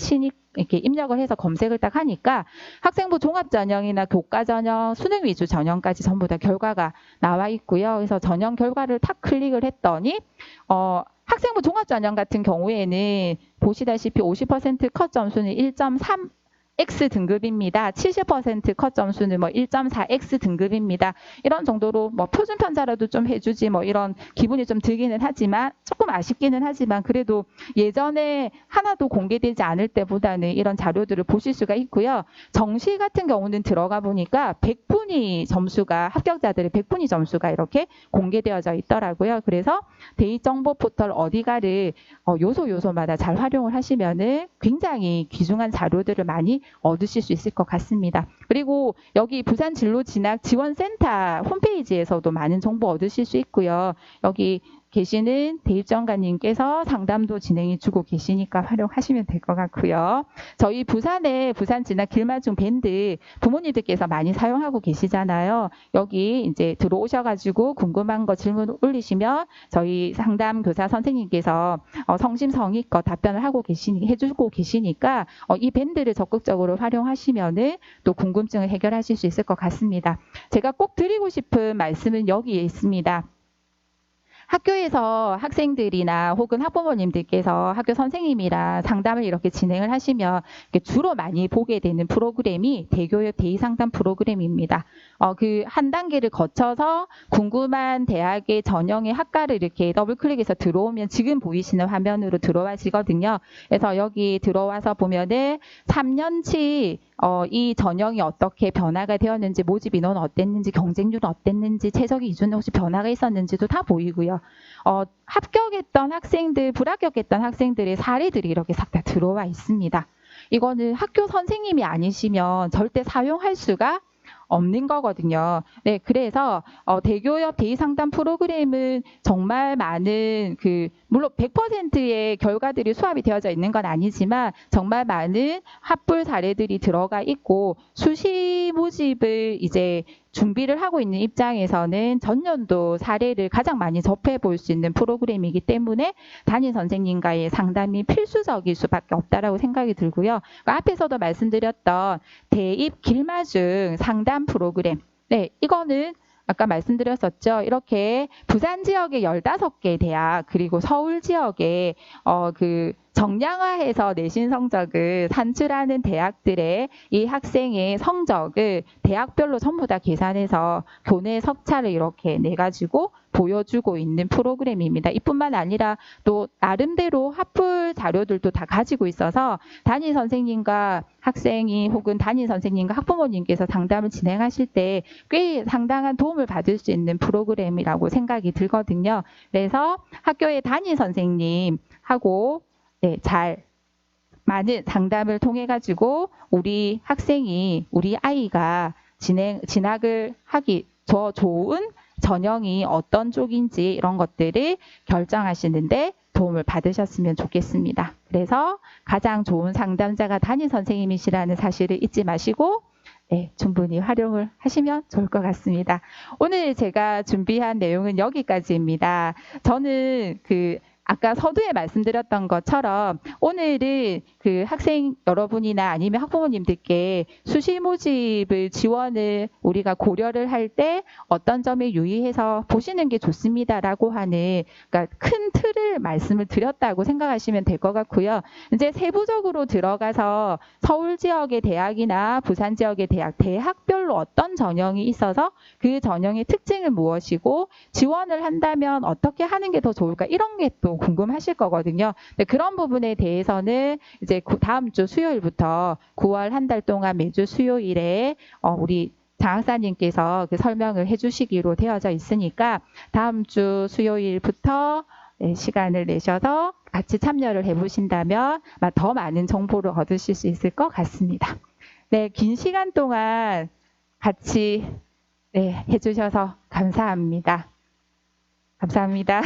이렇게 입력을 해서 검색을 딱 하니까 학생부 종합전형이나 교과전형, 수능 위주 전형까지 전부 다 결과가 나와 있고요. 그래서 전형 결과를 탁 클릭을 했더니 학생부 종합전형 같은 경우에는 보시다시피 50% 컷 점수는 1.3 X 등급입니다. 70% 컷 점수는 뭐 1.4X 등급입니다. 이런 정도로 뭐 표준 편차라도 좀 해주지 뭐 이런 기분이 좀 들기는 하지만 조금 아쉽기는 하지만 그래도 예전에 하나도 공개되지 않을 때보다는 이런 자료들을 보실 수가 있고요. 정시 같은 경우는 들어가 보니까 100분위 점수가 합격자들의 100분위 점수가 이렇게 공개되어져 있더라고요. 그래서 대입정보 포털 어디가를 요소마다 잘 활용을 하시면은 굉장히 귀중한 자료들을 많이 얻으실 수 있을 것 같습니다. 그리고 여기 부산 진로 진학 지원센터 홈페이지에서도 많은 정보 얻으실 수 있고요. 여기 계시는 대입전가님께서 상담도 진행해 주고 계시니까 활용하시면 될 것 같고요. 저희 부산의 부산 진학 길맞춤 밴드 부모님들께서 많이 사용하고 계시잖아요. 여기 이제 들어오셔가지고 궁금한 거 질문 올리시면 저희 상담 교사 선생님께서 성심성의껏 답변을 해주고 계시니까 이 밴드를 적극적으로 활용하시면은 또 궁금증을 해결하실 수 있을 것 같습니다. 제가 꼭 드리고 싶은 말씀은 여기에 있습니다. 학교에서 학생들이나 혹은 학부모님들께서 학교 선생님이랑 상담을 이렇게 진행을 하시면 주로 많이 보게 되는 프로그램이 대교육 대의상담 프로그램입니다. 그 한 단계를 거쳐서 궁금한 대학의 전형의 학과를 이렇게 더블클릭해서 들어오면 지금 보이시는 화면으로 들어와시거든요. 그래서 여기 들어와서 보면은 3년치 이 전형이 어떻게 변화가 되었는지, 모집 인원은 어땠는지, 경쟁률은 어땠는지, 최저기 기준에 혹시 변화가 있었는지도 다 보이고요. 합격했던 학생들, 불합격했던 학생들의 사례들이 이렇게 싹 다 들어와 있습니다. 이거는 학교 선생님이 아니시면 절대 사용할 수가 없는 거거든요. 네, 그래서 대교협 대의상담 프로그램은 정말 많은 물론 100%의 결과들이 수합이 되어져 있는 건 아니지만 정말 많은 합불 사례들이 들어가 있고 수시 모집을 이제 준비를 하고 있는 입장에서는 전년도 사례를 가장 많이 접해 볼 수 있는 프로그램이기 때문에 담임 선생님과의 상담이 필수적일 수밖에 없다라고 생각이 들고요. 앞에서도 말씀드렸던 대입 길마중 상담 프로그램. 네, 이거는 아까 말씀드렸었죠. 이렇게 부산 지역의 15개 대학 그리고 서울 지역의 정량화해서 내신 성적을 산출하는 대학들의 이 학생의 성적을 대학별로 전부 다 계산해서 교내 석차를 이렇게 내가지고 보여주고 있는 프로그램입니다. 이뿐만 아니라 또 나름대로 합불 자료들도 다 가지고 있어서 담임 선생님과 학생이 혹은 담임 선생님과 학부모님께서 상담을 진행하실 때 꽤 상당한 도움을 받을 수 있는 프로그램이라고 생각이 들거든요. 그래서 학교의 담임 선생님하고 많은 상담을 통해 가지고 우리 학생이 우리 아이가 진학을 하기 더 좋은 전형이 어떤 쪽인지 이런 것들을 결정하시는데 도움을 받으셨으면 좋겠습니다. 그래서 가장 좋은 상담자가 담임 선생님이시라는 사실을 잊지 마시고 충분히 활용을 하시면 좋을 것 같습니다. 오늘 제가 준비한 내용은 여기까지입니다. 저는 아까 서두에 말씀드렸던 것처럼 오늘은 학생 여러분이나 아니면 학부모님들께 수시 모집을 지원을 우리가 고려를 할 때 어떤 점에 유의해서 보시는 게 좋습니다라고 하는 그러니까 큰 틀을 말씀을 드렸다고 생각하시면 될 것 같고요. 이제 세부적으로 들어가서 서울 지역의 대학이나 부산 지역의 대학별로 어떤 전형이 있어서 그 전형의 특징은 무엇이고 지원을 한다면 어떻게 하는 게 더 좋을까 이런 게 또 궁금하실 거거든요. 그런 부분에 대해서는 이제 다음 주 수요일부터 9월 한 달 동안 매주 수요일에 우리 장학사님께서 설명을 해주시기로 되어져 있으니까 다음 주 수요일부터 시간을 내셔서 같이 참여를 해보신다면 더 많은 정보를 얻으실 수 있을 것 같습니다. 네, 긴 시간 동안 같이 해주셔서 감사합니다. 감사합니다.